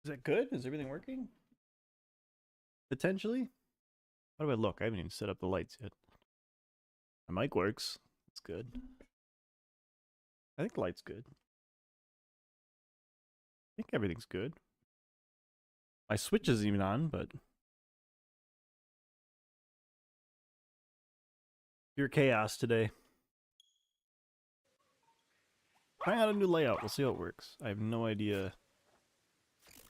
Is that good? Is everything working? Potentially? How do I look? I haven't even set up the lights yet. My mic works. That's good. I think the light's good. I think everything's good. My switch isn't even on, but... Pure chaos today. Trying out a new layout. We'll see how it works. I have no idea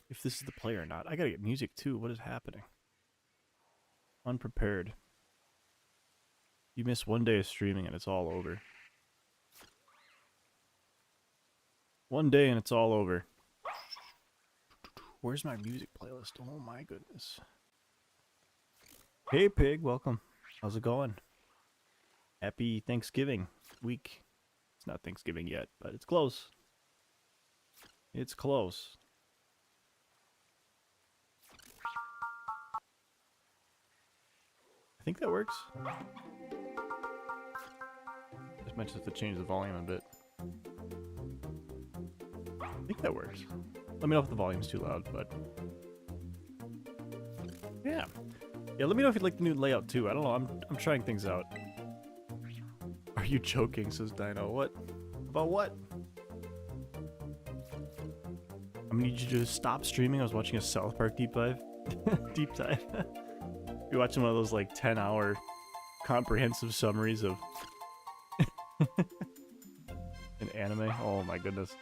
if this is the play or not. I gotta get music too. What is happening? Unprepared. You miss one day of streaming and it's all over. One day and it's all over. Where's my music playlist? Oh my goodness. Hey Pig, welcome. How's it going? Happy Thanksgiving week. It's not Thanksgiving yet, but it's close. It's close. I think that works. Just might just have to change the volume a bit. I think that works. Let me know if the volume's too loud, but... Yeah. Yeah, let me know if you'd like the new layout too. I don't know, I'm trying things out. Are you joking, says Dino. What? About what? I'm gonna need you to stop streaming. I was watching a South Park deep dive. Deep dive. You're watching one of those like 10-hour comprehensive summaries of an anime. Oh my goodness.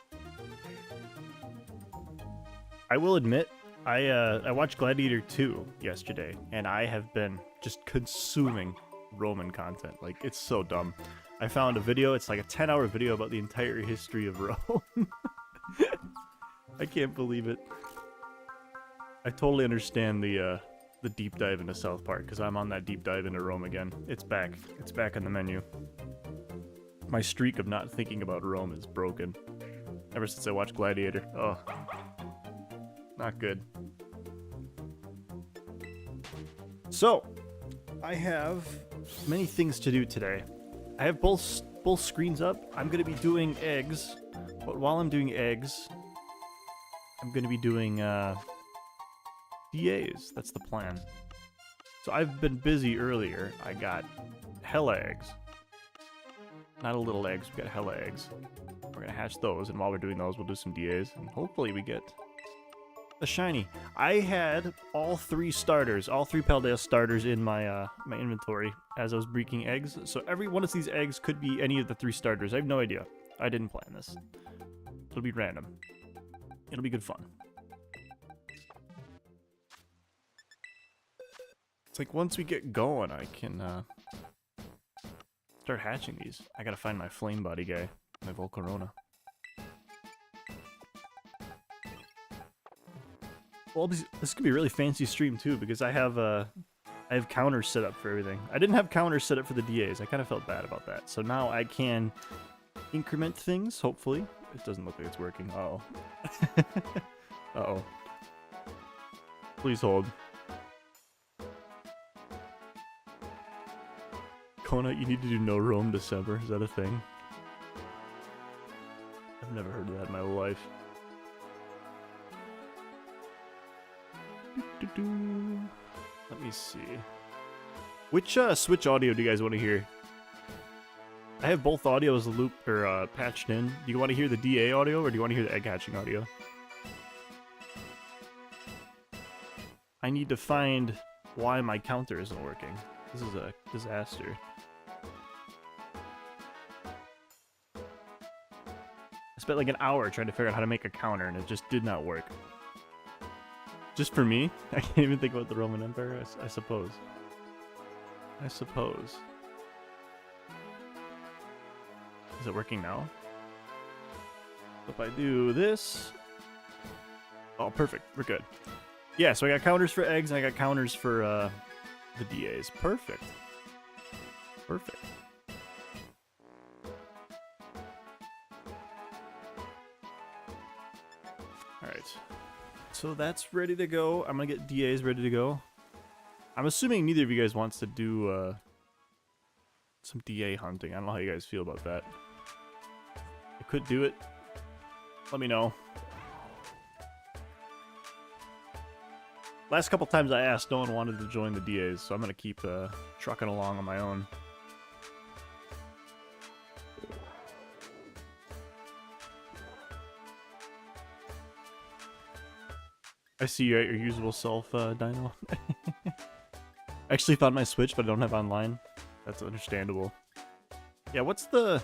I will admit, I watched Gladiator 2 yesterday, and I have been just consuming Roman content. Like, it's so dumb. I found a video, it's like a 10-hour video about the entire history of Rome. I can't believe it. I totally understand the deep dive into South Park, because I'm on that deep dive into Rome again. It's back. It's back on the menu. My streak of not thinking about Rome is broken. Ever since I watched Gladiator. Oh. Not good. So, I have many things to do today. I have both screens up. I'm going to be doing eggs, but while I'm doing eggs, I'm going to be doing DAs. That's the plan. So I've been busy earlier. I got hella eggs. Not a little eggs, we got hella eggs. We're going to hatch those, and while we're doing those, we'll do some DAs, and hopefully we get a shiny. I had all three starters, all three Paldea starters in my my inventory as I was breaking eggs. So every one of these eggs could be any of the three starters. I have no idea. I didn't plan this. It'll be random. It'll be good fun. It's like once we get going, I can start hatching these. I gotta find my flame body guy, my Volcarona. Well, this could be a really fancy stream too, because I have counters set up for everything. I didn't have counters set up for the DAs. I kind of felt bad about that. So now I can increment things, hopefully. It doesn't look like it's working. Uh-oh. Uh-oh. Please hold. Kona, you need to do no roam December. Is that a thing? I've never heard of that in my life. Let me see. Which Switch audio do you guys want to hear? I have both audios looped or patched in. Do you want to hear the DA audio or do you want to hear the egg hatching audio? I need to find why my counter isn't working. This is a disaster. I spent like an hour trying to figure out how to make a counter and it just did not work. Just for me? I can't even think about the Roman Empire, I suppose. I suppose. Is it working now? If I do this... Oh, perfect. We're good. Yeah, so I got counters for eggs and I got counters for the DAs. Perfect. Perfect. Alright. So that's ready to go. I'm gonna get DAs ready to go. I'm assuming neither of you guys wants to do some DA hunting. I don't know how you guys feel about that. I could do it. Let me know. Last couple times I asked, no one wanted to join the DAs, so I'm gonna keep trucking along on my own. I see you at your usual self, Dino. I actually found my Switch, but I don't have online. That's understandable. Yeah, what's the...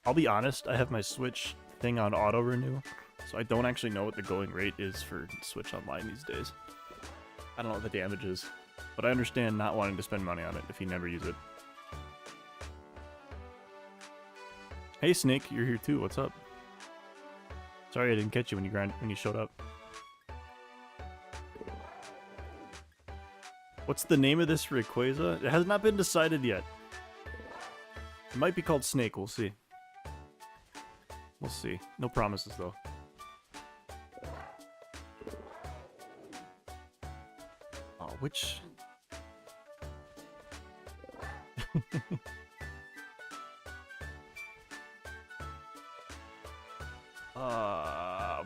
I'll be honest, I have my Switch thing on auto-renew, so I don't actually know what the going rate is for Switch Online these days. I don't know what the damage is, but I understand not wanting to spend money on it if you never use it. Hey Snake, you're here too, what's up? Sorry I didn't catch you when you showed up. What's the name of this Rayquaza? It has not been decided yet. It might be called Snake, we'll see. We'll see. No promises though. Oh, which...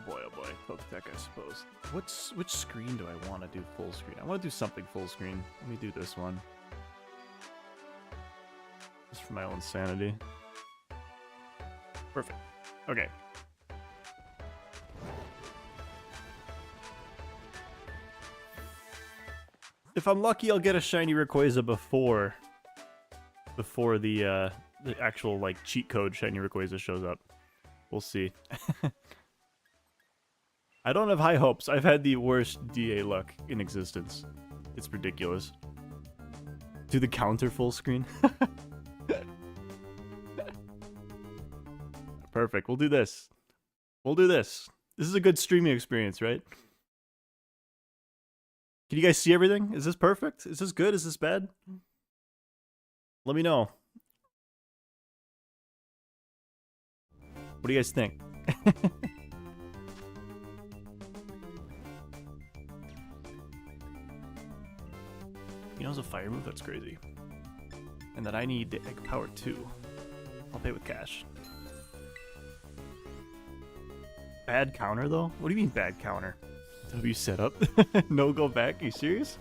boy, oh boy. Poketech, I suppose. Which screen do I want to do full screen? I want to do something full screen. Let me do this one. Just for my own sanity. Perfect. Okay. If I'm lucky, I'll get a shiny Rayquaza before the actual like cheat code shiny Rayquaza shows up. We'll see. I don't have high hopes. I've had the worst DA luck in existence. It's ridiculous. Do the counter full screen. Perfect. We'll do this. We'll do this. This is a good streaming experience, right? Can you guys see everything? Is this perfect? Is this good? Is this bad? Let me know. What do you guys think? He knows a fire move? That's crazy. And that I need the egg power too. I'll pay with cash. Bad counter though? What do you mean bad counter? W set up? No go back? Are you serious?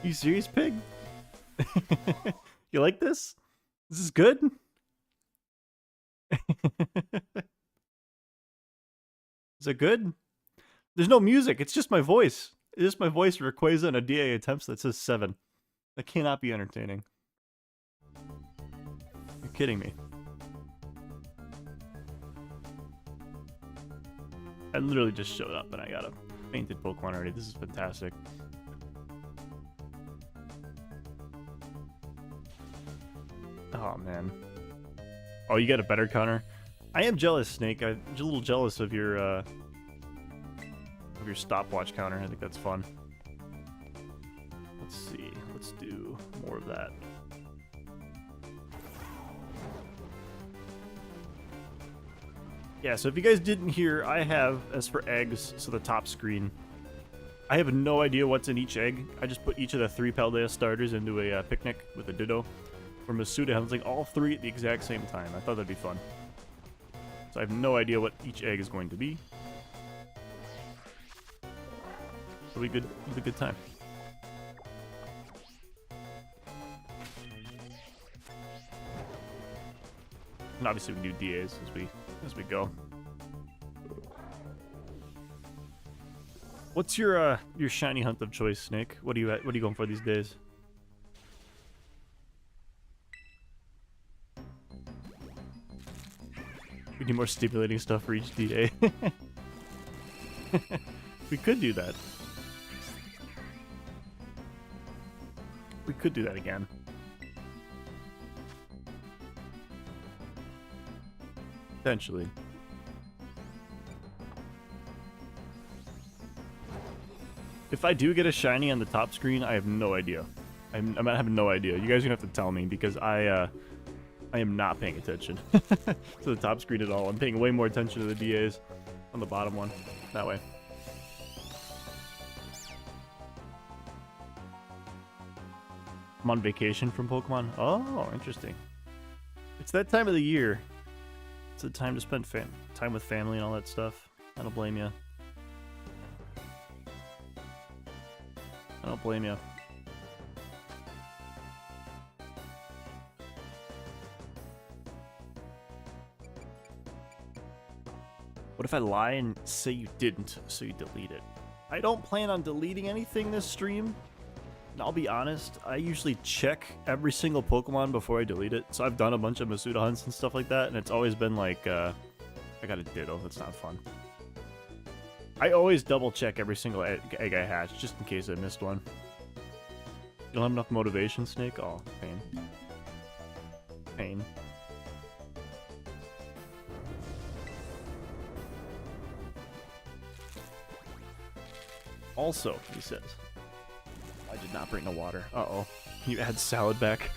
Are you serious, pig? You like this? This is good? Is it good? There's no music. It's just my voice. It's just my voice, Rayquaza, and a DA attempts that says 7. That cannot be entertaining. You're kidding me. I literally just showed up and I got a painted Pokemon already. This is fantastic. Oh, man. Oh, you got a better counter? I am jealous, Snake. I'm a little jealous of your stopwatch counter. I think that's fun. Let's see. Let's do more of that. Yeah, so if you guys didn't hear, I have, as for eggs, so the top screen, I have no idea what's in each egg. I just put each of the 3 Paldea starters into a picnic with a Ditto for Masuda handling all 3 at the exact same time. I thought that'd be fun. So I have no idea what each egg is going to be. It'll be good. It'll be a good time. And obviously we do DAs as we go. What's your shiny hunt of choice, Snake? What are you going for these days? We need more stimulating stuff for each DA. We could do that. We could do that again. Potentially. If I do get a shiny on the top screen, I have no idea. I have no idea. You guys are gonna have to tell me because I am not paying attention to the top screen at all. I'm paying way more attention to the DAs on the bottom one. That way. I'm on vacation from Pokemon. Oh, interesting. It's that time of the year. It's the time to spend time with family and all that stuff. I don't blame you. I don't blame you. What if I lie and say you didn't, so you delete it? I don't plan on deleting anything this stream. And I'll be honest, I usually check every single Pokemon before I delete it. So I've done a bunch of Masuda hunts and stuff like that, and it's always been like, I got a Ditto. That's not fun. I always double check every single egg I hatch, just in case I missed one. You don't have enough motivation, Snake? Oh, pain. Pain. Also, he says, I did not bring the water. Uh-oh. Can you add salad back?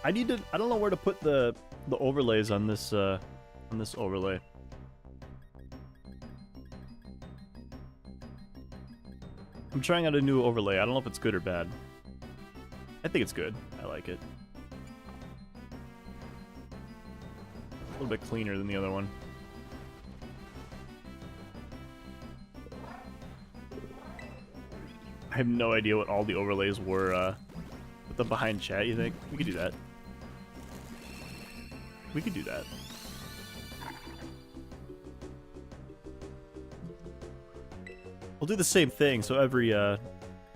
I don't know where to put the overlays on this overlay. I'm trying out a new overlay. I don't know if it's good or bad. I think it's good. I like it. A little bit cleaner than the other one. I have no idea what all the overlays were with the behind chat, you think? We could do that. We could do that. We'll do the same thing, so every, at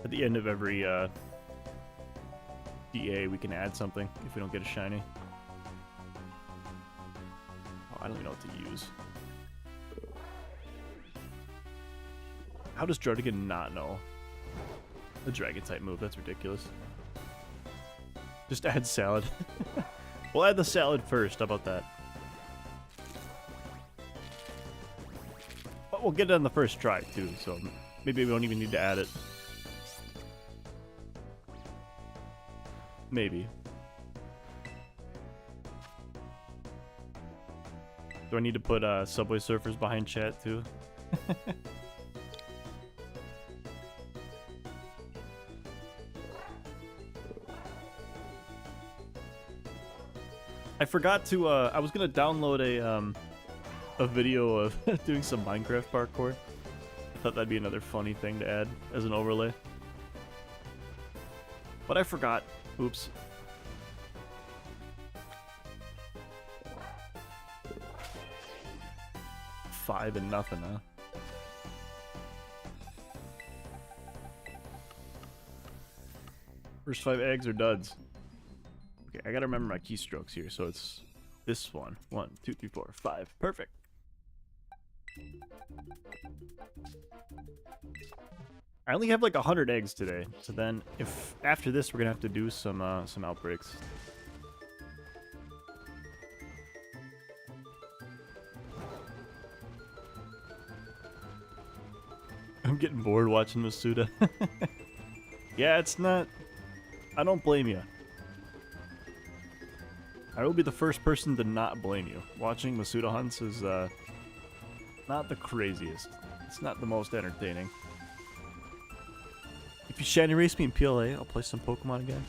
the end of every, DA, we can add something if we don't get a shiny. Oh, I don't even know what to use. How does Druddigan not know the Dragon-type move? That's ridiculous. Just add salad. We'll add the salad first, how about that? But we'll get it on the first try, too, so maybe we don't even need to add it. Maybe. Do I need to put Subway Surfers behind chat, too? I forgot to, I was gonna download a video of doing some Minecraft parkour. I thought that'd be another funny thing to add as an overlay. But I forgot. Oops. Five and nothing, huh? First 5 eggs are duds. Okay, I gotta remember my keystrokes here, so it's this one. 1, 2, 3, 4, 5. Perfect. I only have like 100 eggs today, so then if after this we're gonna have to do some outbreaks. I'm getting bored watching Masuda. Yeah, it's not. I don't blame you. I will be the first person to not blame you. Watching Masuda hunts is not the craziest. It's not the most entertaining. If you shiny race me in PLA, I'll play some Pokemon again.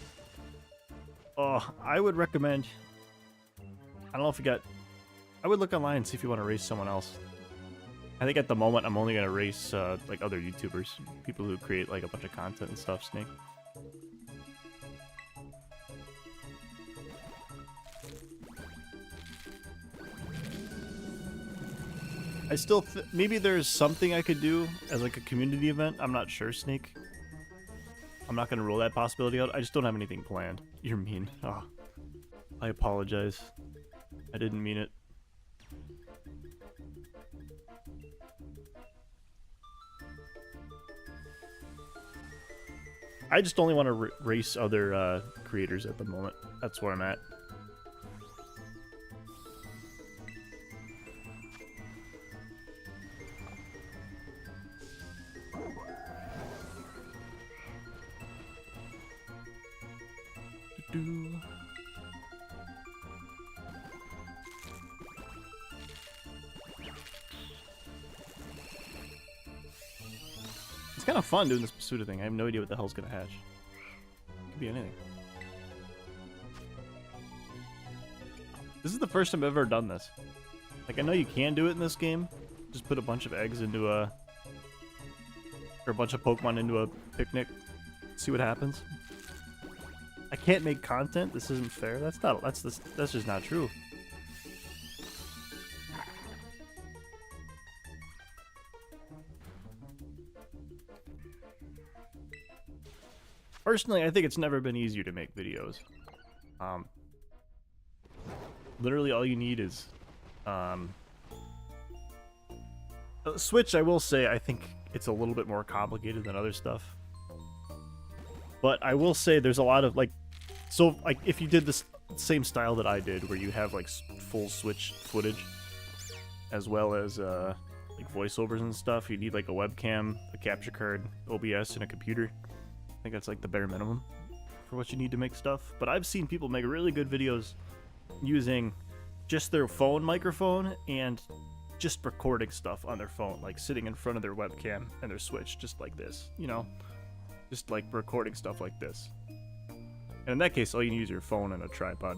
Oh, I would recommend. I don't know if you got. I would look online and see if you want to race someone else. I think at the moment I'm only gonna race like other YouTubers, people who create like a bunch of content and stuff. Snake. I still maybe there's something I could do as like a community event. I'm not sure, Snake. I'm not gonna rule that possibility out. I just don't have anything planned. You're mean. Oh, I apologize. I didn't mean it. I just only want to race other creators at the moment. That's where I'm at. It's kind of fun doing this Masuda thing. I have no idea what the hell's gonna hatch. Could be anything. This is the first time I've ever done this. Like, I know you can do it in this game. Just put a bunch of eggs into a Or a bunch of Pokemon into a picnic. See what happens. I can't make content. This isn't fair. That's just not true. Personally, I think it's never been easier to make videos. Literally all you need is Switch. I will say I think it's a little bit more complicated than other stuff. But I will say there's a lot of like if you did this same style that I did where you have like full Switch footage as well as like voiceovers and stuff, you need like a webcam, a capture card, OBS, and a computer. I think that's like the bare minimum for what you need to make stuff. But I've seen people make really good videos using just their phone microphone and just recording stuff on their phone, like sitting in front of their webcam and their Switch just like this, you know? Just like recording stuff like this. And in that case, all you need is your phone and a tripod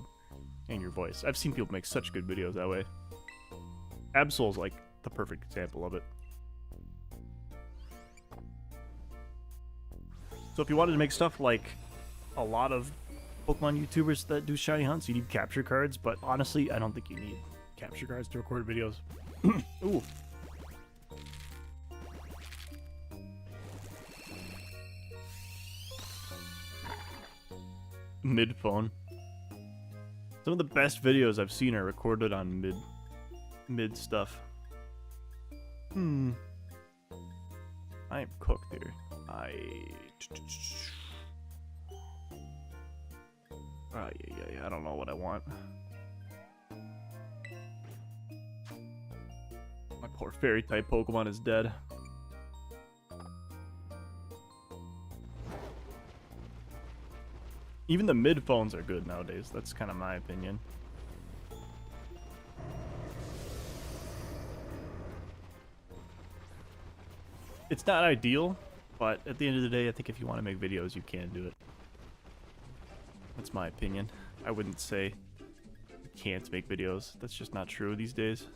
and your voice. I've seen people make such good videos that way. Absol's like the perfect example of it. So if you wanted to make stuff like a lot of Pokemon YouTubers that do shiny hunts, you need capture cards, but honestly, I don't think you need capture cards to record videos. Ooh. Mid-phone. Some of the best videos I've seen are recorded on mid stuff. I am cooked here. Yeah, I don't know what I want. My poor fairy type Pokemon is dead. Even the mid phones are good nowadays. That's kind of my opinion. It's not ideal, but at the end of the day, I think if you want to make videos, you can do it. That's my opinion. I wouldn't say you can't make videos. That's just not true these days.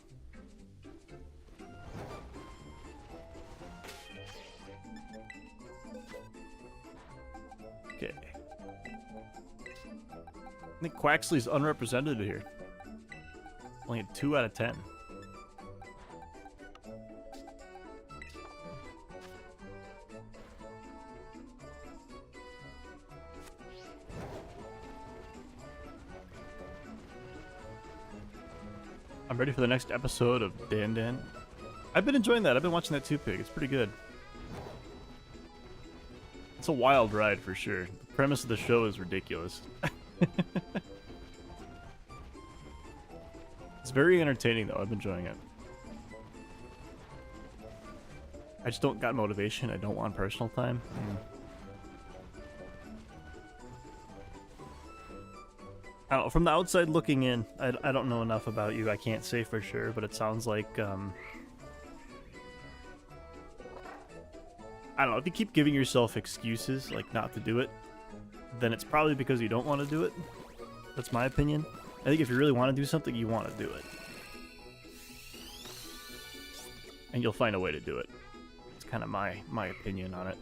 Okay. I think Quaxly's unrepresented here. Only a 2 out of 10. I'm ready for the next episode of Dan Dan. I've been enjoying that. I've been watching that too, Pig. It's pretty good. It's a wild ride for sure. The premise of the show is ridiculous. It's very entertaining though. I'm enjoying it. I just don't got motivation. I don't want personal time. I don't know, from the outside looking in, I don't know enough about you. I can't say for sure, but it sounds like I don't know, if you keep giving yourself excuses like not to do it, then it's probably because you don't want to do it. That's my opinion. I think if you really want to do something, you want to do it. And you'll find a way to do it. It's kind of my opinion on it.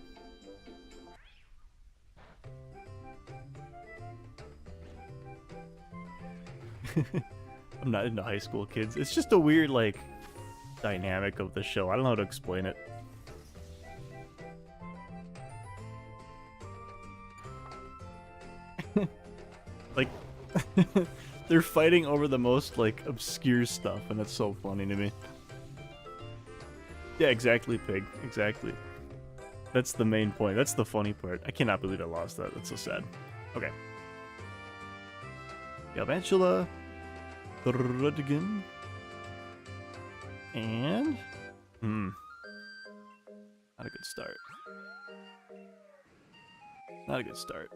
I'm not into high school kids. It's just a weird, like, dynamic of the show. I don't know how to explain it. Like, they're fighting over the most, like, obscure stuff, and it's so funny to me. Yeah, exactly, Pig. Exactly. That's the main point. That's the funny part. I cannot believe I lost that. That's so sad. Okay. Galvantula. Ruddigan. And... not a good start. Not a good start.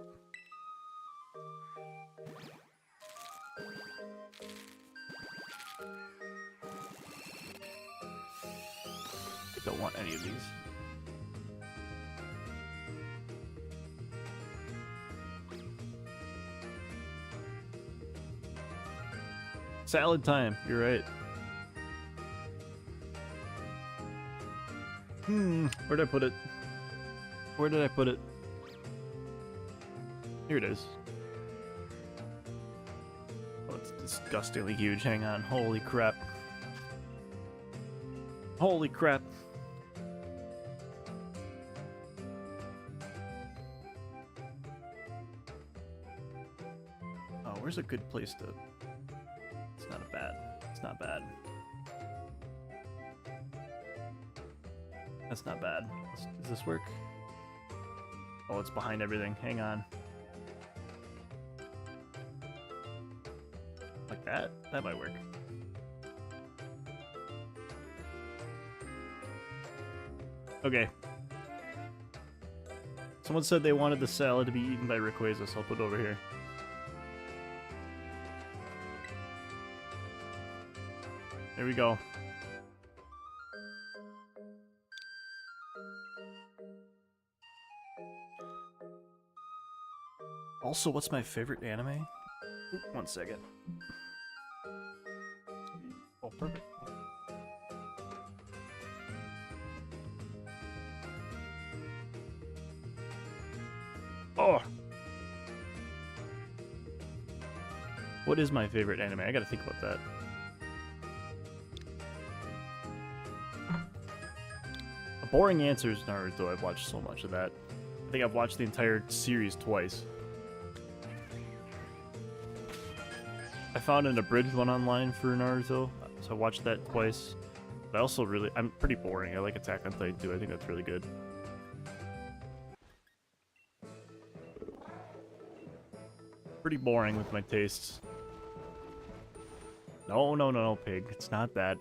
I don't want any of these. Salad time, you're right. Where'd I put it? Where did I put it? Here it is. Oh, it's disgustingly huge. Hang on. Holy crap. Holy crap. Oh, where's a good place to... It's not bad. It's not bad. That's not bad. Does this work? Oh, it's behind everything. Hang on. Like that? That might work. Okay. Someone said they wanted the salad to be eaten by Rayquaza, so I'll put it over here. There we go. Also, what's my favorite anime? Ooh, 1 second. Oh, perfect. Oh! What is my favorite anime? I gotta think about that. A boring answer is Naruto. I've watched so much of that. I think I've watched the entire series twice. I found an abridged one online for Naruto, so I watched that twice. But I also I'm pretty boring. I like Attack on Titan too. I think that's really good. Pretty boring with my tastes. No, pig. It's not that.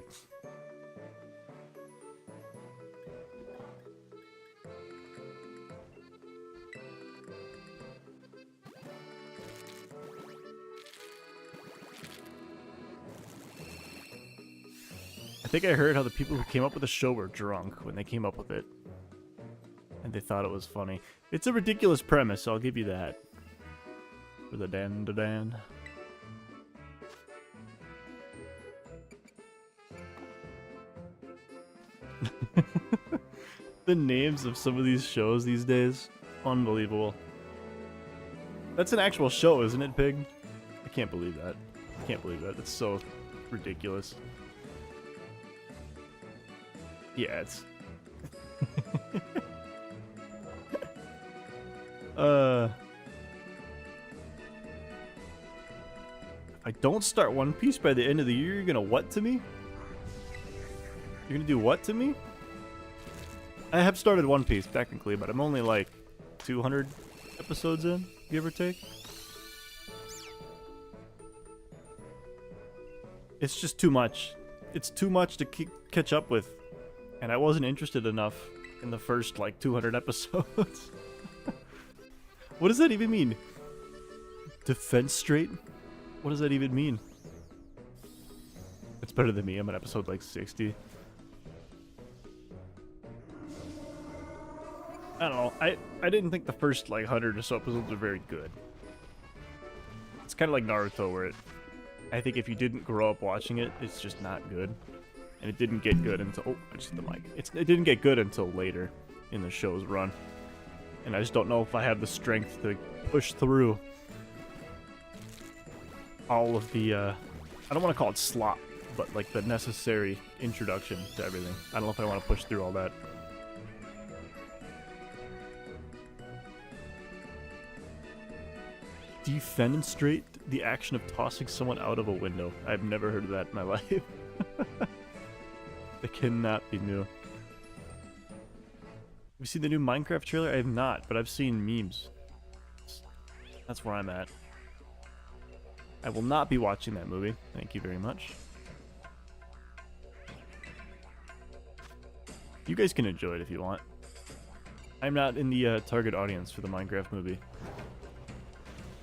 I think I heard how the people who came up with the show were drunk when they came up with it. And they thought it was funny. It's a ridiculous premise, so I'll give you that. For the dan. The names of some of these shows these days, unbelievable. That's an actual show, isn't it, Pig? I can't believe that. I can't believe that. That's so ridiculous. Yeah, it's... If I don't start One Piece by the end of the year, you're gonna what to me? You're gonna do what to me? I have started One Piece, technically, but I'm only like 200 episodes in, give or take. It's just too much. It's too much to catch up with. And I wasn't interested enough in the first, like, 200 episodes. What does that even mean? Defense straight? What does that even mean? It's better than me. I'm at episode, like, 60. I don't know. I didn't think the first, like, 100 or so episodes were very good. It's kind of like Naruto, where I think if you didn't grow up watching it, it's just not good. And it didn't get good until... Oh, I just hit the mic. It didn't get good until later in the show's run. And I just don't know if I have the strength to push through all of the... I don't want to call it slop, but like the necessary introduction to everything. I don't know if I want to push through all that. Defenestrate the action of tossing someone out of a window. I've never heard of that in my life. It cannot be new. Have you seen the new Minecraft trailer? I have not, but I've seen memes. That's where I'm at. I will not be watching that movie. Thank you very much. You guys can enjoy it if you want. I'm not in the target audience for the Minecraft movie.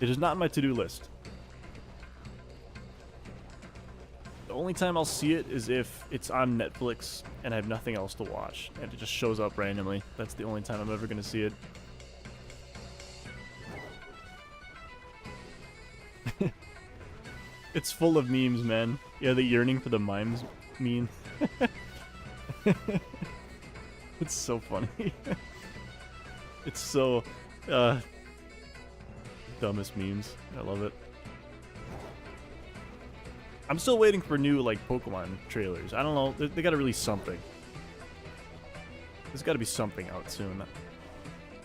It is not on my to-do list. The only time I'll see it is if it's on Netflix and I have nothing else to watch, and it just shows up randomly. That's the only time I'm ever going to see it. It's full of memes, man. Yeah, the yearning for the mimes meme. It's so funny. It's so dumbest memes. I love it. I'm still waiting for new like Pokemon trailers. I don't know. They gotta release something. There's gotta be something out soon.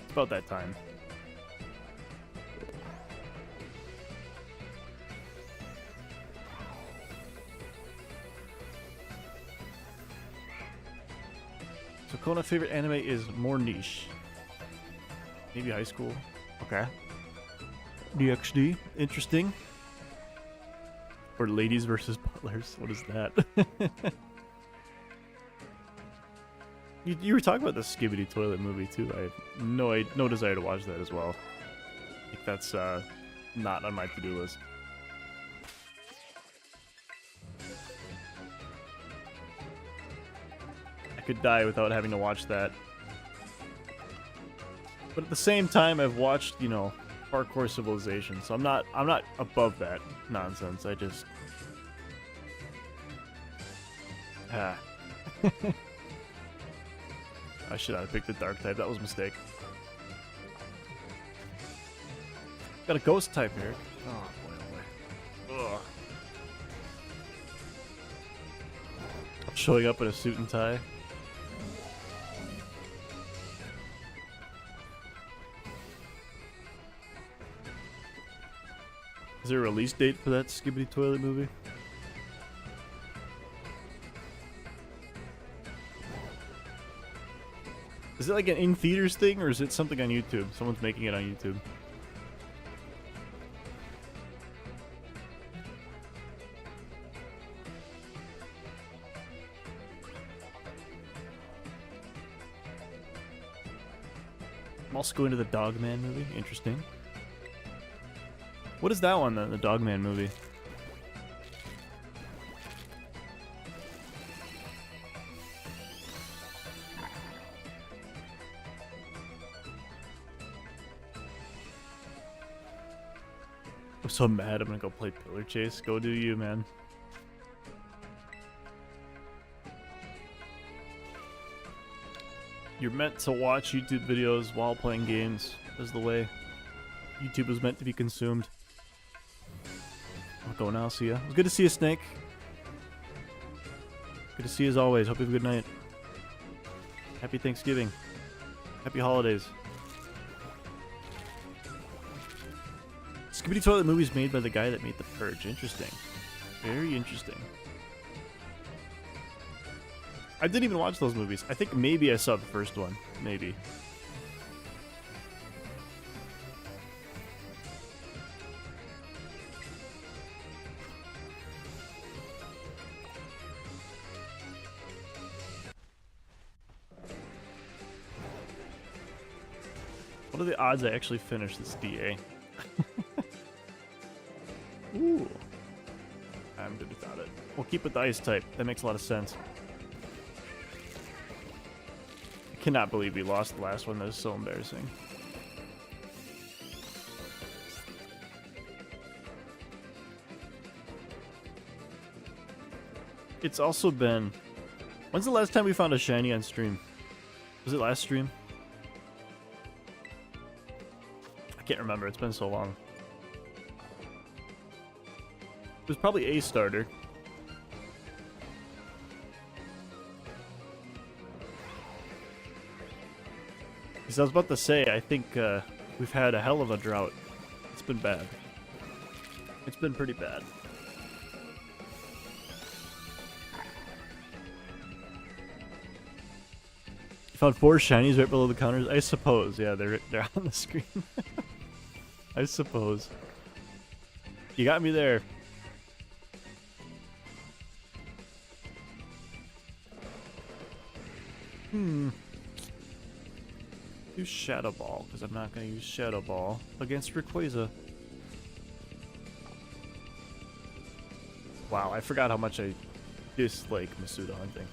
It's about that time. So Kona's favorite anime is more niche. Maybe high school. Okay. DxD. Interesting. Or ladies versus butlers. What is that? you were talking about the Skibidi Toilet movie too. I have no desire to watch that as well. I think that's not on my to-do list. I could die without having to watch that. But at the same time, I've watched, you know, Hardcore Civilization, so I'm not above that nonsense. I just I should not have picked the dark type. That was a mistake. Got a ghost type, Eric. Oh boy, oh boy. Ugh. Showing up in a suit and tie. Is there a release date for that Skibidi Toilet movie? Is it like an in-theaters thing, or is it something on YouTube? Someone's making it on YouTube. I'm also going to the Dogman movie. Interesting. What is that one then, the Dogman movie? I'm so mad I'm gonna go play Pillar Chase. Go do you, man. You're meant to watch YouTube videos while playing games. That's the way YouTube was meant to be consumed. I'll go now, see ya. It was good to see you, Snake. Good to see you as always. Hope you have a good night. Happy Thanksgiving. Happy holidays. Skibidi Toilet movie is made by the guy that made The Purge. Interesting. Very interesting. I didn't even watch those movies. I think maybe I saw the first one. Maybe. What are the odds I actually finish this DA? Ooh. I'm good without it. We'll keep with the ice type. That makes a lot of sense. I cannot believe we lost the last one. That is so embarrassing. It's also been... When's the last time we found a shiny on stream? Was it last stream? I can't remember. It's been so long. It was probably a starter. Because I was about to say, I think we've had a hell of a drought. It's been bad. It's been pretty bad. You found 4 shinies right below the counters? I suppose. Yeah, they're on the screen. I suppose. You got me there. Use Shadow Ball, because I'm not going to use Shadow Ball against Rayquaza. Wow, I forgot how much I dislike Masuda hunting.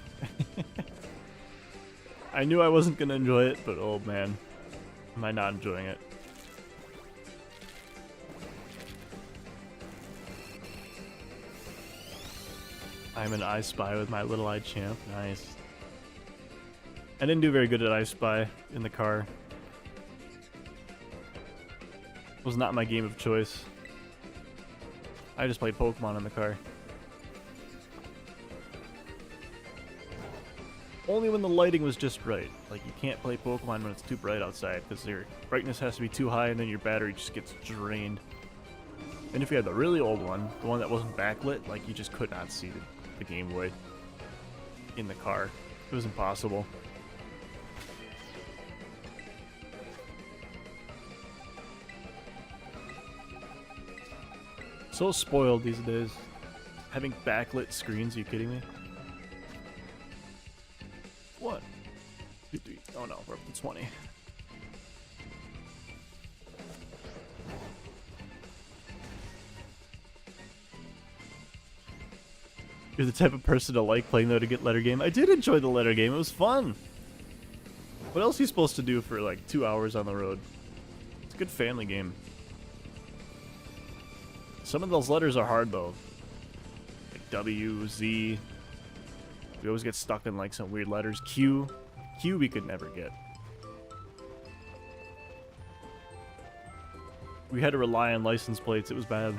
I knew I wasn't going to enjoy it, but oh man, am I not enjoying it. I'm an I Spy with my little eye champ. Nice. I didn't do very good at I Spy in the car. Was not my game of choice. I just played Pokemon in the car. Only when the lighting was just right. Like, you can't play Pokemon when it's too bright outside, because your brightness has to be too high and then your battery just gets drained. And if you had the really old one, the one that wasn't backlit, like, you just could not see the Game Boy in the car. It was impossible. So spoiled these days. Having backlit screens, are you kidding me? What? 2, 3. Oh no, we're up to 20. You're the type of person to like playing the letter game. I did enjoy the letter game. It was fun. What else are you supposed to do for like 2 hours on the road? It's a good family game. Some of those letters are hard though. Like W, Z. We always get stuck in like some weird letters. Q. Q we could never get. We had to rely on license plates. It was bad.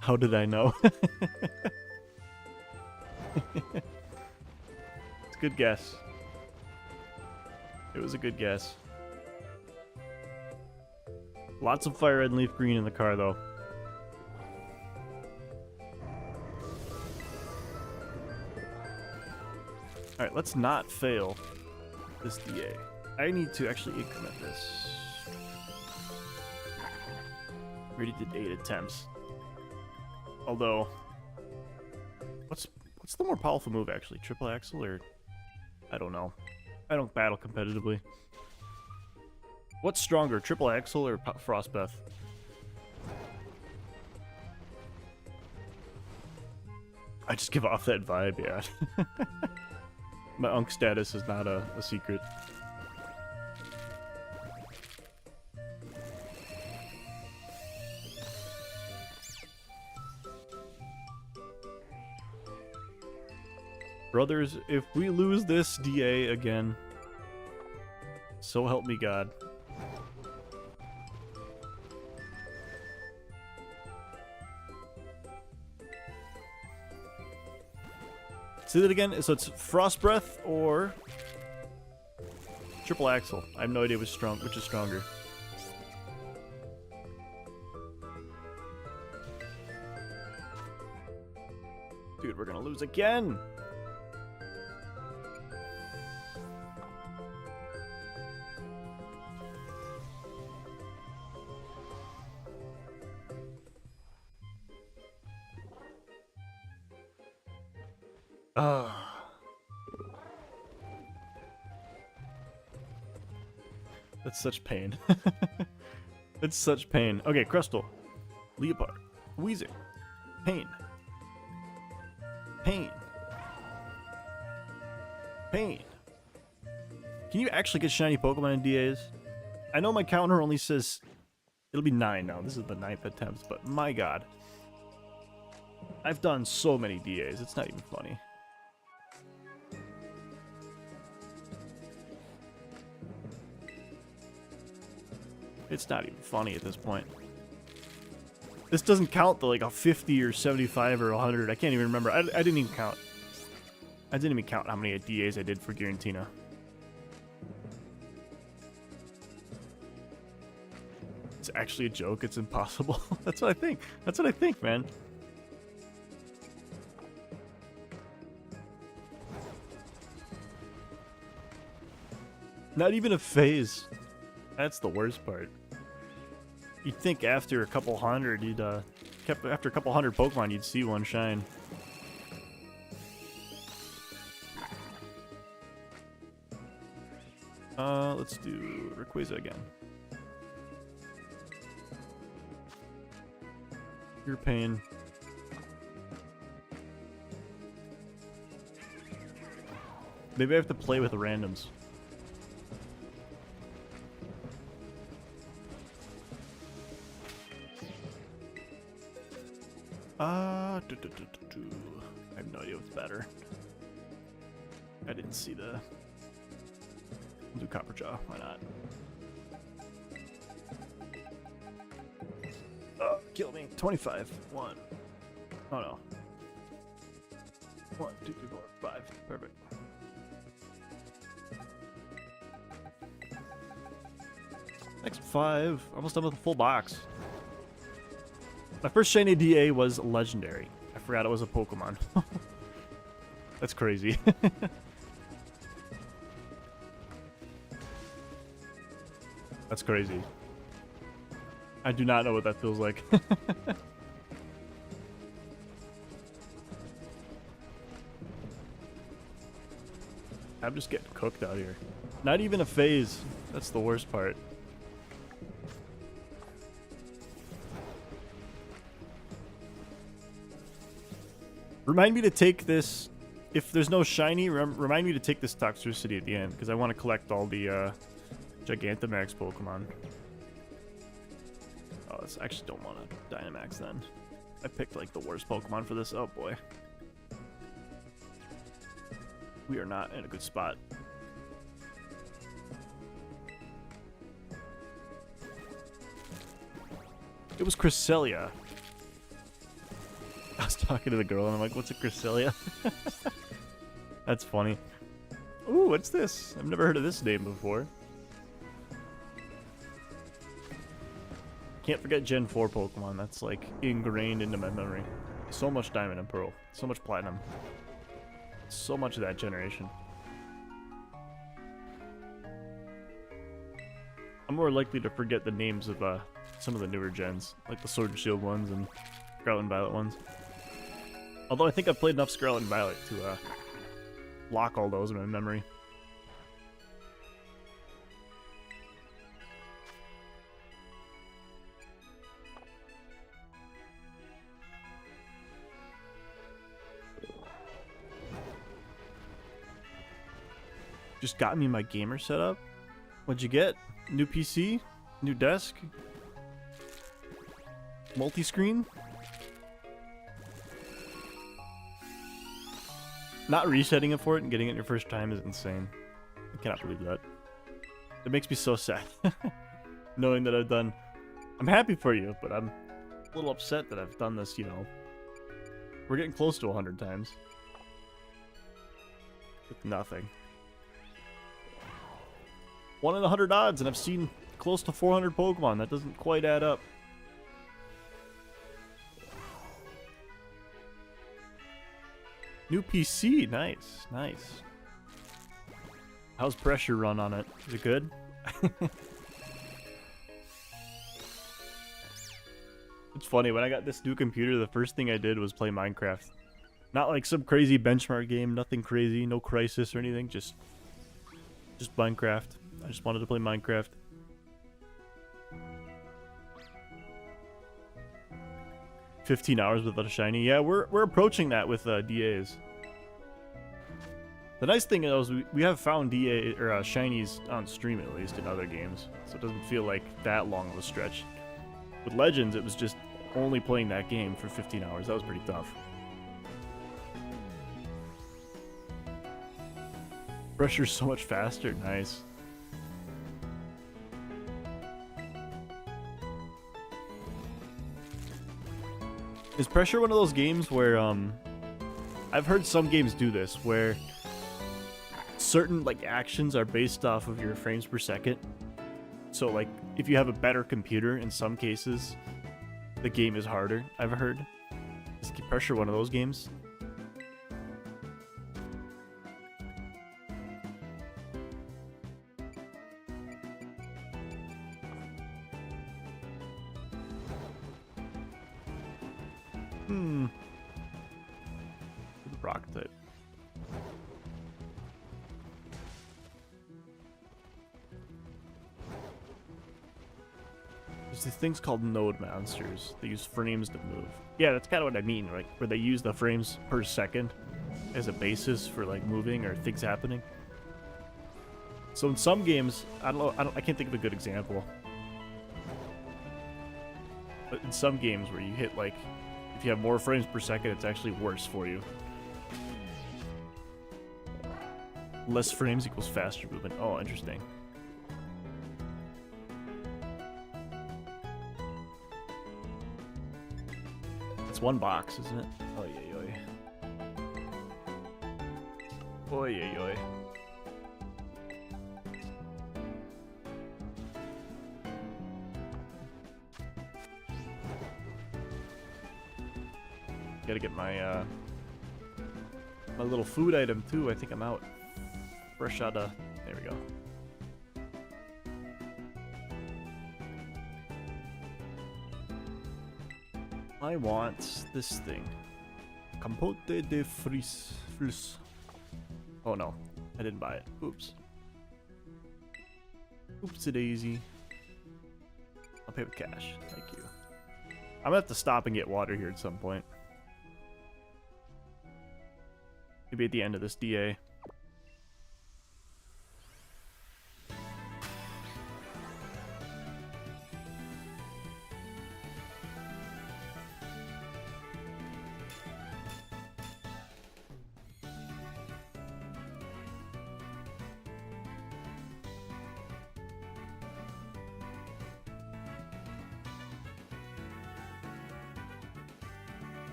How did I know? It's a good guess. It was a good guess. Lots of fire red and leaf green in the car, though. Alright, let's not fail this DA. I need to actually increment this. Already did 8 attempts. Although, what's the more powerful move, actually? Triple Axle or... I don't know. I don't battle competitively. What's stronger, Triple Axle or Frostbeth? I just give off that vibe, yeah. My Unk status is not a secret. Brothers, if we lose this DA again, so help me God. Say that again. So it's Frost Breath or Triple Axle. I have no idea which is stronger. Dude, we're gonna lose again. That's such pain. It's such pain. Okay, Crustle, Leopard, Weezer, Pain, Pain, Pain. Can you actually get shiny Pokemon in DAs? I know my counter only says it'll be 9 now. This is the 9th attempt, but my God, I've done so many DAs. It's not even funny. It's not even funny at this point. This doesn't count the like a 50 or 75 or 100. I can't even remember. I didn't even count. I didn't even count how many DAs I did for Giratina. It's actually a joke. It's impossible. That's what I think. That's what I think, man. Not even a phase. That's the worst part. You'd think after a couple hundred, after a couple hundred Pokemon, you'd see one shine. Let's do Rayquaza again. Your pain. Maybe I have to play with the randoms. I have no idea what's better. I didn't see the... We'll do Copperjaw, why not? Kill me. 25. 1. Oh no. 1, 2, 3, 4, 5. Perfect. Next 5. Almost done with a full box. My first shiny DA was legendary. I forgot it was a Pokemon. That's crazy. That's crazy. I do not know what that feels like. I'm just getting cooked out here. Not even a phase. That's the worst part. Remind me to take this. If there's no shiny, remind me to take this Toxtricity at the end, because I want to collect all the Gigantamax Pokemon. Oh, I actually don't want a Dynamax then. I picked like the worst Pokemon for this. Oh boy. We are not in a good spot. It was Cresselia. I was talking to the girl and I'm like, what's a Cresselia? That's funny. Ooh, what's this? I've never heard of this name before. Can't forget Gen 4 Pokemon. That's like ingrained into my memory. So much Diamond and Pearl. So much Platinum. So much of that generation. I'm more likely to forget the names of some of the newer gens, like the Sword and Shield ones and Scarlet and Violet ones. Although I think I've played enough Scarlet and Violet to lock all those in my memory. Just got me my gamer setup. What'd you get? New PC? New desk? Multi-screen? Not resetting it for it and getting it your first time is insane. I cannot believe that. It makes me so sad. Knowing that I've done... I'm happy for you, but I'm a little upset that I've done this, you know. We're getting close to 100 times. With nothing. 1 in 100 odds, and I've seen close to 400 Pokemon. That doesn't quite add up. New PC, nice, nice. How's pressure run on it? Is it good? It's funny, when I got this new computer, the first thing I did was play Minecraft. Not like some crazy benchmark game, nothing crazy, no Crisis or anything, just Minecraft. I just wanted to play Minecraft. $15 hours without a shiny. Yeah, we're approaching that with DAs. The nice thing is we have found DA or shinies on stream at least in other games, so it doesn't feel like that long of a stretch. With Legends, it was just only playing that game for 15 hours. That was pretty tough. Pressure's so much faster. Nice. Is Pressure one of those games where, I've heard some games do this, where certain, like, actions are based off of your frames per second. So, like, if you have a better computer, in some cases, the game is harder, I've heard. Is Pressure one of those games? Rock type. There's these things called node monsters. They use frames to move. Yeah, that's kind of what I mean, like where they use the frames per second as a basis for like moving or things happening. So in some games, I can't think of a good example. But in some games where you hit like, if you have more frames per second, it's actually worse for you. Less frames equals faster movement. Oh, interesting. It's one box, isn't it? Oy, oy, oy. Oy, oy, oy. Gotta get my my little food item too. I think I'm out. Fresh out of. There we go. I want this thing. Compote de fris. Oh no, I didn't buy it. Oops. Oopsie daisy. I'll pay with cash. Thank you. I'm gonna have to stop and get water here at some point. Maybe at the end of this DA.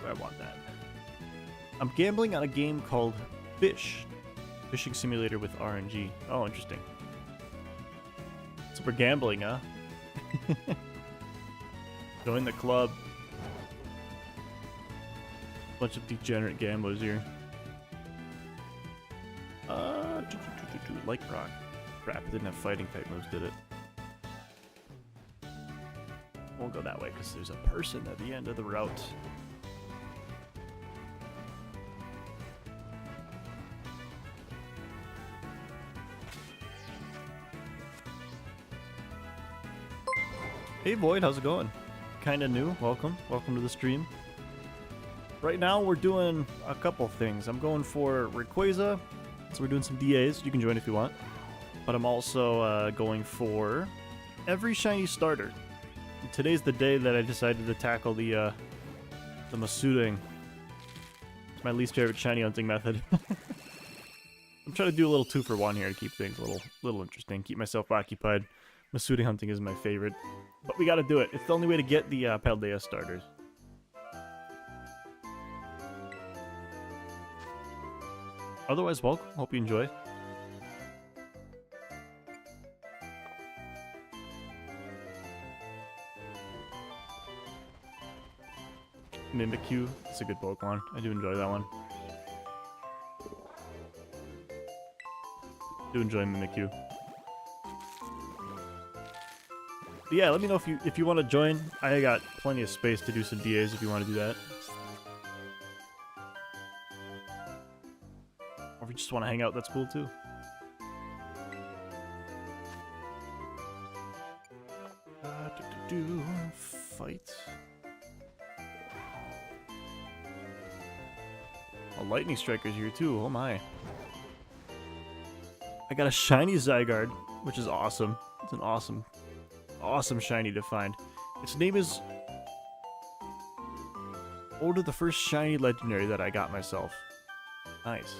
I want that. I'm gambling on a game called Fish. Fishing simulator with RNG. Oh, interesting. So we're gambling, huh? Join the club. Bunch of degenerate gamblers here. Like rock. Crap, it didn't have fighting type moves, did it? Won't go that way because there's a person at the end of the route. Hey Void, how's it going? Kinda new, welcome to the stream. Right now we're doing a couple things. I'm going for Rayquaza, so we're doing some DAs, you can join if you want. But I'm also going for every shiny starter. Today's the day that I decided to tackle the Masuding. It's my least favorite shiny hunting method. I'm trying to do a little 2-for-1 here to keep things a little interesting, keep myself occupied. Masuding hunting is my favorite. But we gotta do it. It's the only way to get the Paldea starters. Otherwise, welcome. Hope you enjoy. Mimikyu. It's a good Pokemon. I do enjoy that one. Do enjoy Mimikyu. But yeah, let me know if you want to join. I got plenty of space to do some DAs if you want to do that. Or if you just want to hang out, that's cool too. Fight. A lightning striker's here too. Oh my. I got a shiny Zygarde, which is awesome. It's an awesome shiny to find. Its name is Order, the first shiny legendary that I got myself. Nice.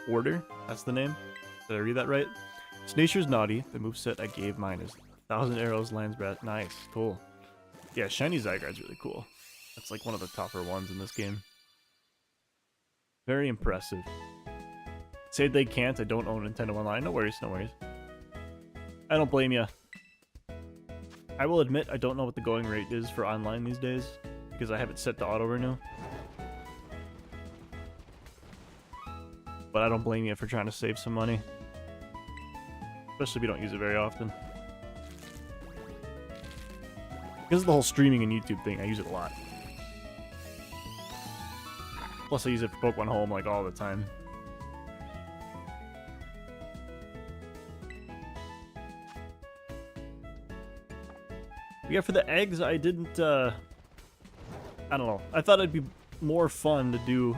Order? That's the name? Did I read that right? Its nature is naughty. The moveset I gave mine is 1,000 arrows, lands breath. Nice. Cool. Yeah, shiny Zygarde's really cool. That's like one of the tougher ones in this game. Very impressive. Say they can't. I don't own Nintendo Online. No worries, no worries. I don't blame you. I will admit I don't know what the going rate is for online these days because I have it set to auto renew. But I don't blame you for trying to save some money. Especially if you don't use it very often. Because of the whole streaming and YouTube thing, I use it a lot. Plus I use it for Pokemon Home like all the time. Yeah, for the eggs, I didn't, I don't know. I thought it'd be more fun to do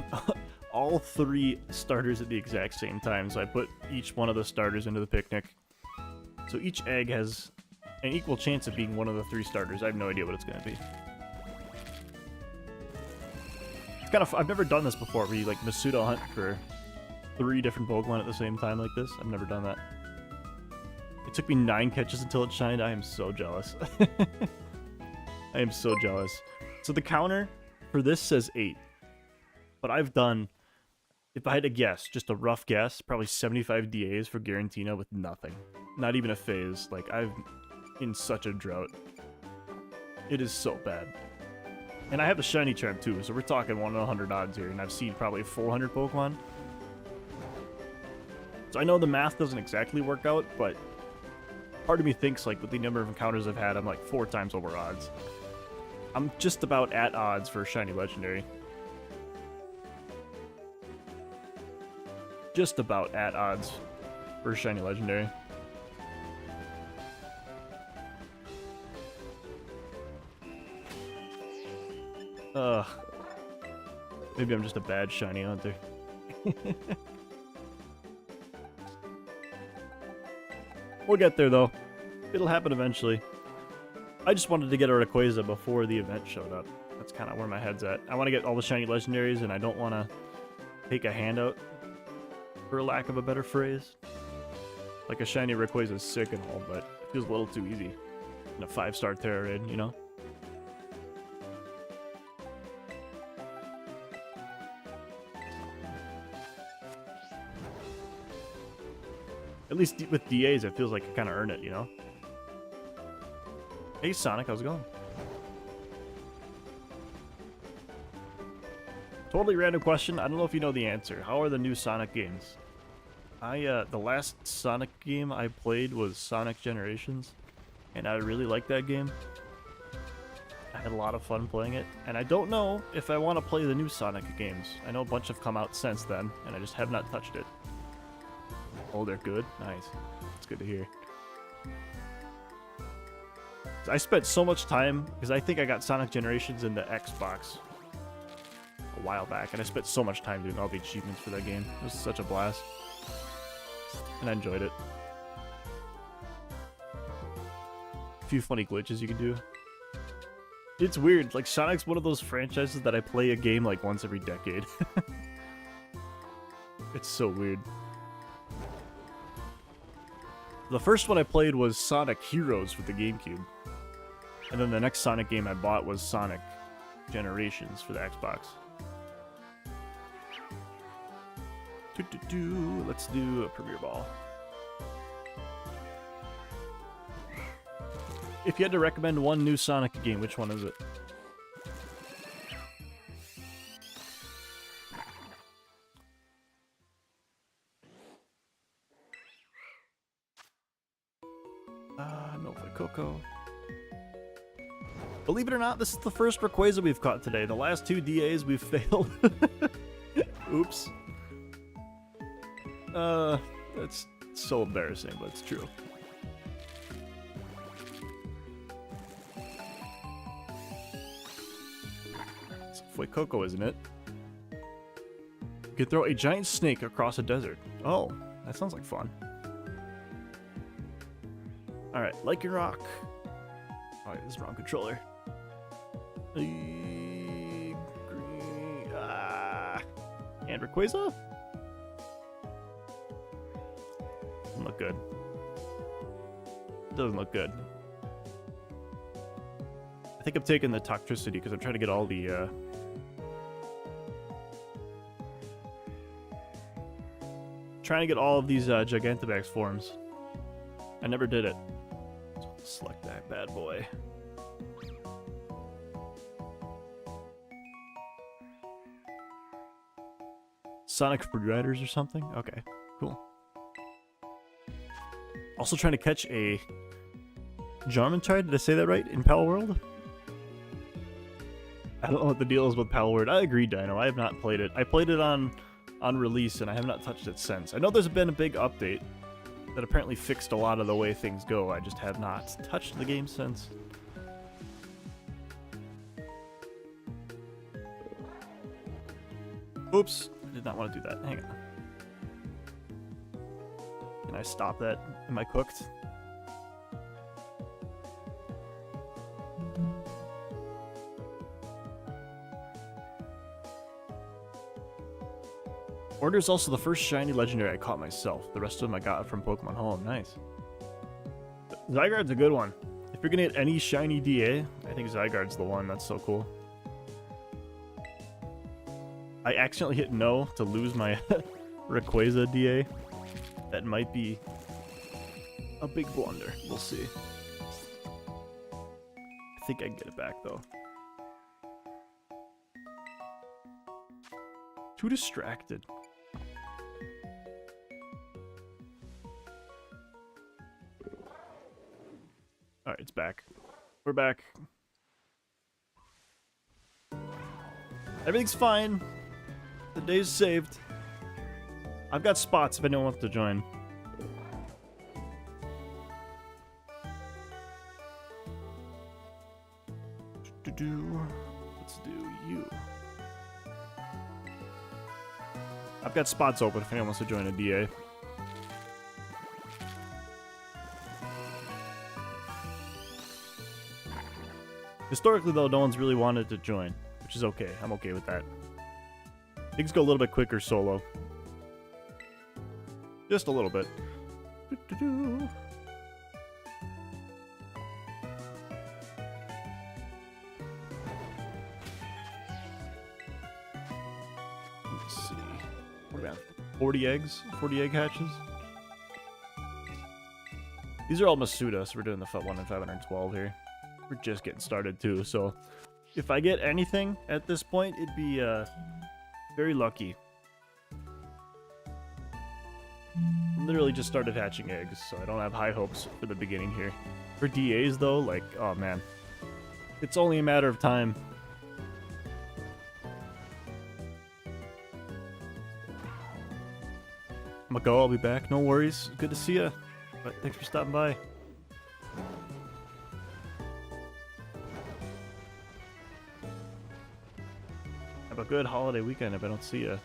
all 3 starters at the exact same time, so I put each one of the starters into the picnic. So each egg has an equal chance of being one of the 3 starters. I have no idea what it's going to be. It's kind of, I've never done this before, where you like Masuda hunt for 3 different Pokemon at the same time like this. I've never done that. It took me 9 catches until it shined. I am so jealous. I am so jealous. So the counter for this says 8. But I've done, if I had to guess, just a rough guess, probably 75 DAs for Garantina with nothing. Not even a phase. Like, I'm in such a drought. It is so bad. And I have a shiny charm too, so we're talking 1 in 100 odds here, and I've seen probably 400 Pokemon. So I know the math doesn't exactly work out, but part of me thinks, like, with the number of encounters I've had, I'm like 4 times over odds. I'm just about at odds for a shiny legendary. Just about at odds for a shiny legendary. Maybe I'm just a bad shiny hunter. We'll get there though. It'll happen eventually. I just wanted to get a Rayquaza before the event showed up. That's kind of where my head's at. I want to get all the shiny legendaries, and I don't want to take a handout, for lack of a better phrase. Like, a shiny Rayquaza is sick and all, but it feels a little too easy in a 5-star Terra raid, you know? At least with DAs, it feels like I kind of earn it, you know? Hey, Sonic, how's it going? Totally random question. I don't know if you know the answer. How are the new Sonic games? The last Sonic game I played was Sonic Generations, and I really liked that game. I had a lot of fun playing it, and I don't know if I want to play the new Sonic games. I know a bunch have come out since then, and I just have not touched it. Oh, they're good? Nice. That's good to hear. I spent so much time, because I think I got Sonic Generations in the Xbox a while back, and I spent so much time doing all the achievements for that game. It was such a blast. And I enjoyed it. A few funny glitches you can do. It's weird, like Sonic's one of those franchises that I play a game like once every decade. It's so weird. The first one I played was Sonic Heroes for the GameCube. And then the next Sonic game I bought was Sonic Generations for the Xbox. Let's do a Premier Ball. If you had to recommend one new Sonic game, which one is it? No for Coco. Believe it or not, this is the first Rayquaza we've caught today. The last 2 DAs we've failed. Oops. That's so embarrassing, but it's true. It's Coco, isn't it? You can throw a giant snake across a desert. Oh, that sounds like fun. Alright, Lycan Rock. Oh, this is the wrong controller. Green. And Rayquaza? Doesn't look good. Doesn't look good. I think I'm taking the Toxtricity because I'm trying to get all the trying to get all of these Gigantamax forms. I never did it. So let's select that bad boy. Sonic Riders or something? Okay, cool. Also trying to catch a Charmander, did I say that right? In Pal World? I don't know what the deal is with Pal World. I agree, Dino. I have not played it. I played it on release, and I have not touched it since. I know there's been a big update that apparently fixed a lot of the way things go. I just have not touched the game since. Oops. I did not want to do that. Hang on. Can I stop that? Am I cooked? Order is also the first shiny legendary I caught myself. The rest of them I got from Pokemon Home. Nice. Zygarde's a good one. If you're gonna get any shiny DA, I think Zygarde's the one. That's so cool. I accidentally hit no to lose my Rayquaza DA. That might be a big blunder. We'll see. I think I can get it back, though. Too distracted. Alright, it's back. We're back. Everything's fine. The day's saved. I've got spots if anyone wants to join. Let's do you. I've got spots open if anyone wants to join a DA. Historically, though, no one's really wanted to join, which is okay. I'm okay with that. Things go a little bit quicker solo. Just a little bit. Let's see. What about 40 eggs? 40 egg hatches? These are all Masuda, so we're doing the 1 in 512 here. We're just getting started too, so if I get anything at this point, it'd be very lucky. Literally just started hatching eggs, so I don't have high hopes for the beginning here. For DAs though, like, oh man, it's only a matter of time. I'm gonna go, I'll be back, no worries. Good to see ya, but thanks for stopping by. Have a good holiday weekend if I don't see you.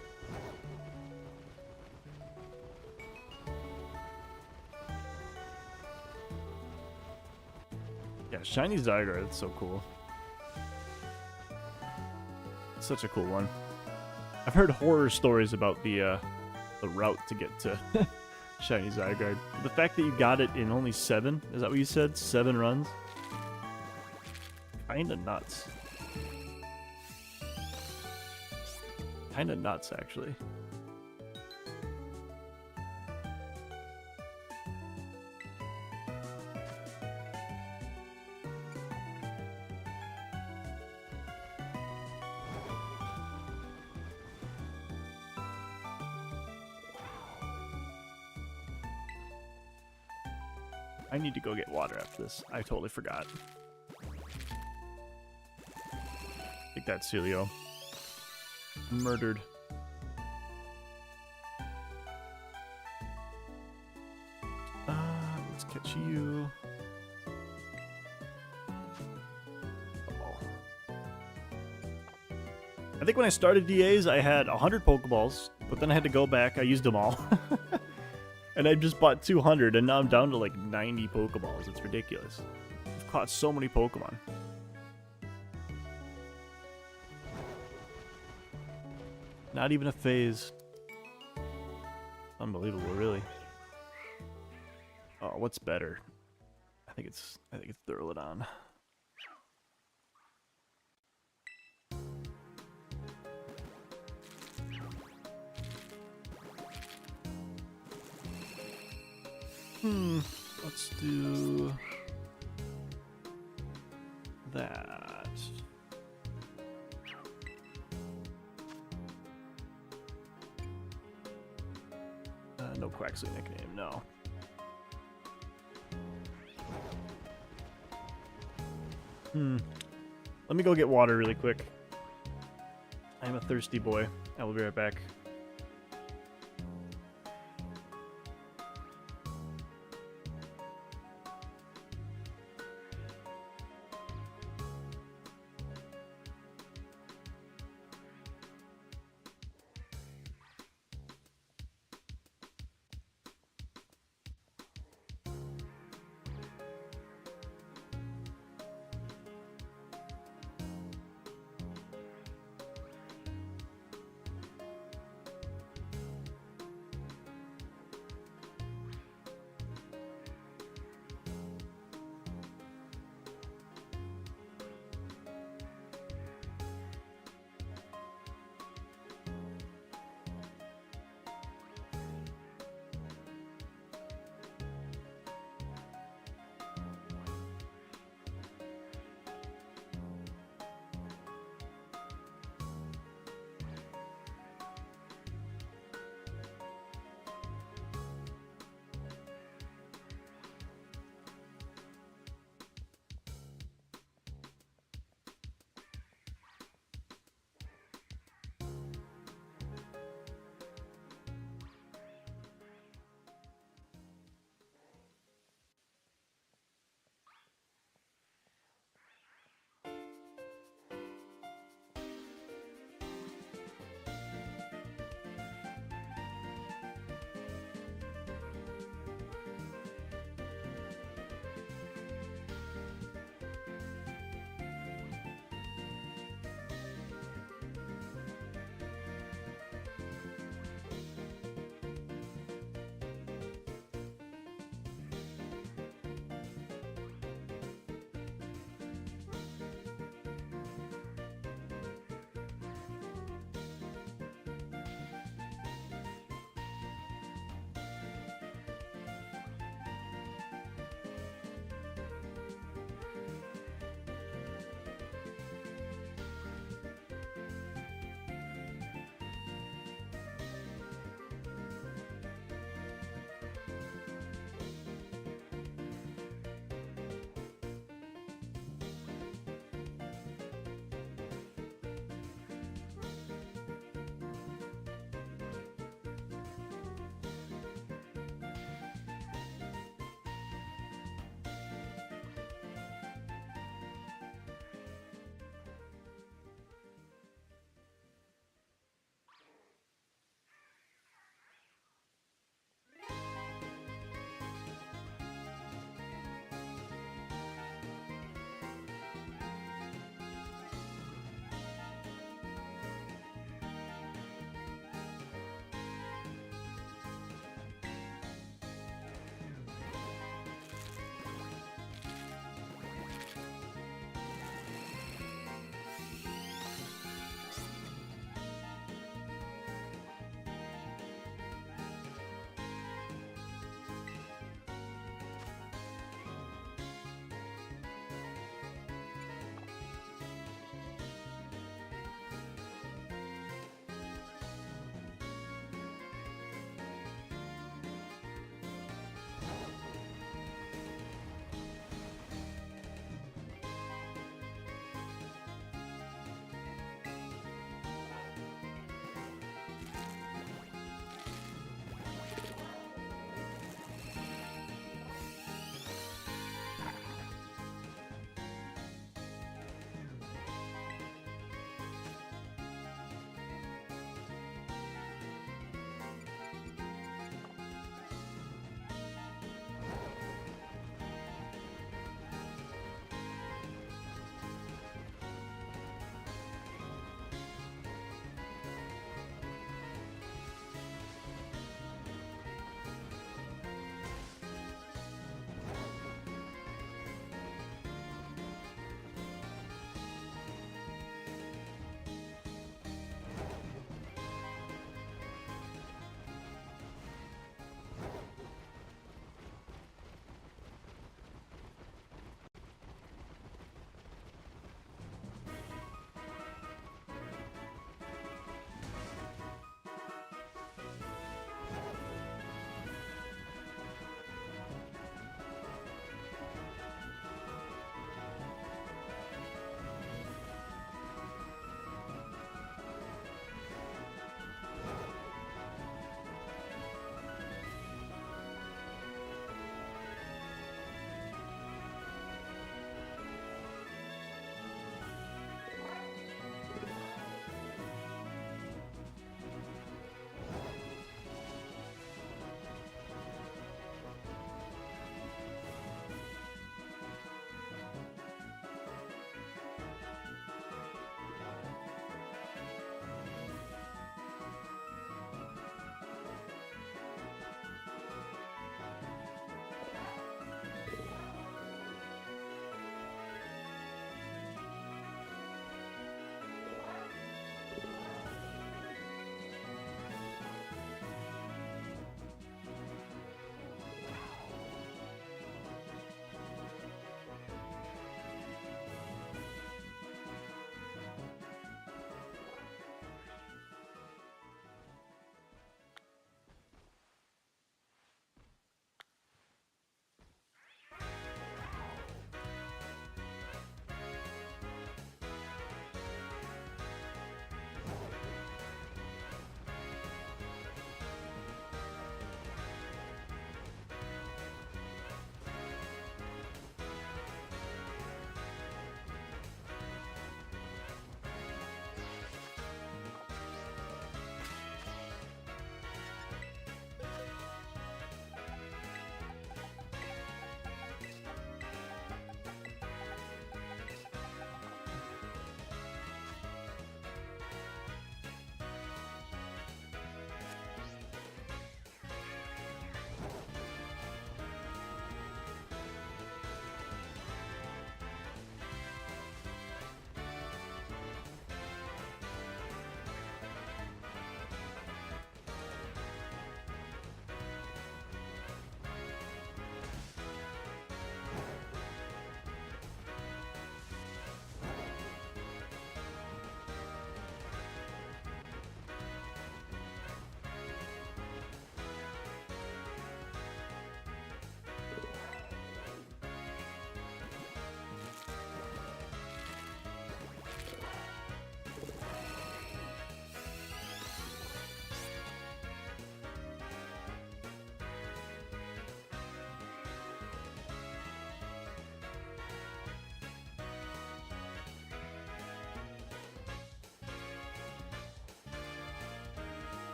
Yeah, shiny Zygarde, that's so cool. It's such a cool one. I've heard horror stories about the route to get to shiny Zygarde. The fact that you got it in only 7, is that what you said? 7 runs? Kinda nuts. Kinda nuts, actually. I need to go get water after this. I totally forgot. Take that, Celio. Murdered. Let's catch you. Oh. I think when I started DAs, I had 100 Pokeballs, but then I had to go back. I used them all. And I just bought 200, and now I'm down to like 90 Pokeballs. It's ridiculous. I've caught so many Pokemon. Not even a phase. Unbelievable, really. Oh, what's better? I think it's Duraludon. Let's do that. No Quaxley nickname, no. Let me go get water really quick. I'm a thirsty boy. I will be right back.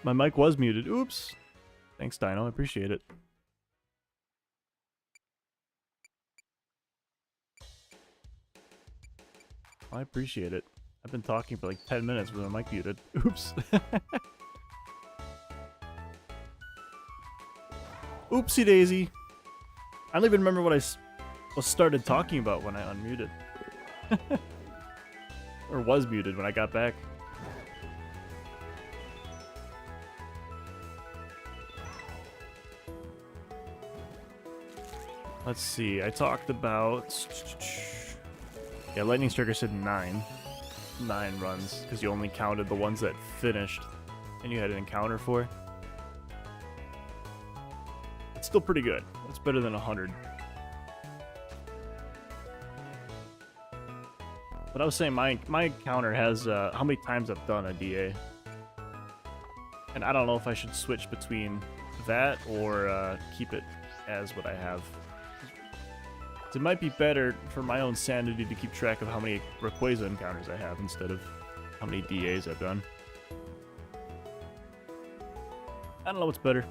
My mic was muted. Oops. Thanks, Dino. I appreciate it. I appreciate it. I've been talking for like 10 minutes with my mic muted. Oops. Oopsie daisy. I don't even remember what I started talking about when I unmuted. Or was muted when I got back. Let's see. I talked about... Yeah, Lightning Striker said 9. 9 runs, because you only counted the ones that finished and you had an encounter for. It's still pretty good. It's better than 100. But I was saying my encounter has how many times I've done a DA. And I don't know if I should switch between that or keep it as what I have. It might be better for my own sanity to keep track of how many Rayquaza encounters I have instead of how many DAs I've done. I don't know what's better.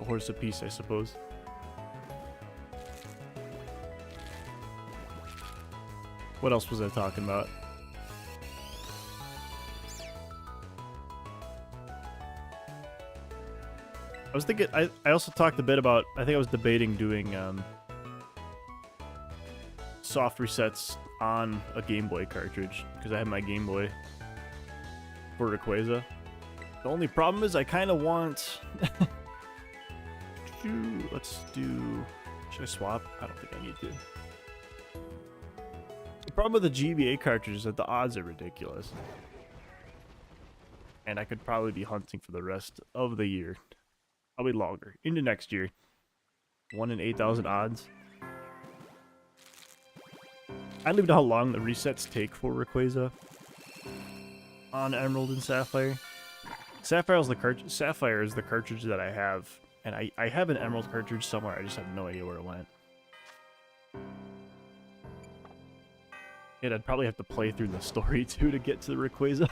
A horse apiece, I suppose. What else was I talking about? I was thinking, I also talked a bit about, I think I was debating doing soft resets on a Game Boy cartridge, because I have my Game Boy for Rayquaza. The only problem is I kind of want... Let's do... Should I swap? I don't think I need to. The problem with the GBA cartridge is that the odds are ridiculous. And I could probably be hunting for the rest of the year. Probably longer. Into next year. 1 in 8,000 odds. I don't even know how long the resets take for Rayquaza on Emerald and Sapphire. Sapphire is the cartridge that I have. And I have an Emerald cartridge somewhere. I just have no idea where it went. And I'd probably have to play through the story too to get to the Rayquaza.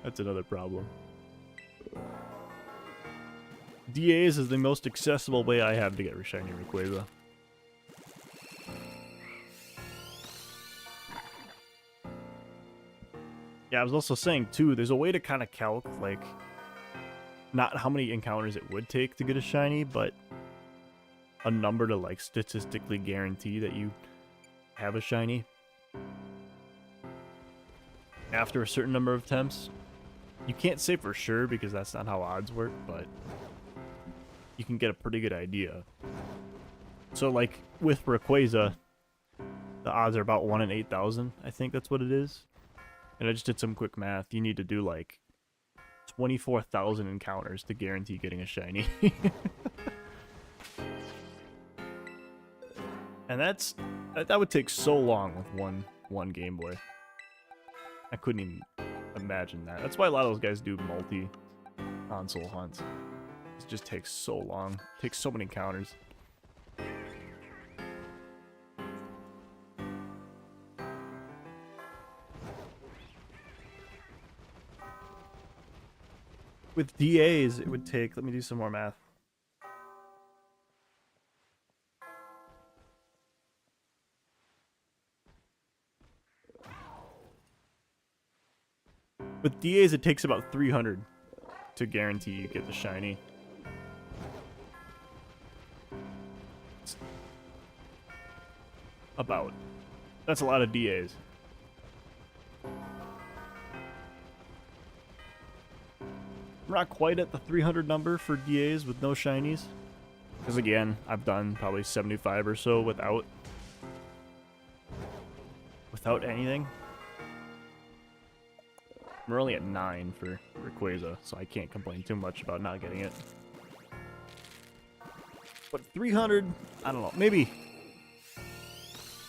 That's another problem. DAs is the most accessible way I have to get shiny Rayquaza. Yeah, I was also saying too, there's a way to kind of calc, like, not how many encounters it would take to get a shiny, but a number to, like, statistically guarantee that you have a shiny after a certain number of attempts. You can't say for sure because that's not how odds work, but you can get a pretty good idea. So, like, with Rayquaza, the odds are about 1 in 8,000. I think that's what it is. And I just did some quick math. You need to do, like, 24,000 encounters to guarantee getting a shiny. And that would take so long with one Game Boy. I couldn't even imagine that. That's why a lot of those guys do multi-console hunts. It just takes so long. It takes so many encounters. With DAs, it would take... Let me do some more math. With DAs, it takes about 300 to guarantee you get the shiny. About. That's a lot of DAs. We're not quite at the 300 number for DAs with no shinies. Because again, I've done probably 75 or so without anything. We're only at 9 for Rayquaza, so I can't complain too much about not getting it. But 300, I don't know, maybe...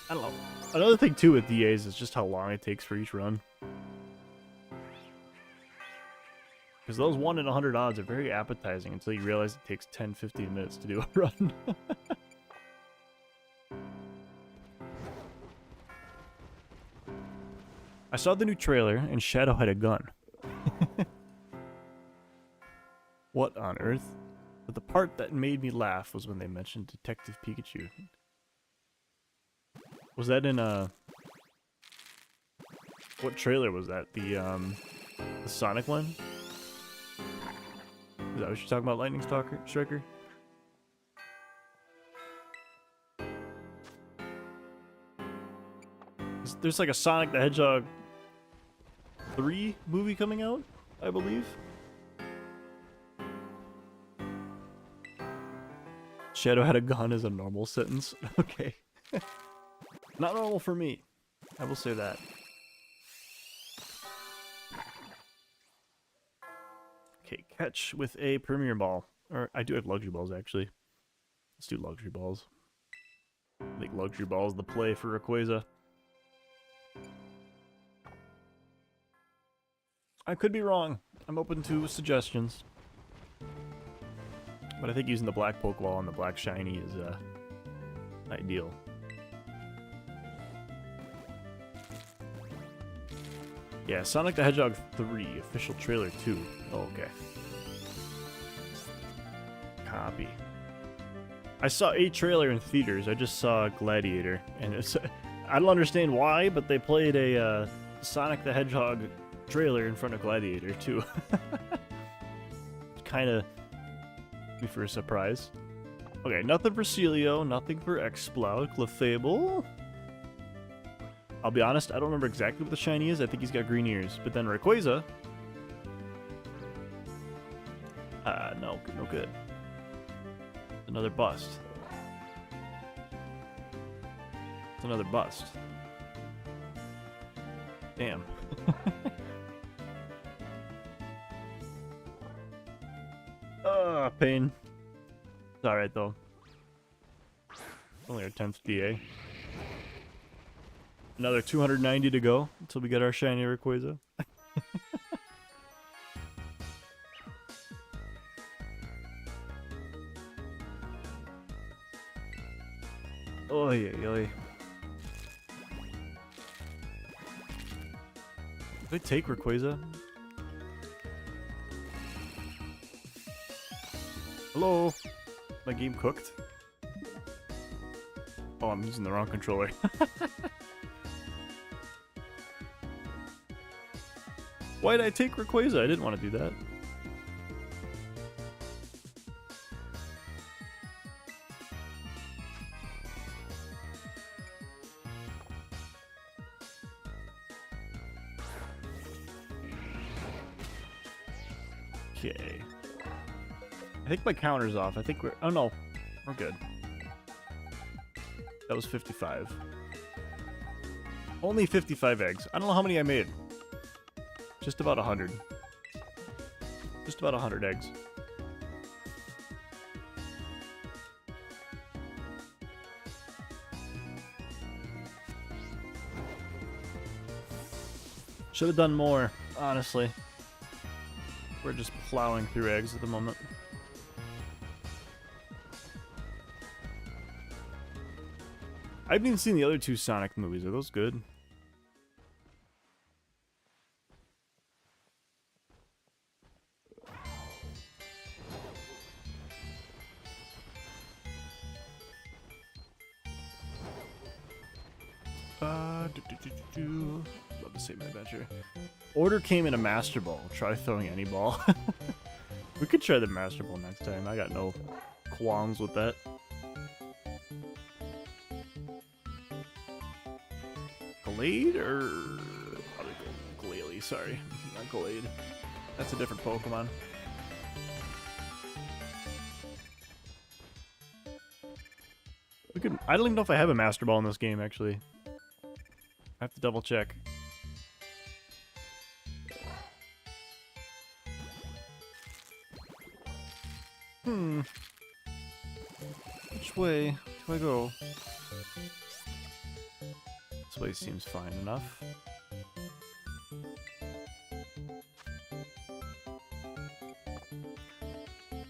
I don't know. Another thing too with DAs is just how long it takes for each run. Because those 1 in 100 odds are very appetizing until you realize it takes 10-15 minutes to do a run. I saw the new trailer and Shadow had a gun. What on earth? But the part that made me laugh was when they mentioned Detective Pikachu. Was that in a... What trailer was that? The Sonic one? Is that what you're talking about, Lightning Striker? There's like a Sonic the Hedgehog 3 movie coming out, I believe. Shadow had a gun is a normal sentence. Okay. Not normal for me. I will say that. Okay, catch with a Premier Ball. Or I do have Luxury Balls, actually. Let's do Luxury Balls. I think Luxury Balls the play for Rayquaza. I could be wrong. I'm open to suggestions. But I think using the black Pokeball and the black shiny is ideal. Yeah, Sonic the Hedgehog 3, official trailer 2. Oh, okay. Copy. I saw a trailer in theaters. I just saw Gladiator. And it's, I don't understand why, but they played a Sonic the Hedgehog trailer in front of Gladiator, too. Kind of me for a surprise. Okay, nothing for Celio, nothing for Exploud, Clefable. I'll be honest, I don't remember exactly what the shiny is. I think he's got green ears. But then Rayquaza... no good. Another bust. It's another bust. Damn. Pain. It's alright though. Only our 10th DA. Another 290 to go until we get our shiny Rayquaza. Oy, oy, oy. Did I take Rayquaza? Hello? My game cooked? Oh, I'm using the wrong controller. Why did I take Rayquaza? I didn't want to do that. Okay. I think my counter's off. I think we're... Oh, no. We're good. That was 55. Only 55 eggs. I don't know how many I made. Just about 100. Just about 100 eggs. Should have done more, honestly. We're just plowing through eggs at the moment. I haven't even seen the other two Sonic movies. Are those good? Love to save my adventure. Order came in a Master Ball. Try throwing any ball. We could try the Master Ball next time. I got no qualms with that. Glade or Glalie? Sorry, not Glade. That's a different Pokemon. We could. I don't even know if I have a Master Ball in this game. Actually, I have to double check. Which way do I go? This way seems fine enough.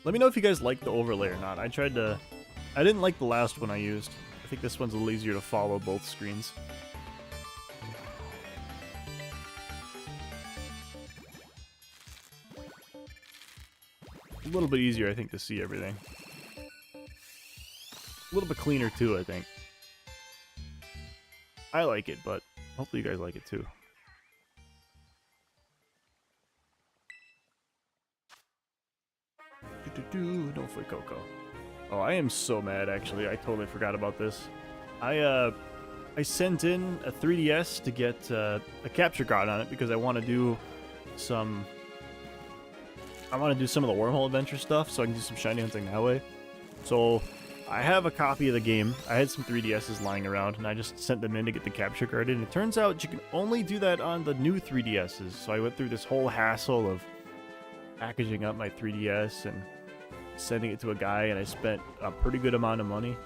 Let me know if you guys like the overlay or not. I didn't like the last one I used. I think this one's a little easier to follow both screens. a little bit easier, I think, to see everything. A little bit cleaner, too, I think. I like it, but hopefully you guys like it, too. No Fuecoco. Oh, I am so mad, actually. I totally forgot about this. I sent in a 3DS to get a capture card on it because I want to do some... I want to do some of the wormhole adventure stuff so I can do some shiny hunting that way. So I have a copy of the game. I had some 3DSs lying around and I just sent them in to get the capture card in. It turns out you can only do that on the new 3DSs. So I went through this whole hassle of packaging up my 3DS and sending it to a guy, and I spent a pretty good amount of money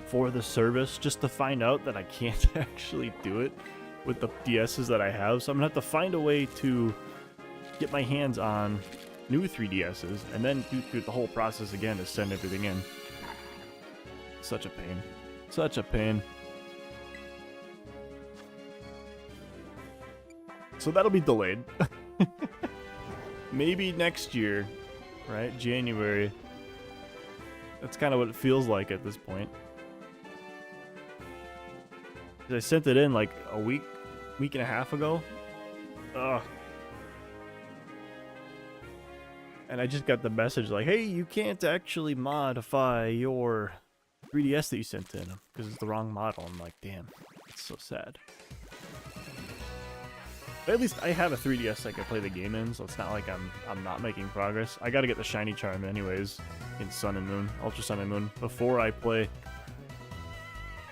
for the service just to find out that I can't actually do it with the DSs that I have. So I'm gonna have to find a way to get my hands on new 3DSs and then do through the whole process again to send everything in. Such a pain. Such a pain. So that'll be delayed. Maybe next year, right? January. That's kind of what it feels like at this point. I sent it in like a week and a half ago. Ugh. And I just got the message like, hey, you can't actually modify your 3DS that you sent in because it's the wrong model. I'm like, damn, it's so sad. But at least I have a 3DS I can play the game in, so it's not like I'm not making progress. I gotta get the shiny charm anyways in Sun and Moon, Ultra Sun and Moon, before I play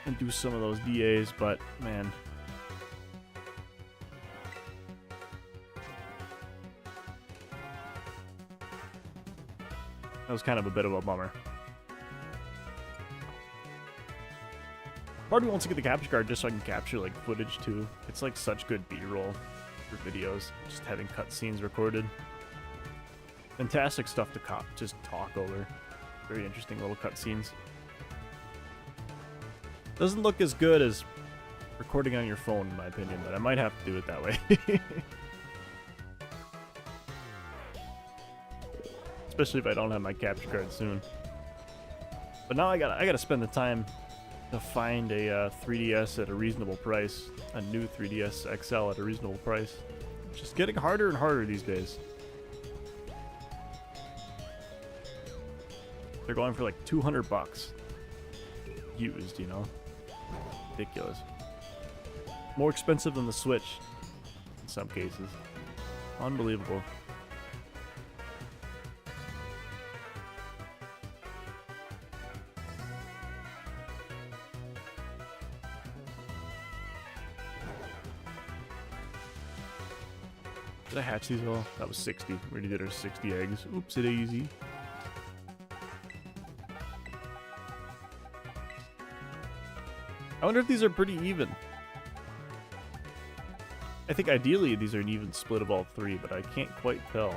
and do some of those DAs, but man. That was kind of a bit of a bummer. Part of me wants to get the capture card just so I can capture like footage too. It's like such good B-roll for videos, just having cutscenes recorded. Fantastic stuff to just talk over. Very interesting little cutscenes. Doesn't look as good as recording on your phone, in my opinion, but I might have to do it that way. Especially if I don't have my capture card soon. But now I gotta spend the time to find a 3DS at a reasonable price, a new 3DS XL at a reasonable price. It's just getting harder and harder these days. They're going for like 200 bucks used, you know? Ridiculous. More expensive than the Switch in some cases. Unbelievable. Did I hatch these all? That was 60. We already did our 60 eggs. Oops, it easy. I wonder if these are pretty even. I think ideally these are an even split of all three, but I can't quite tell.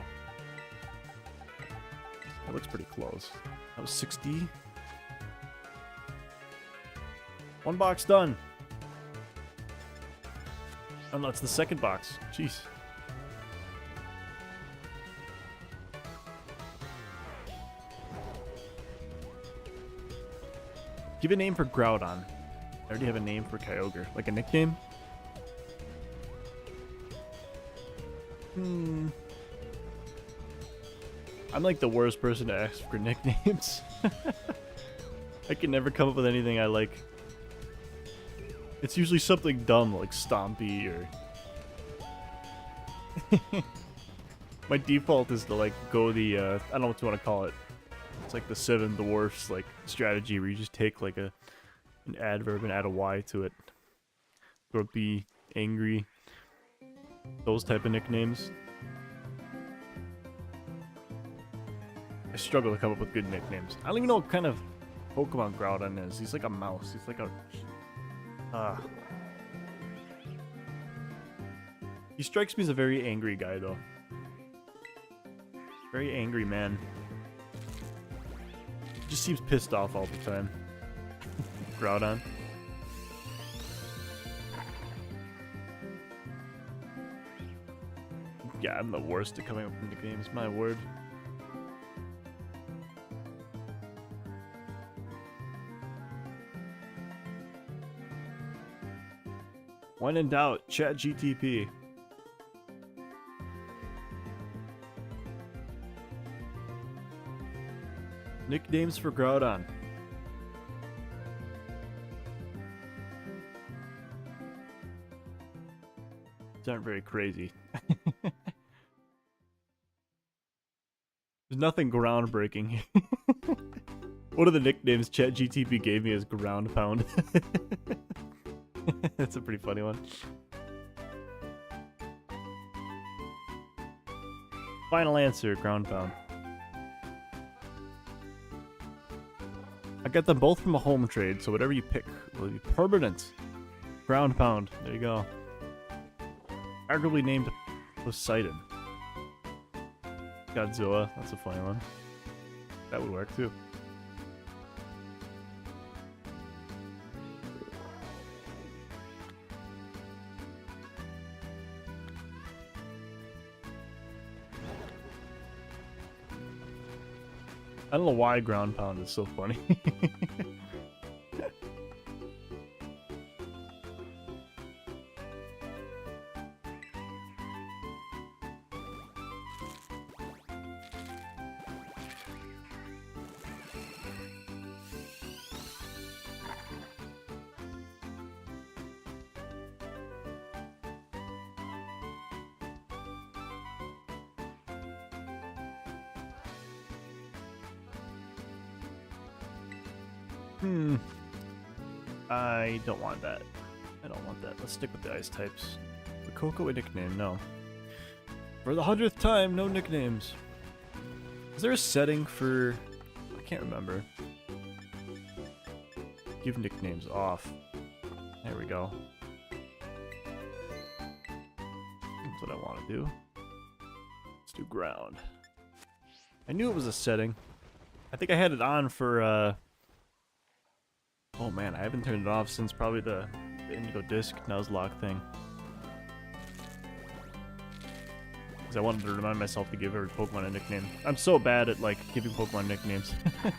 That looks pretty close. That was 60. One box done. Oh no, it's the second box. Jeez. Give a name for Groudon. I already have a name for Kyogre. Like a nickname? I'm like the worst person to ask for nicknames. I can never come up with anything I like. It's usually something dumb like Stompy or... My default is to like go the, I don't know what you want to call it. It's like the Seven Dwarfs like strategy where you just take like an adverb and add a Y to it. Or be angry. Those type of nicknames. I struggle to come up with good nicknames. I don't even know what kind of Pokemon Groudon is. He's like a mouse. He's like a... He strikes me as a very angry guy though. Very angry man. Just seems pissed off all the time. Groudon. Yeah, I'm the worst at coming up with nicknames, my word. When in doubt, chat GTP. Nicknames for Groudon. These aren't very crazy. There's nothing groundbreaking. One of the nicknames ChatGTP gave me is Ground Pound. That's a pretty funny one. Final answer, Ground Pound. I got them both from a home trade, so whatever you pick will be permanent. Ground Pound. There you go. Arguably named Poseidon. Godzilla. That's a funny one. That would work too. I don't know why Ground Pound is so funny. I don't want that. I don't want that. Let's stick with the ice types. The Coco a nickname? No. For the 100th time, no nicknames. Is there a setting for... I can't remember. Give nicknames off. There we go. That's what I want to do. Let's do ground. I knew it was a setting. I think I had it on for, oh man, I haven't turned it off since probably the Indigo Disc Nuzlocke thing. Because I wanted to remind myself to give every Pokemon a nickname. I'm so bad at, like, giving Pokemon nicknames. I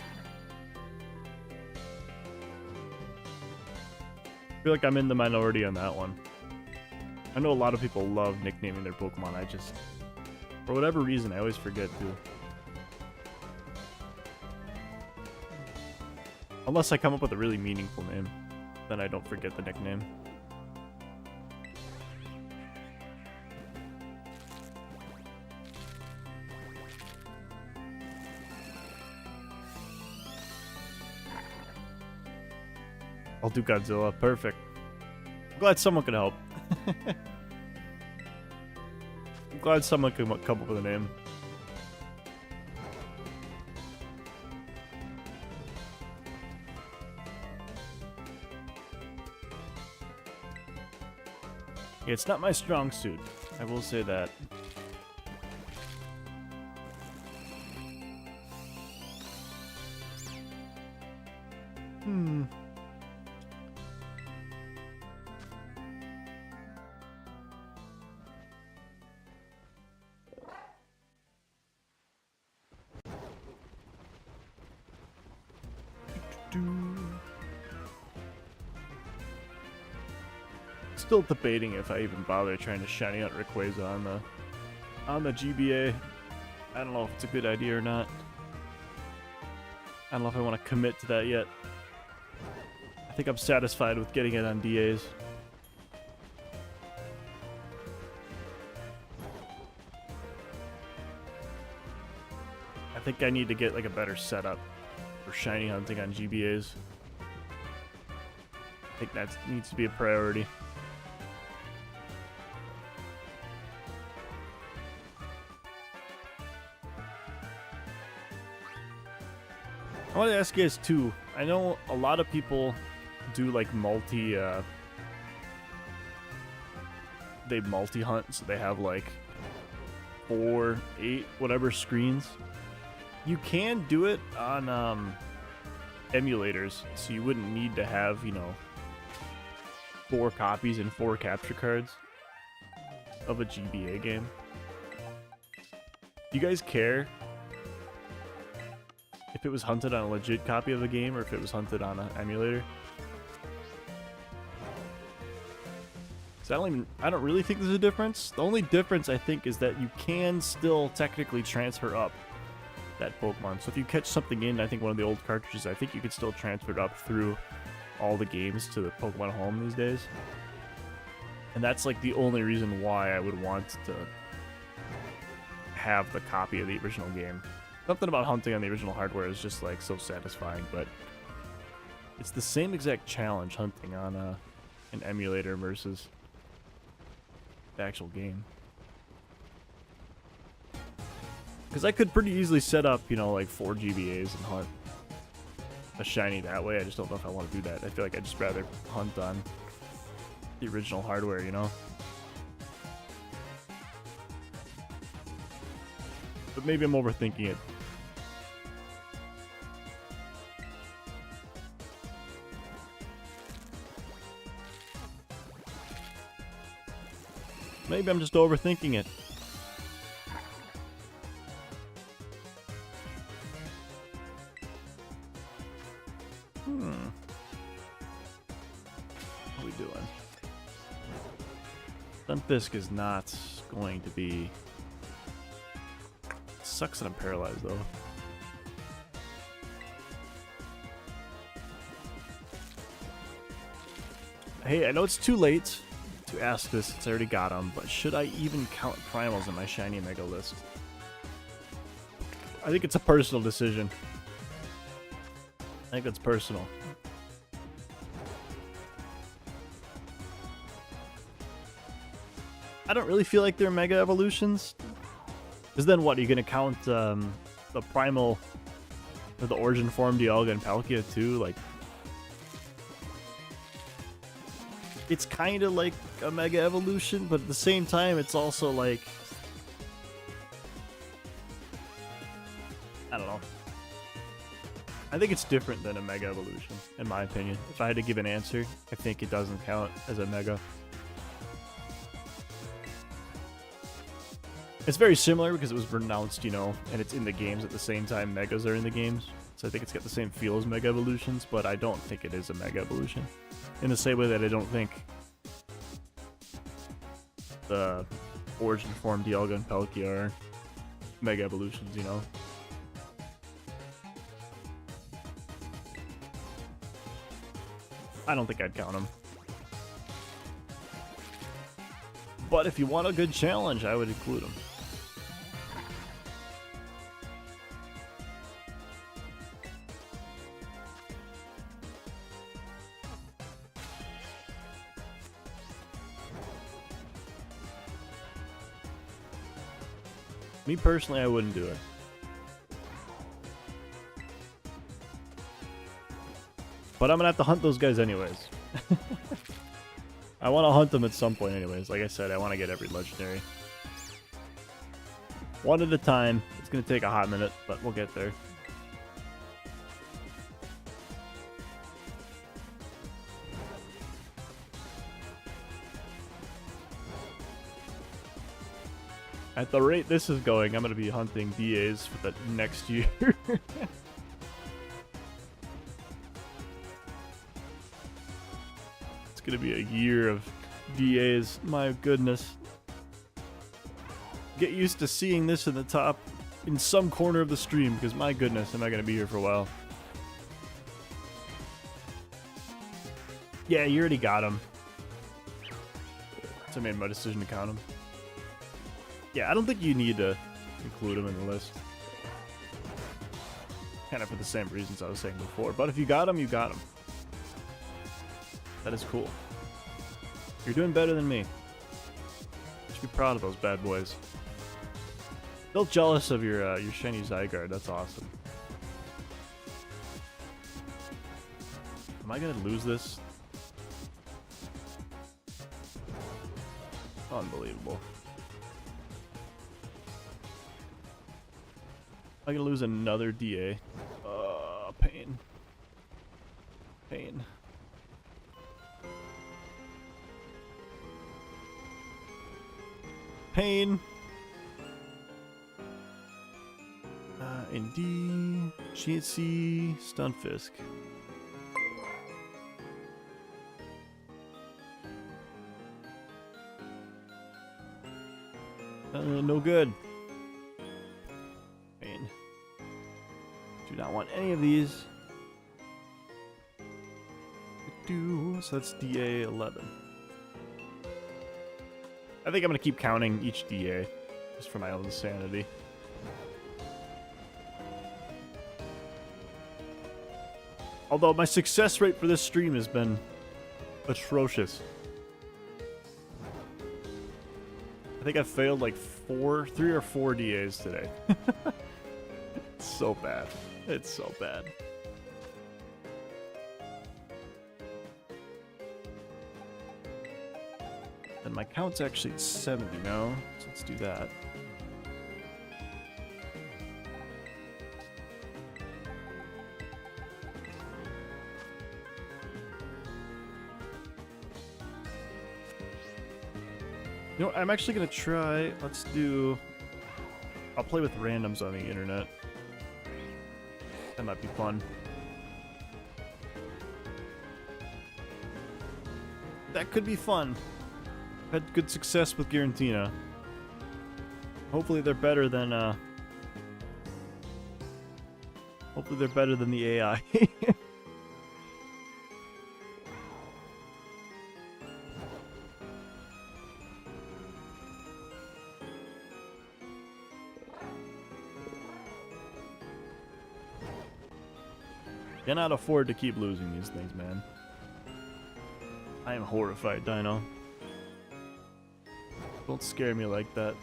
feel like I'm in the minority on that one. I know a lot of people love nicknaming their Pokemon. I just, for whatever reason, I always forget to. Unless I come up with a really meaningful name, then I don't forget the nickname. I'll do Godzilla. Perfect. I'm glad someone could help. I'm glad someone could come up with a name. It's not my strong suit. I will say that. Still debating if I even bother trying to shiny out Rayquaza on the GBA. I don't know if it's a good idea or not. I don't know if I want to commit to that yet. I think I'm satisfied with getting it on DAs. I think I need to get like a better setup for shiny hunting on GBAs. I think that needs to be a priority. I want to ask you guys too. I know a lot of people do like they multi-hunt, so they have like 4, 8, whatever screens. You can do it on emulators, so you wouldn't need to have, you know, 4 copies and 4 capture cards of a GBA game. Do you guys care if it was hunted on a legit copy of the game or if it was hunted on an emulator? So I don't really think there's a difference. The only difference I think is that you can still technically transfer up that Pokemon. So if you catch something in, I think one of the old cartridges, I think you could still transfer it up through all the games to the Pokemon Home these days. And that's like the only reason why I would want to have the copy of the original game. Something about hunting on the original hardware is just like so satisfying, but it's the same exact challenge hunting on an emulator versus the actual game. Because I could pretty easily set up, you know, like 4 GBAs and hunt a shiny that way. I just don't know if I want to do that. I feel like I'd just rather hunt on the original hardware, you know? But maybe I'm overthinking it. Maybe I'm just overthinking it. What are we doing? Stunfisk is not going to be... Sucks that I'm paralyzed, though. Hey, I know it's too late to ask this since I already got them, but should I even count primals in my shiny mega list? I think it's a personal decision. I think it's personal. I don't really feel like they're mega evolutions. Because then what, are you going to count the primal, or the origin form Dialga and Palkia too? Like, it's kind of like a mega evolution, but at the same time, it's also like, I don't know. I think it's different than a mega evolution, in my opinion. If I had to give an answer, I think it doesn't count as a mega. It's very similar because it was pronounced, you know, and it's in the games at the same time megas are in the games. So I think it's got the same feel as mega evolutions, but I don't think it is a mega evolution. In the same way that I don't think the origin form Dialga and Palkia are mega evolutions, you know? I don't think I'd count them. But if you want a good challenge, I would include them. Me personally, I wouldn't do it. But I'm gonna have to hunt those guys anyways. I want to hunt them at some point anyways. Like I said, I want to get every legendary. One at a time. It's gonna take a hot minute, but we'll get there. At the rate this is going, I'm going to be hunting DAs for the next year. It's going to be a year of DAs. My goodness. Get used to seeing this in the top, in some corner of the stream, because my goodness, am I going to be here for a while. Yeah, you already got him. So I made my decision to count him. Yeah, I don't think you need to include them in the list. Kind of for the same reasons I was saying before. But if you got them, you got them. That is cool. You're doing better than me. You should be proud of those bad boys. Still jealous of your shiny Zygarde. That's awesome. Am I gonna lose this? Unbelievable. I'm gonna lose another DA. Pain. Pain. Pain. D, Chansey, Stunfisk. No good. I mean, do not want any of these. So that's DA 11. I think I'm gonna keep counting each DA just for my own sanity. Although my success rate for this stream has been atrocious. I think I've failed like 3 or 4 DAs today. It's so bad. It's so bad. And my count's actually at 70 now, so let's do that. You know, I'm actually gonna try, I'll play with randoms on the internet. That might be fun. That could be fun. Had good success with Garantina. Hopefully they're better than the AI. Cannot afford to keep losing these things, man. I am horrified, Dino. Don't scare me like that.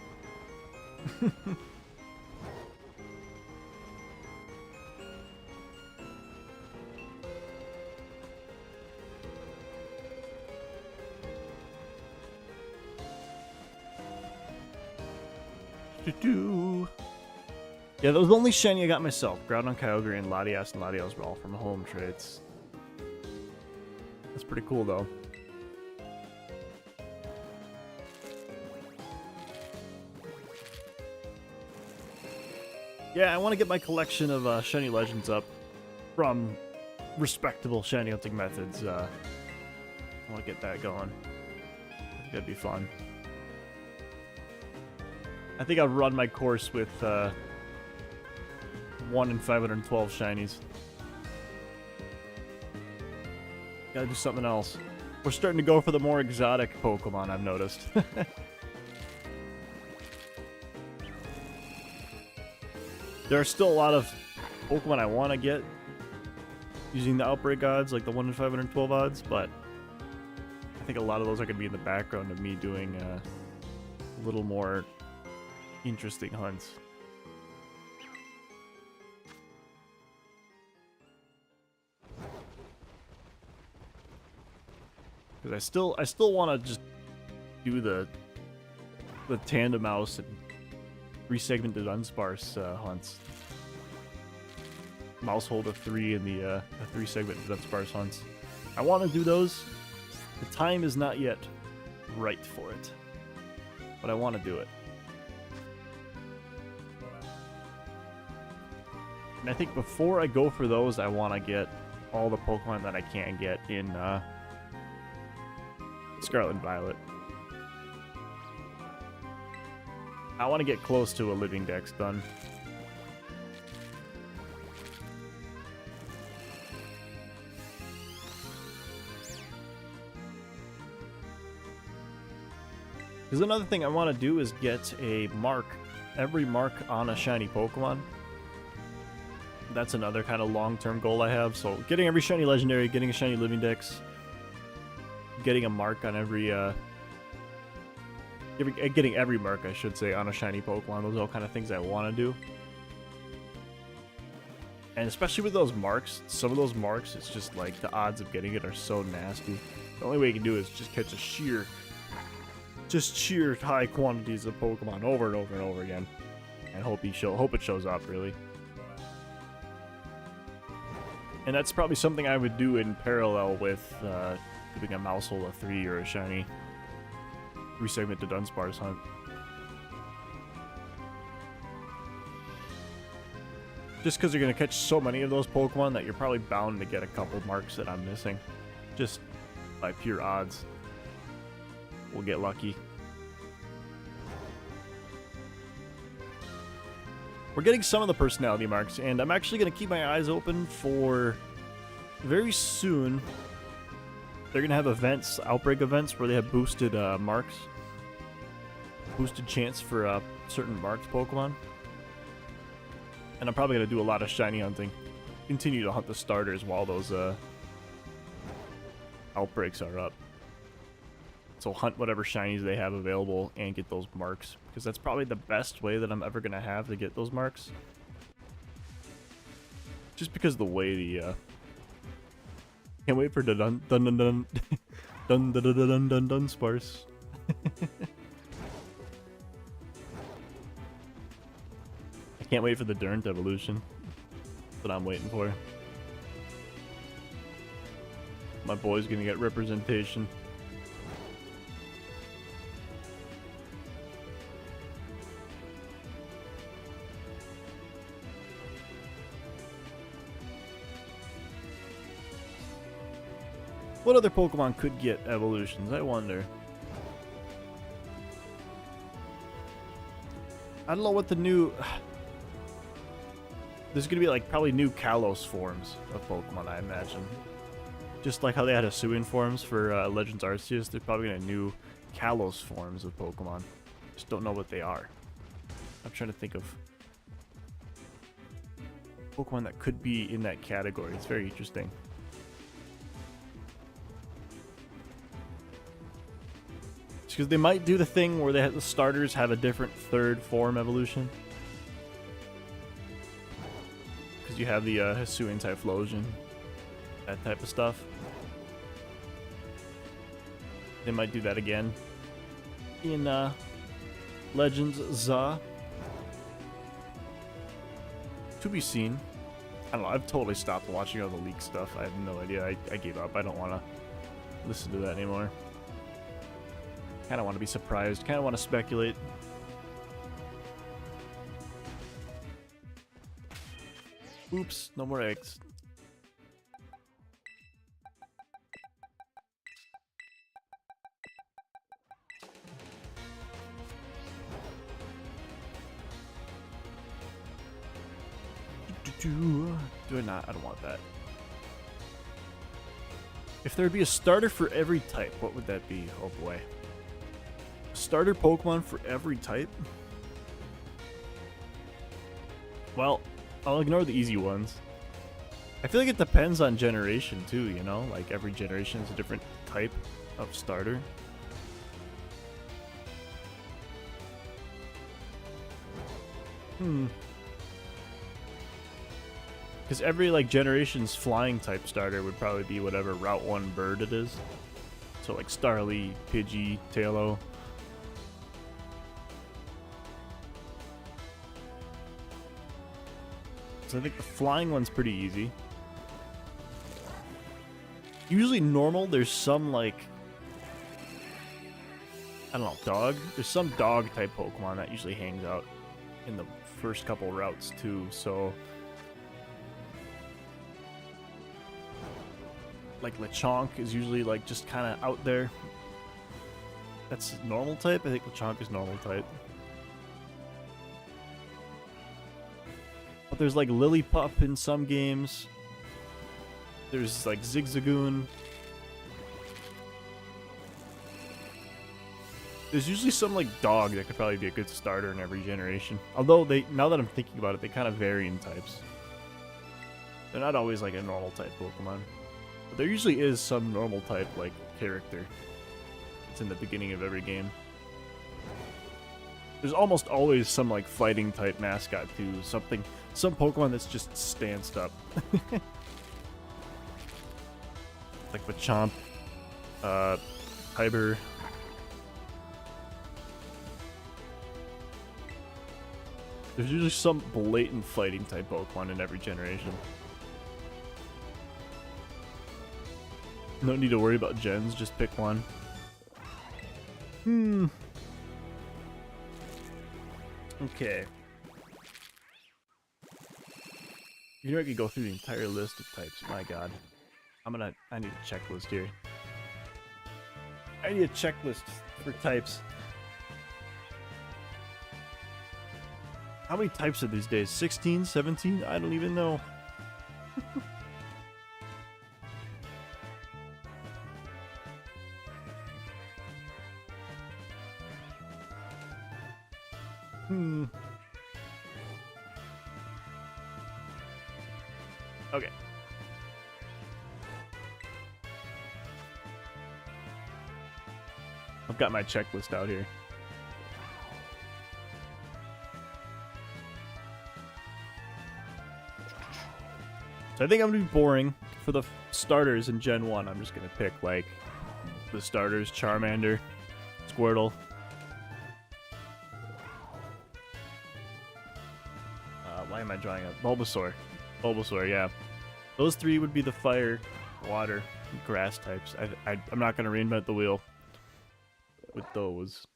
Yeah, that was the only shiny I got myself. Groudon, Kyogre, and Latias, and Latios were all from home trades. That's pretty cool, though. Yeah, I want to get my collection of shiny legends up from respectable shiny hunting methods. I want to get that going. I think that'd be fun. I think I've run my course with 1 in 512 shinies. Gotta do something else. We're starting to go for the more exotic Pokemon, I've noticed. There are still a lot of Pokemon I want to get using the Outbreak odds, like the 1 in 512 odds, but I think a lot of those are going to be in the background of me doing a little more interesting hunts. Because I still want to just do the tandem mouse and 3-segmented unsparse hunts. Mouse hold of 3 and the 3-segmented unsparse hunts. I want to do those. The time is not yet right for it, but I want to do it. And I think before I go for those, I want to get all the Pokemon that I can get in Scarlet and Violet. I want to get close to a living dex done. Because another thing I want to do is get a mark, every mark on a shiny Pokemon. That's another kind of long-term goal I have. So getting every shiny legendary, getting a shiny living dex, getting a mark on every getting every mark, I should say, on a shiny Pokemon. Those are all kind of things I want to do. And especially with those marks, some of those marks, it's just like the odds of getting it are so nasty. The only way you can do it is just catch a sheer high quantities of Pokemon over and over and over again, and hope it shows up, really. And that's probably something I would do in parallel with doing a mouse hole of 3 or a shiny 3-segmented unsparse hunt. Just because you're going to catch so many of those Pokemon that you're probably bound to get a couple marks that I'm missing. Just by pure odds. We'll get lucky. We're getting some of the personality marks, and I'm actually going to keep my eyes open for very soon. They're going to have events, outbreak events, where they have boosted marks. Boosted chance for certain marks Pokemon. And I'm probably going to do a lot of shiny hunting. Continue to hunt the starters while those outbreaks are up. So hunt whatever shinies they have available and get those marks. Because that's probably the best way that I'm ever going to have to get those marks. Just because of the way the... Can't wait for the dun dun dun dun dun dun dun dun dun dun sparse. I can't wait for the Durant evolution. That's what I'm waiting for. My boy's gonna get representation. What other Pokemon could get evolutions? I wonder. I don't know what the new... There's gonna be like probably new Kalos forms of Pokemon, I imagine. Just like how they had Hisuian forms for Legends Arceus, they're probably gonna have new Kalos forms of Pokemon. Just don't know what they are. I'm trying to think of Pokemon that could be in that category. It's very interesting. Because they might do the thing where the starters have a different third form evolution. Because you have the Hisuian Typhlosion, that type of stuff. They might do that again in Legends Z. To be seen. I don't know, I've totally stopped watching all the leak stuff. I have no idea. I gave up. I don't want to listen to that anymore. Kind of want to be surprised. Kind of want to speculate. Oops, no more eggs. Do I not? I don't want that. If there'd be a starter for every type, what would that be? Oh boy. Starter Pokemon for every type? Well, I'll ignore the easy ones. I feel like it depends on generation too, you know? Like every generation is a different type of starter. Because every like generation's flying type starter would probably be whatever Route 1 bird it is. So like Starly, Pidgey, Tailo. So I think the flying one's pretty easy. Usually normal, there's some like... I don't know, dog? There's some dog type Pokemon that usually hangs out in the first couple routes too, so... Like Lechonk is usually like just kind of out there. That's normal type? I think Lechonk is normal type. But there's like Lillipup in some games. There's like Zigzagoon. There's usually some like dog that could probably be a good starter in every generation. Although they, now that I'm thinking about it, they kind of vary in types. They're not always like a normal type Pokemon. But there usually is some normal type like character. It's in the beginning of every game. There's almost always some like fighting type mascot too. Some Pokemon that's just stanced up. Like Machamp, Kyber. There's usually some blatant fighting type Pokemon in every generation. No need to worry about gens, just pick one. Okay. You know, I could go through the entire list of types. My god. I need a checklist here. I need a checklist for types. How many types are these days? 16, 17? I don't even know. Okay. I've got my checklist out here. So I think I'm gonna be boring for the starters in Gen 1. I'm just gonna pick like the starters: Charmander, Squirtle. Why am I drawing a Bulbasaur? Bulbasaur, yeah. Those three would be the fire, water, and grass types. I'm not gonna reinvent the wheel with those.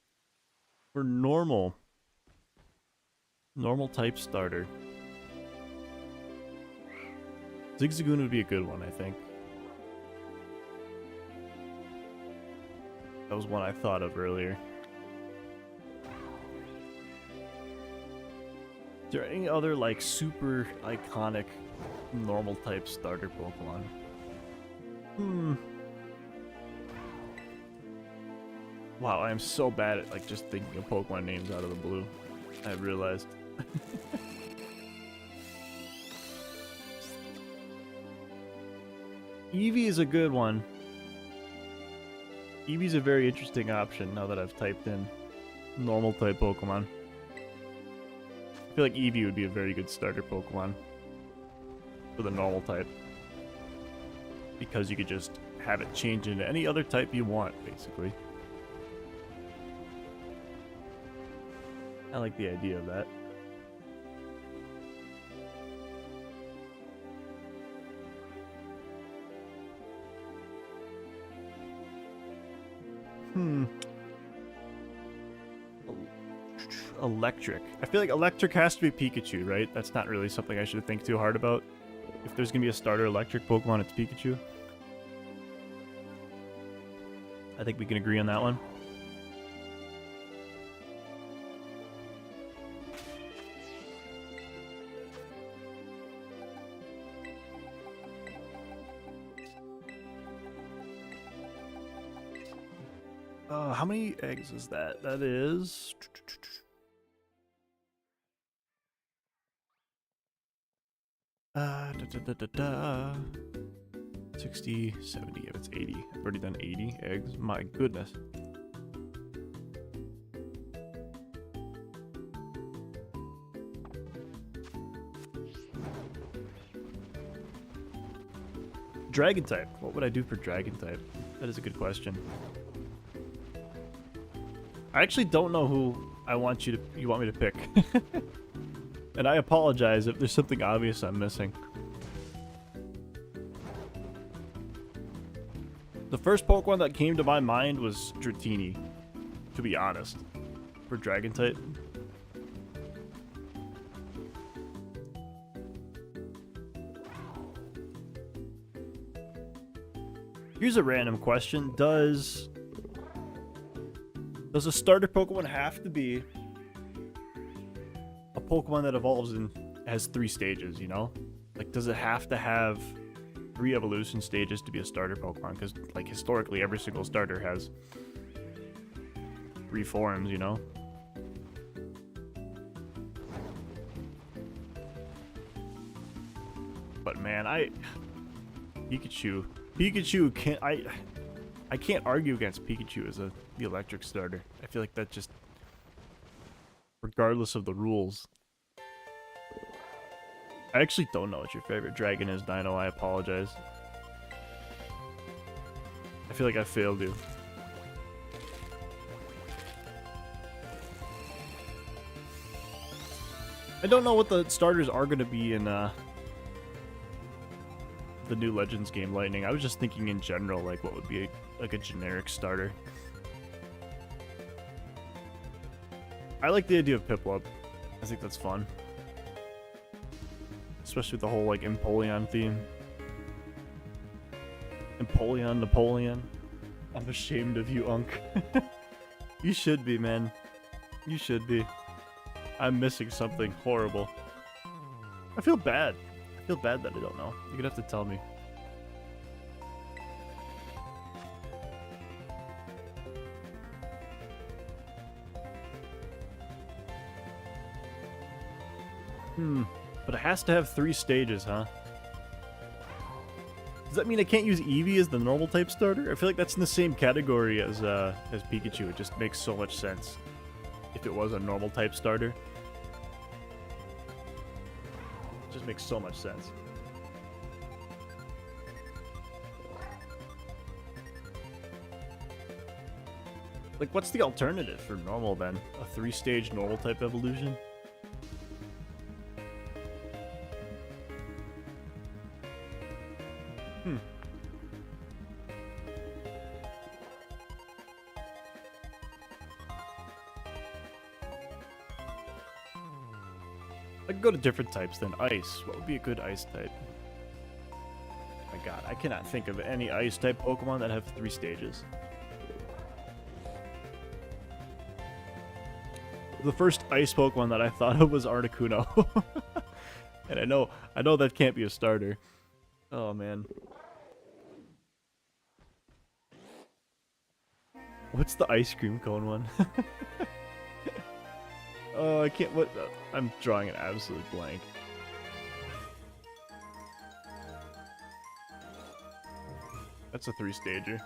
For normal type starter, Zigzagoon would be a good one, I think. That was one I thought of earlier. Is there any other, like, super iconic normal type starter Pokemon? Wow, I am so bad at, like, just thinking of Pokemon names out of the blue. I realized. Eevee is a good one. Eevee's a very interesting option now that I've typed in normal type Pokemon. I feel like Eevee would be a very good starter Pokemon for the normal type, because you could just have it change into any other type you want, basically. I like the idea of that. Electric. I feel like electric has to be Pikachu, right? That's not really something I should think too hard about. If there's gonna be a starter electric Pokemon, it's Pikachu. I think we can agree on that one. How many eggs is that? That is... 60, 70, if it's 80. I've already done 80 eggs. My goodness. Dragon type. What would I do for dragon type? That is a good question. I actually don't know who you want me to pick. And I apologize if there's something obvious I'm missing. The first Pokemon that came to my mind was Dratini, to be honest, for dragon type. Here's a random question. Does a starter Pokemon have to be a Pokemon that evolves and has 3 stages, you know? Like, does it have to have 3 evolution stages to be a starter Pokemon? Because, like, historically, every single starter has 3 forms, you know? But, man, Pikachu can't... I can't argue against Pikachu as the electric starter. I feel like that just... regardless of the rules. I actually don't know what your favorite dragon is, Dino. I apologize. I feel like I failed you. I don't know what the starters are going to be in the new Legends game, Lightning. I was just thinking in general, like, what would be like a generic starter. I like the idea of Piplup. I think that's fun. especially with the whole like Empoleon theme. Empoleon, Napoleon. I'm ashamed of you, Unk. You should be, man. You should be. I'm missing something horrible. I feel bad. I feel bad that I don't know. You're gonna have to tell me. But it has to have 3 stages, huh? Does that mean I can't use Eevee as the normal type starter? I feel like that's in the same category as Pikachu. It just makes so much sense if it was a normal type starter. It just makes so much sense. Like, what's the alternative for normal then? A 3-stage normal type evolution? I could go to different types than ice. What would be a good ice type? Oh my god, I cannot think of any ice type Pokemon that have 3 stages. The first ice Pokemon that I thought of was Articuno. And I know that can't be a starter. Oh man. What's the ice cream cone one? Oh, I can't. What? I'm drawing an absolute blank. That's a 3-stager.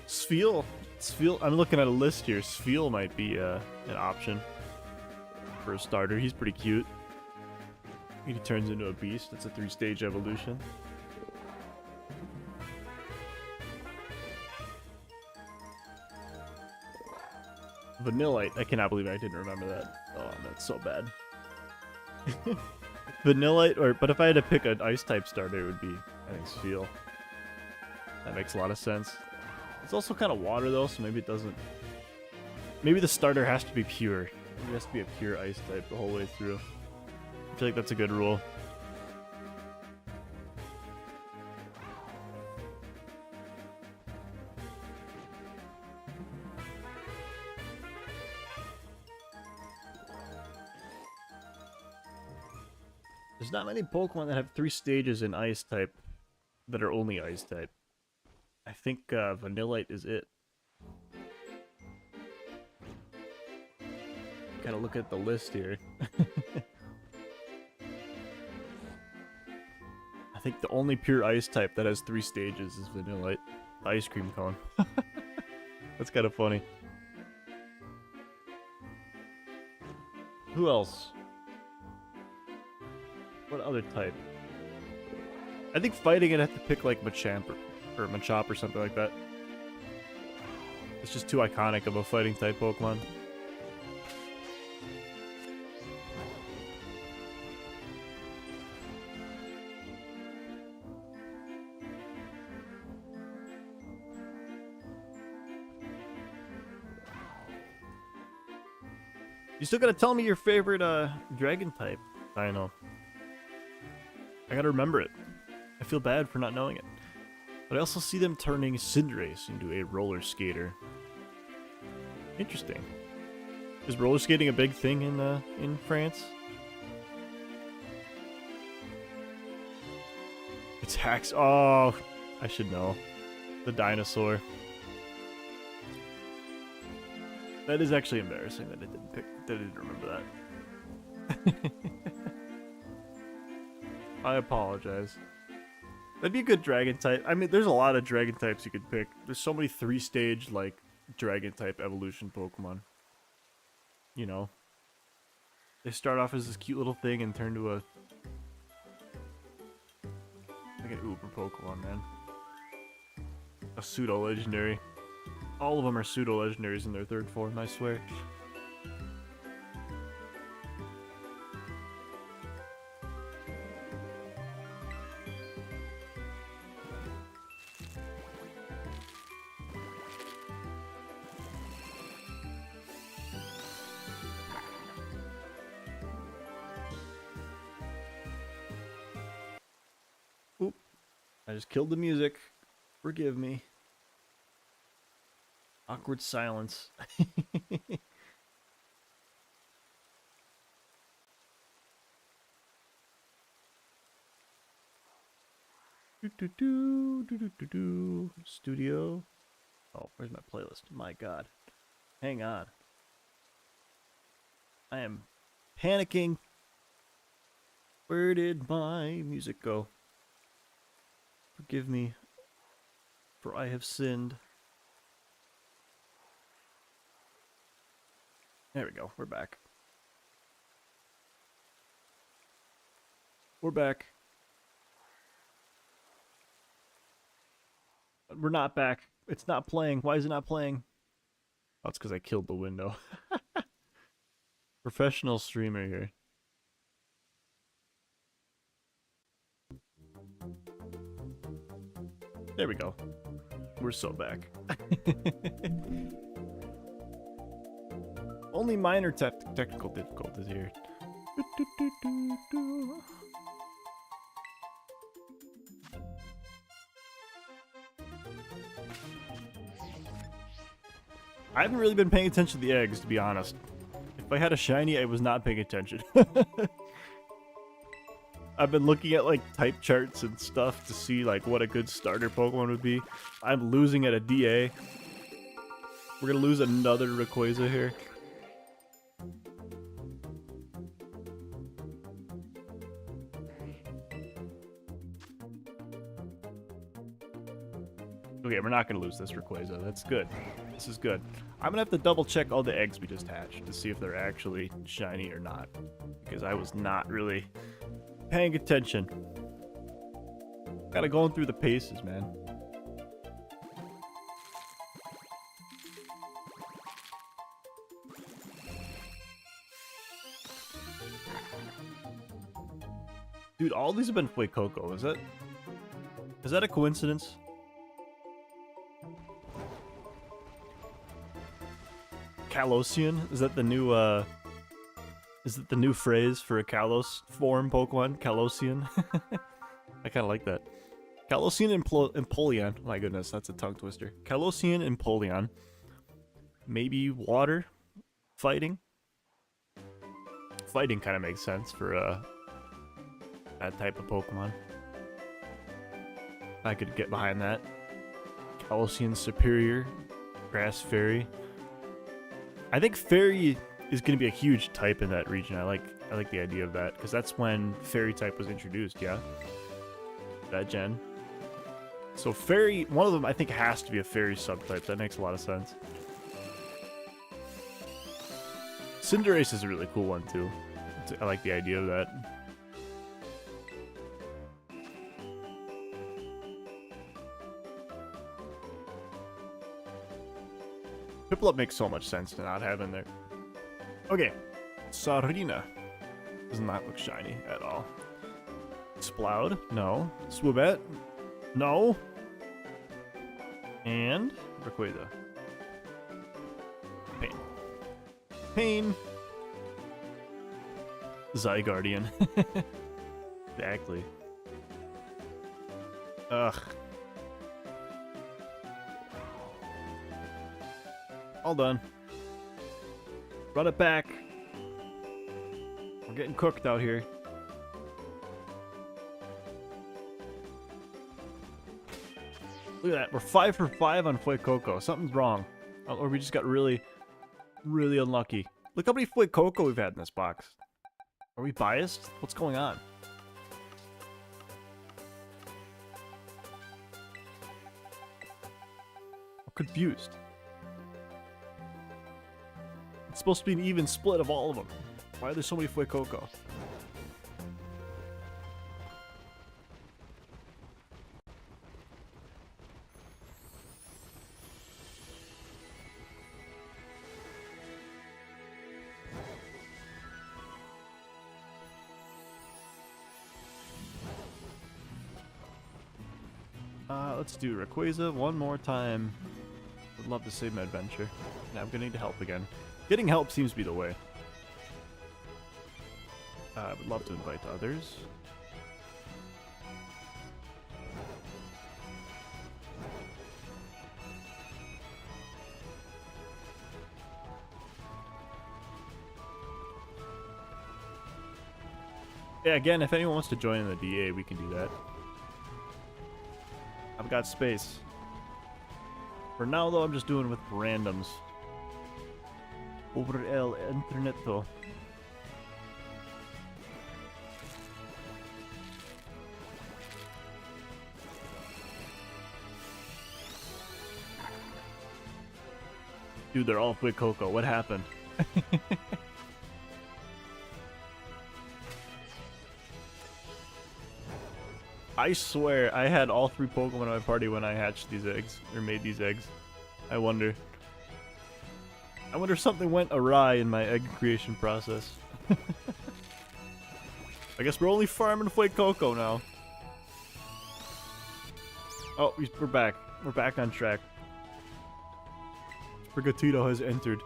Spheal. I'm looking at a list here. Spheal might be an option for a starter. He's pretty cute. He turns into a beast. That's a 3-stage evolution. Vanillite. I cannot believe I didn't remember that. Oh, that's so bad. Vanillite, but if I had to pick an ice type starter, it would be, I think, Spheal. That makes a lot of sense. It's also kind of water though, so maybe it doesn't. Maybe the starter has to be pure. Maybe it has to be a pure ice type the whole way through. I feel like that's a good rule. There's not many Pokemon that have 3 stages in ice type that are only ice type. I think Vanillite is it. Gotta look at the list here. I think the only pure ice type that has 3 stages is Vanillite. Ice cream cone. That's kind of funny. Who else? What other type? I think fighting I'd have to pick like Machamp or Machop or something like that. It's just too iconic of a fighting type Pokemon. You still gotta tell me your favorite dragon type. I know. I gotta remember it. I feel bad for not knowing it. But I also see them turning Cinderace into a roller skater. Interesting. Is roller skating a big thing in France? It's Hax. Oh, I should know. The dinosaur. That is actually embarrassing that I didn't pick. That I didn't remember that. I apologize. That'd be a good dragon type. I mean, there's a lot of dragon types you could pick. There's so many 3-stage, like, dragon type evolution Pokemon. You know? They start off as this cute little thing and turn to a... like an uber Pokemon, man. A pseudo-legendary. All of them are pseudo-legendaries in their 3rd form, I swear. I just killed the music. Forgive me. Awkward silence. Studio. Oh, where's my playlist? My God. Hang on. I am panicking. Where did my music go? Forgive me, for I have sinned. There we go. We're back. We're back. We're not back. It's not playing. Why is it not playing? Oh, it's because I killed the window. Professional streamer here. There we go. We're so back. Only minor technical difficulties here. I haven't really been paying attention to the eggs, to be honest. If I had a shiny, I was not paying attention. I've been looking at like type charts and stuff to see like what a good starter Pokemon would be. I'm losing at a DA. We're gonna lose another Rayquaza here. Okay, we're not gonna lose this Rayquaza. That's good. This is good. I'm gonna have to double check all the eggs we just hatched to see if they're actually shiny or not, because I was not really paying attention. Gotta going through the paces, man. Dude, all these have been Fuecoco. Is that a coincidence? Kalosian? Is that the new phrase for a Kalos form Pokemon? Kalosian? I kind of like that. Kalosian and Empoleon. My goodness, that's a tongue twister. Kalosian and Empoleon. Maybe water? Fighting? Fighting kind of makes sense for that type of Pokemon. I could get behind that. Kalosian Superior. Grass Fairy. I think Fairy is going to be a huge type in that region. I like the idea of that, because that's when Fairy type was introduced, yeah? That gen. So Fairy, one of them I think has to be a Fairy subtype. That makes a lot of sense. Cinderace is a really cool one too. I like the idea of that. Piplup makes so much sense to not have in there. Okay, Sarina does not look shiny at all. Sploud, no. Swoobat, no. And Rayquaza. Pain. Pain. Zygardeon. Exactly. Ugh. All done. Run it back. We're getting cooked out here. Look at that. We're 5 for 5 on Fuecoco. Something's wrong. Or we just got really, really unlucky. Look how many Fuecoco we've had in this box. Are we biased? What's going on? I'm confused. It's supposed to be an even split of all of them. Why are there so many Fuecoco? Let's do Rayquaza one more time. Would love to save my adventure. Now I'm gonna need help again. Getting help seems to be the way. I would love to invite others. Yeah, again, if anyone wants to join in the DA, we can do that. I've got space. For now, though, I'm just doing with randoms. Over el interneto. Dude, they're all Quick Coco. What happened? I swear, I had all 3 Pokemon in my party when I hatched these eggs, or made these eggs. I wonder if something went awry in my egg creation process. I guess we're only farming Flake Coco now. Oh, we're back. We're back on track. Sprigatito has entered.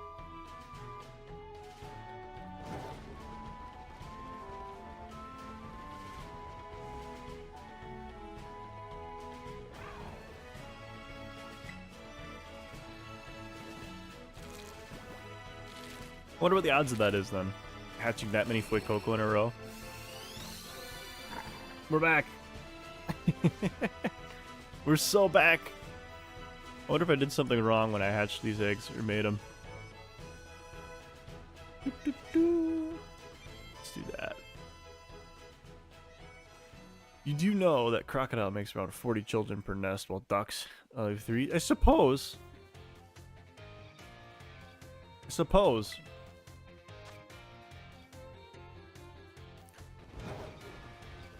I wonder what the odds of that is then. Hatching that many Flake Coco in a row. We're back. We're so back. I wonder if I did something wrong when I hatched these eggs or made them. Let's do that. You do know that crocodile makes around 40 children per nest, while ducks have 3. I suppose.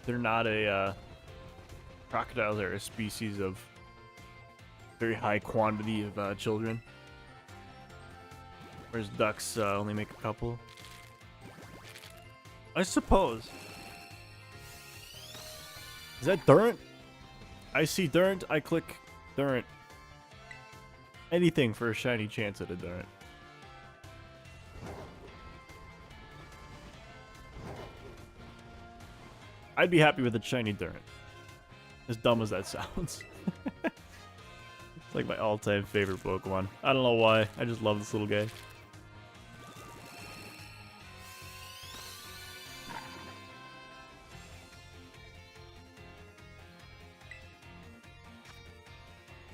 They're not a, crocodiles are a species of very high quantity of children. Whereas ducks only make a couple. I suppose. Is that Durant? I see Durant, I click Durant. Anything for a shiny chance at a Durant. I'd be happy with a shiny Durant. As dumb as that sounds. It's like my all-time favorite Pokemon. I don't know why. I just love this little guy.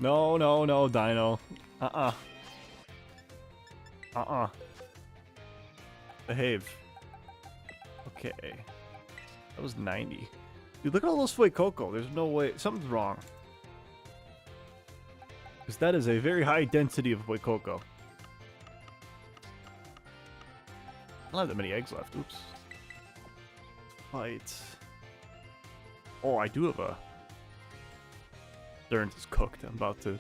No, no, no, Dino. Behave. Okay. That was 90. Dude, look at all those Flake Coco. There's no way. Something's wrong. Because that is a very high density of Flake Coco. I don't have that many eggs left. Oops. Fight. Oh, I do have a... Durant is cooked. I'm about to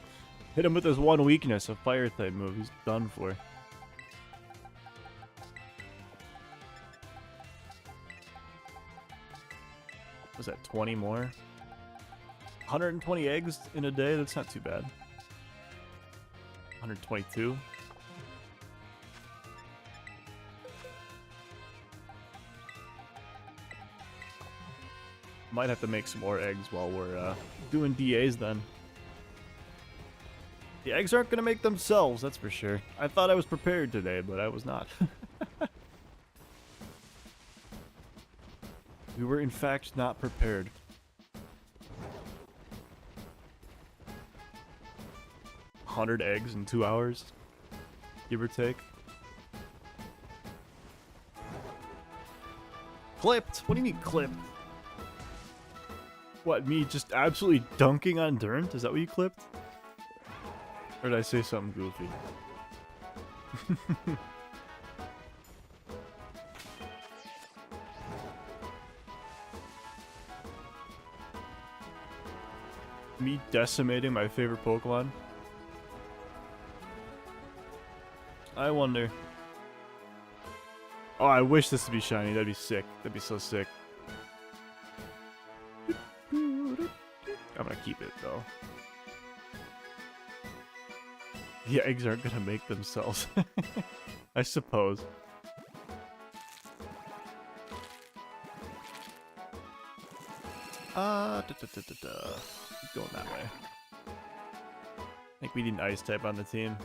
hit him with his one weakness, a fire type move. He's done for. Was that 20 more? 120 eggs in a day? That's not too bad. 122. Might have to make some more eggs while we're doing DAs then. The eggs aren't going to make themselves, that's for sure. I thought I was prepared today, but I was not. We were in fact not prepared. $100 eggs in 2 hours, give or take. Clipped? What do you mean clipped? What, me just absolutely dunking on Durant? Is that what you clipped? Or did I say something goofy? Me decimating my favorite Pokemon? I wonder. Oh, I wish this would be shiny. That'd be sick. That'd be so sick. I'm gonna keep it, though. The eggs aren't gonna make themselves. I suppose. Keep going that way. I think we need an ice type on the team.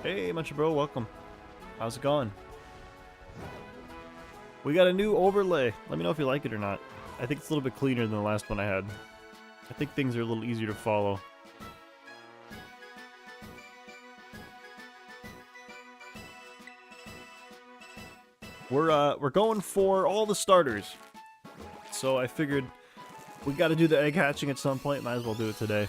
Hey, Muncher Bro, welcome. How's it going? We got a new overlay. Let me know if you like it or not. I think it's a little bit cleaner than the last one I had. I think things are a little easier to follow. We're going for all the starters. So I figured we got to do the egg hatching at some point. Might as well do it today.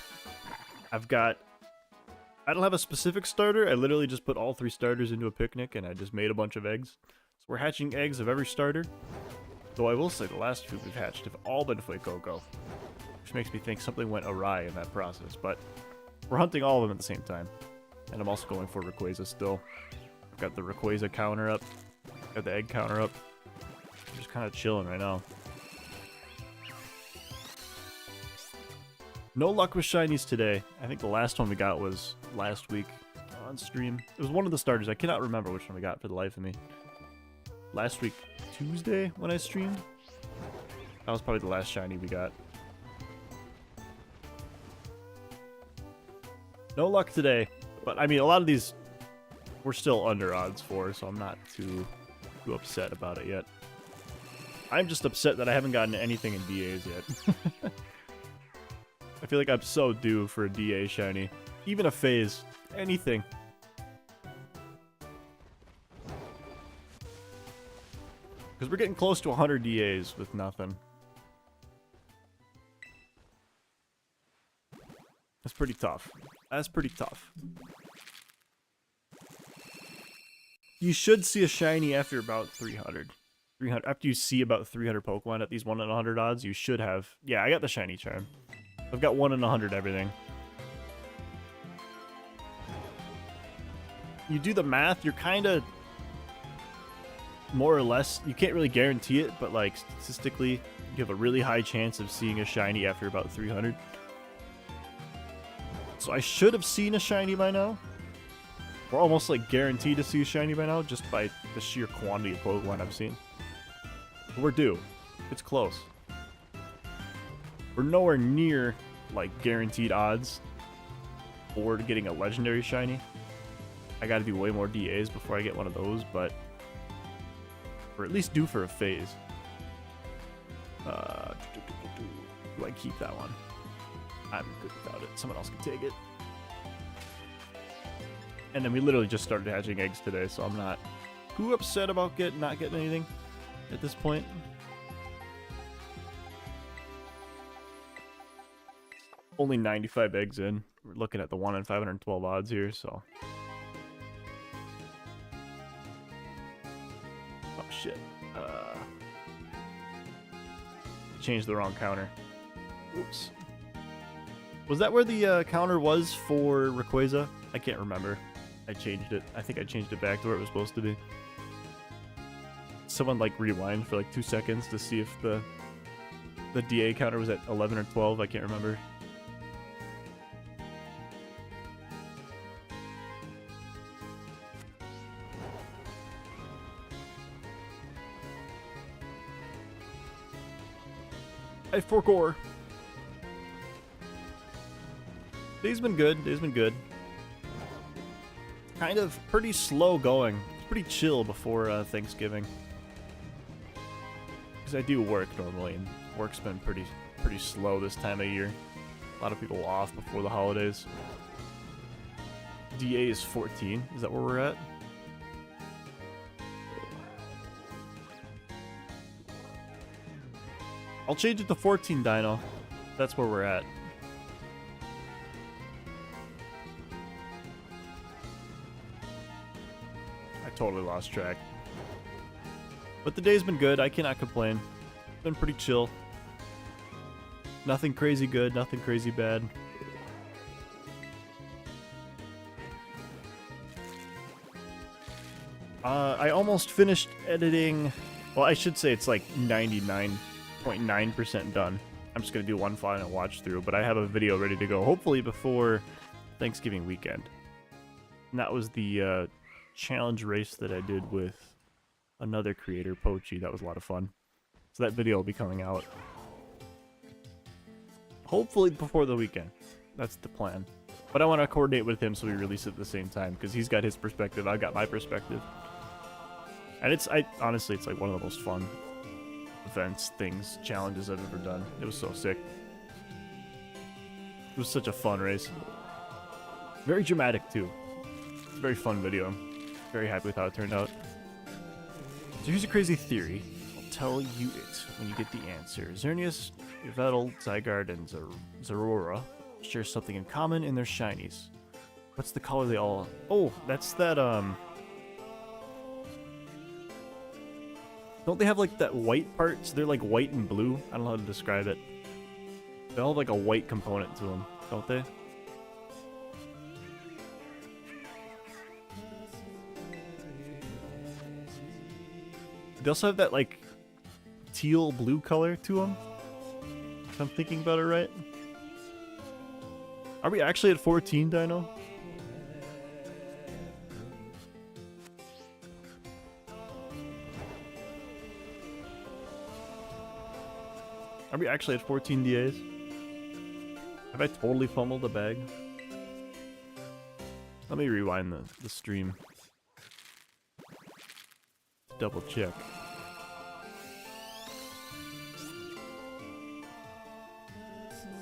I don't have a specific starter. I literally just put all 3 starters into a picnic and I just made a bunch of eggs. So we're hatching eggs of every starter. Though I will say the last 2 we've hatched have all been Fuecoco, which makes me think something went awry in that process. But we're hunting all of them at the same time. And I'm also going for Rayquaza still. I've got the Rayquaza counter up. Got the egg counter up. I'm just kind of chilling right now. No luck with shinies today. I think the last one we got was last week on stream. It was one of the starters. I cannot remember which one we got for the life of me. Last week, Tuesday, when I streamed. That was probably the last shiny we got. No luck today. But, I mean, a lot of these we're still under odds for, so I'm not too upset about it yet. I'm just upset that I haven't gotten anything in DAs yet. I feel like I'm so due for a DA shiny. Even a phase. Anything. Because we're getting close to 100 DAs with nothing. That's pretty tough. That's pretty tough. You should see a shiny after about 300. After you see about 300 Pokemon at these 1 in 100 odds, you should have... Yeah, I got the shiny charm. I've got 1 in 100 everything. You do the math, you're kind of... More or less, you can't really guarantee it, but like statistically, you have a really high chance of seeing a shiny after about 300. So I should have seen a shiny by now. We're almost like guaranteed to see a shiny by now, just by the sheer quantity of Pokemon I've seen. But we're due. It's close. We're nowhere near like guaranteed odds for getting a legendary shiny. I gotta do way more DAs before I get one of those, but we're at least due for a phase. Do I keep that one? I'm good without it. Someone else can take it. And then we literally just started hatching eggs today, so I'm not too upset about not getting anything at this point. Only 95 eggs in. We're looking at the 1 in 512 odds here, so. Oh shit. Changed the wrong counter. Oops. Was that where the counter was for Rayquaza? I can't remember. I changed it. I think I changed it back to where it was supposed to be. Someone like rewind for like 2 seconds to see if the DA counter was at 11 or 12. I can't remember. I forcore. Day's been good. Day's been good. Kind of pretty slow going. It's pretty chill before Thanksgiving. Because I do work normally, and work's been pretty slow this time of year. A lot of people off before the holidays. DA is 14. Is that where we're at? I'll change it to 14 Dino. That's where we're at. I totally lost track. But the day's been good. I cannot complain. It's been pretty chill. Nothing crazy good, nothing crazy bad. I almost finished editing. Well, I should say it's like 99.9% done. I'm just going to do one final watch through, but I have a video ready to go, hopefully before Thanksgiving weekend. And that was the challenge race that I did with another creator, Pochi. That was a lot of fun. So that video will be coming out hopefully before the weekend. That's the plan. But I want to coordinate with him so we release it at the same time, because he's got his perspective, I've got my perspective. And honestly, it's like one of the most fun events, things, challenges I've ever done. It was so sick. It was such a fun race. Very dramatic too. Very fun video. Very happy with how it turned out. So here's a crazy theory. I'll tell you it when you get the answer. Xerneas, Yveltal, Zygarde, and Zeraora share something in common in their shinies. What's the color they all... Oh, that's that, Don't they have, like, that white part? So they're, like, white and blue? I don't know how to describe it. They all have, like, a white component to them, don't they? They also have that, like, teal blue color to them? If I'm thinking about it right. Are we actually at 14, Dino? Are we actually at 14 DAs? Have I totally fumbled the bag? Let me rewind the stream. Double check.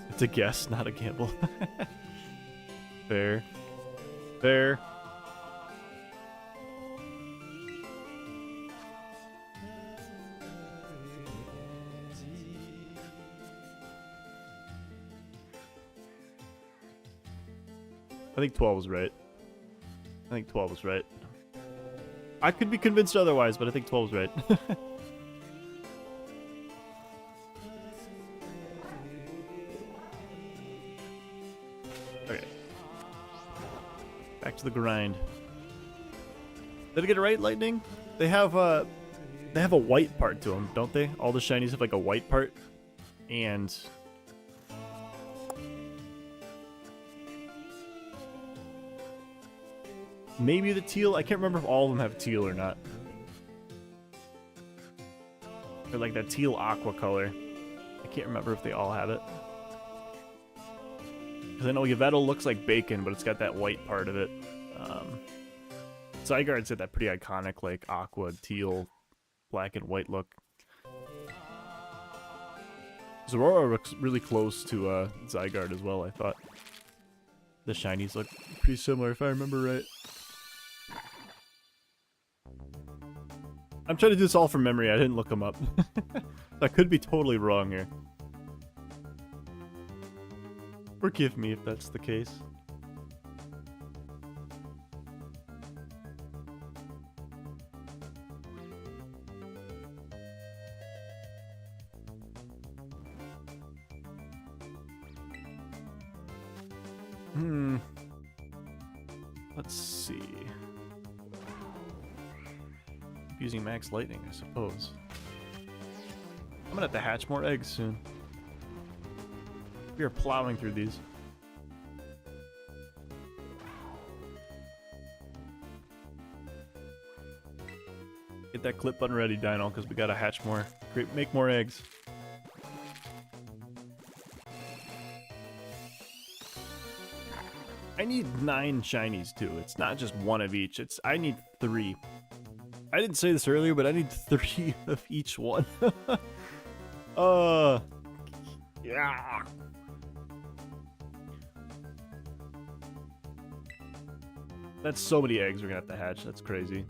It's a guess, not a gamble. Fair. Fair. I think 12 was right. I think 12 was right. I could be convinced otherwise, but I think 12 was right. Okay. Back to the grind. Did I get it right, Lightning? They have a white part to them, don't they? All the shinies have like a white part. And maybe the teal. I can't remember if all of them have teal or not. Or like that teal aqua color. I can't remember if they all have it. Because I know Yveltal looks like bacon, but it's got that white part of it. Zygarde's got that pretty iconic like aqua, teal, black and white look. Zeraora looks really close to Zygarde as well, I thought. The shinies look pretty similar if I remember right. I'm trying to do this all from memory. I didn't look them up. I could be totally wrong here. Forgive me if that's the case. Let's see. Using max lightning, I suppose. I'm gonna have to hatch more eggs soon. We are plowing through these. Get that clip button ready, Dino, because we gotta hatch more. Make more eggs. I need 9 shinies too. It's not just one of each. I need 3. I didn't say this earlier, but I need 3 of each one. Yeah. That's so many eggs we're gonna have to hatch. That's crazy.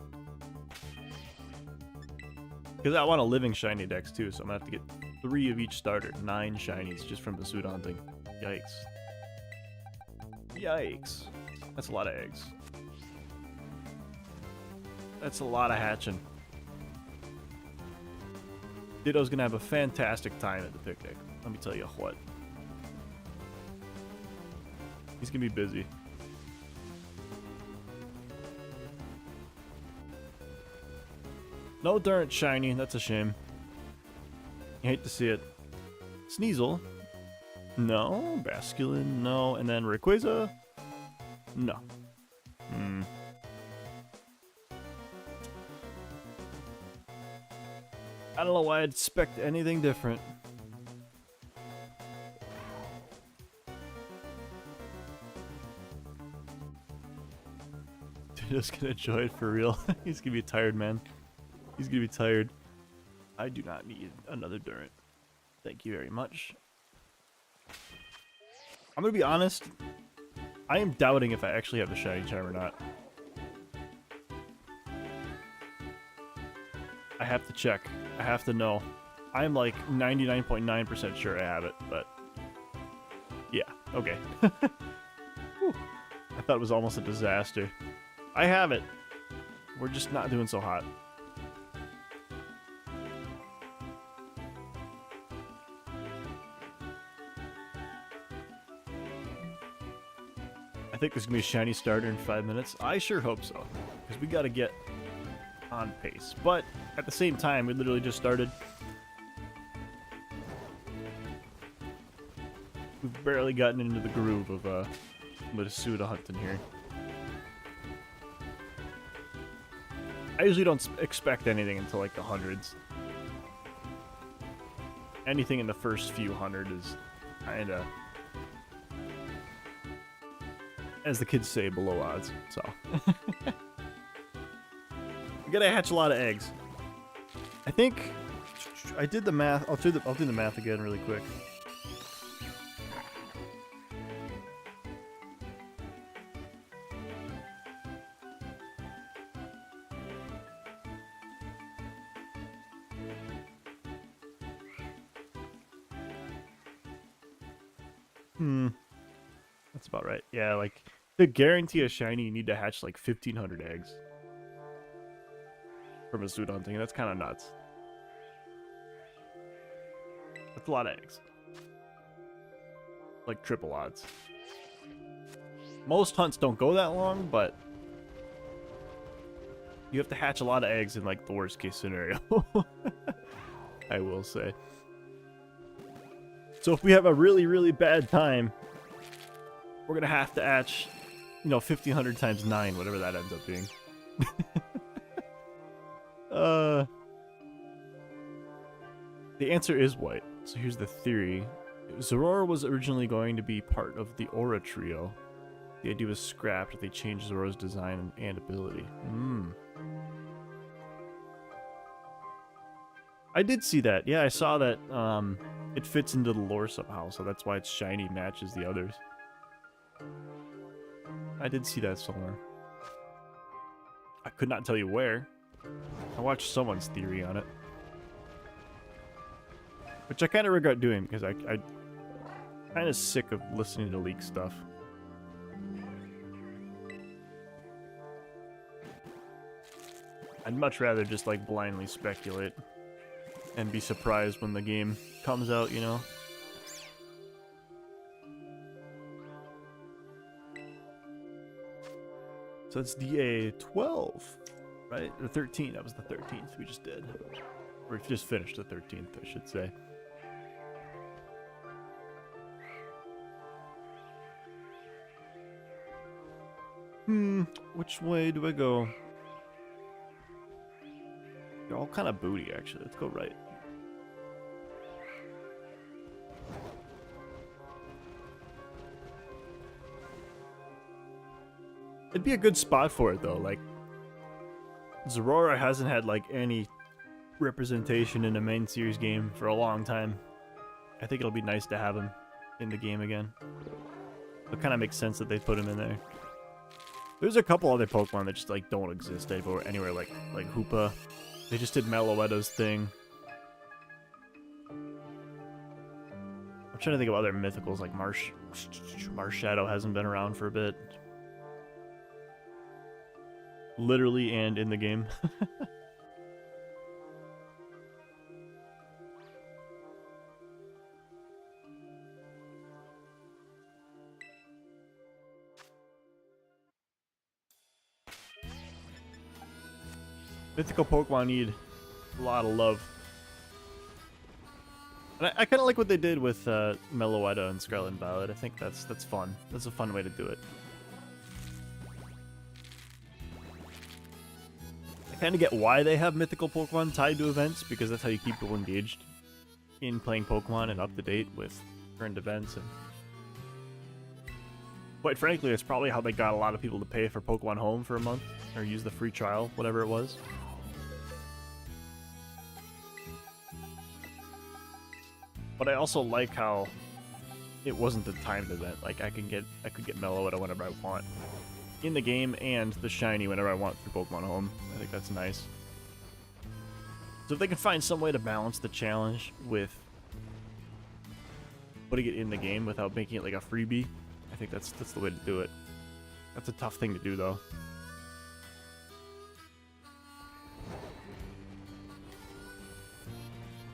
Because I want a living shiny dex too, so I'm gonna have to get 3 of each starter. 9 shinies just from pursuit hunting. Yikes. Yikes. That's a lot of eggs. That's a lot of hatching. Ditto's gonna have a fantastic time at the picnic. Let me tell you what. He's gonna be busy. No darn shiny, that's a shame. You hate to see it. Sneasel. No. Basculin, no. And then Rayquaza? No. I don't know why I'd expect anything different. Just gonna enjoy it for real. He's gonna be a tired man. He's gonna be tired. I do not need another Durant. Thank you very much. I'm gonna be honest. I am doubting if I actually have the shiny charm or not. I have to check. I have to know. I'm like 99.9% sure I have it, but yeah, okay. Whew. I thought it was almost a disaster. I have it. We're just not doing so hot. I think there's gonna be a shiny starter in 5 minutes. I sure hope so, because we gotta get on pace. But at the same time, we literally just started. We've barely gotten into the groove of Masuda hunting here. I usually don't expect anything until like the hundreds. Anything in the first few hundred is kinda, as the kids say, below odds. So we gotta hatch a lot of eggs. I think I did the math. I'll do the math again really quick. That's about right. Yeah, like to guarantee a shiny, you need to hatch like 1,500 eggs from a suit hunting. That's kind of nuts. That's a lot of eggs. Like triple odds. Most hunts don't go that long, but you have to hatch a lot of eggs in like the worst case scenario. I will say. So if we have a really, really bad time, we're gonna have to hatch, 1,500 times 9, whatever that ends up being. The answer is white. So here's the theory. Zorora was originally going to be part of the Aura trio. The idea was scrapped. They changed Zorora's design and ability. I did see that. Yeah, I saw that. It fits into the lore somehow, so that's why its shiny matches the others. I did see that somewhere. I could not tell you where. I watched someone's theory on it. Which I kind of regret doing, because I'm kind of sick of listening to leak stuff. I'd much rather just like blindly speculate and be surprised when the game comes out, So it's DA 12, right? Or 13. That was the 13th we just did. Or we just finished the 13th, I should say. Which way do I go? They're all kind of booty, actually. Let's go right. It'd be a good spot for it, though. Like, Zorora hasn't had, like, any representation in a main series game for a long time. I think it'll be nice to have him in the game again. It kind of makes sense that they put him in there. There's a couple other Pokemon that just, like, don't exist anywhere, like Hoopa. They just did Meloetta's thing. I'm trying to think of other mythicals, like Marshadow hasn't been around for a bit. Literally and in the game. Mythical Pokemon need a lot of love. And I kind of like what they did with Meloetta and Scarlet and Violet. I think that's fun. That's a fun way to do it. I kind of get why they have mythical Pokemon tied to events, because that's how you keep people engaged in playing Pokemon and up to date with current events. And quite frankly, it's probably how they got a lot of people to pay for Pokemon Home for a month, or use the free trial, whatever it was. But I also like how it wasn't a timed event. Like I could get mellow at whenever I want in the game, and the shiny whenever I want through Pokemon Home. I think that's nice. So if they can find some way to balance the challenge with putting it in the game without making it like a freebie, I think that's the way to do it. That's a tough thing to do, though.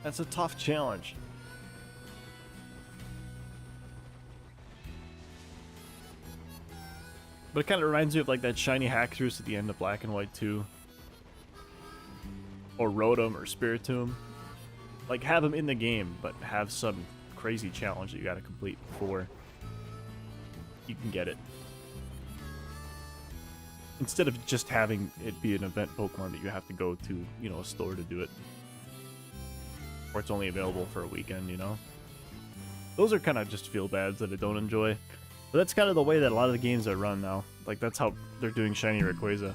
That's a tough challenge. But it kind of reminds me of like that shiny Haxorus at the end of Black and White 2. Or Rotom or Spiritomb. Like, have them in the game, but have some crazy challenge that you gotta complete before you can get it. Instead of just having it be an event Pokemon that you have to go to, you know, a store to do it. Or it's only available for a weekend, you know? Those are kind of just feel-bads that I don't enjoy. But that's kind of the way that a lot of the games are run now. Like, that's how they're doing Shiny Rayquaza.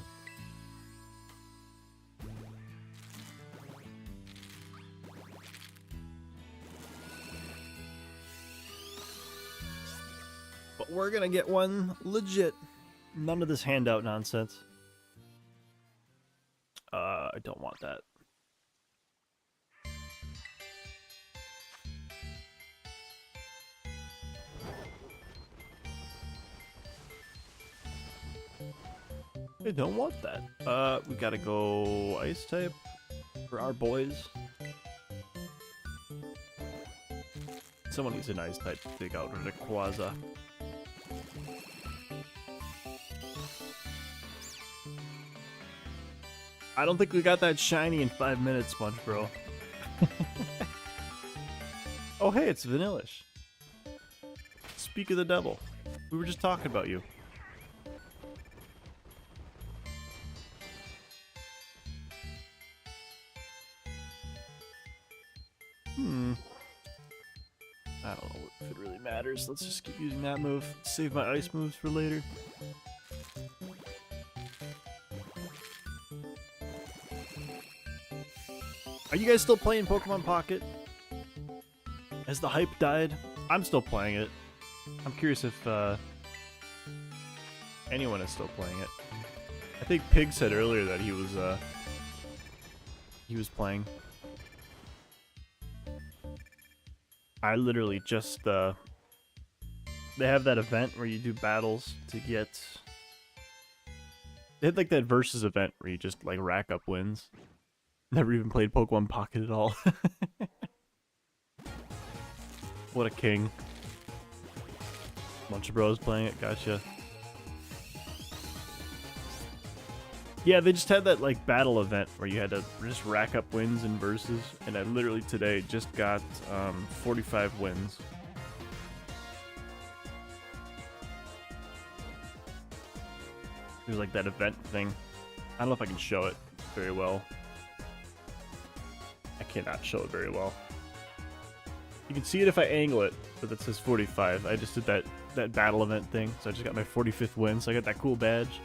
But we're gonna get one legit. None of this handout nonsense. I don't want that. I don't want that. We gotta go Ice type for our boys. Someone needs an Ice type to take out Rayquaza. I don't think we got that shiny in 5 minutes, Sponge Bro. Oh, hey, it's Vanillish. Speak of the devil. We were just talking about you. I don't know if it really matters. Let's just keep using that move. Save my ice moves for later. Are you guys still playing Pokemon Pocket? Has the hype died? I'm still playing it. I'm curious if anyone is still playing it. I think Pig said earlier that he was playing. I literally just they have that event where you do battles to get. They had like that versus event where you just like rack up wins. Never even played Pokemon Pocket at all. What a king. Bunch of bros playing it, gotcha. Yeah, they just had that like battle event where you had to just rack up wins in versus, and I literally today just got 45 wins. There's like that event thing. I don't know if I can show it very well. I cannot show it very well. You can see it if I angle it, but it says 45. I just did that battle event thing, so I just got my 45th win, so I got that cool badge.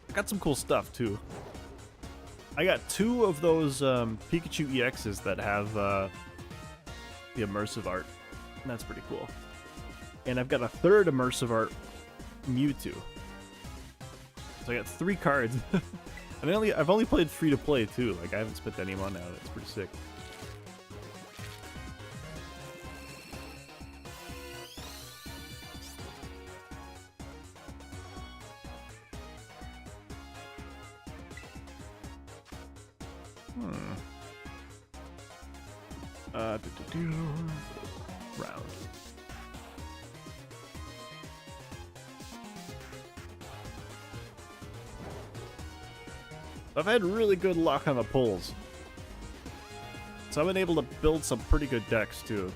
I got some cool stuff, too. I got 2 of those Pikachu EXs that have the immersive art, and that's pretty cool. And I've got a 3rd immersive art Mewtwo. So I got 3 cards. And I've only played free to play too. Like I haven't spent any money on it. It's pretty sick. Round. I've had really good luck on the pulls. So I've been able to build some pretty good decks too.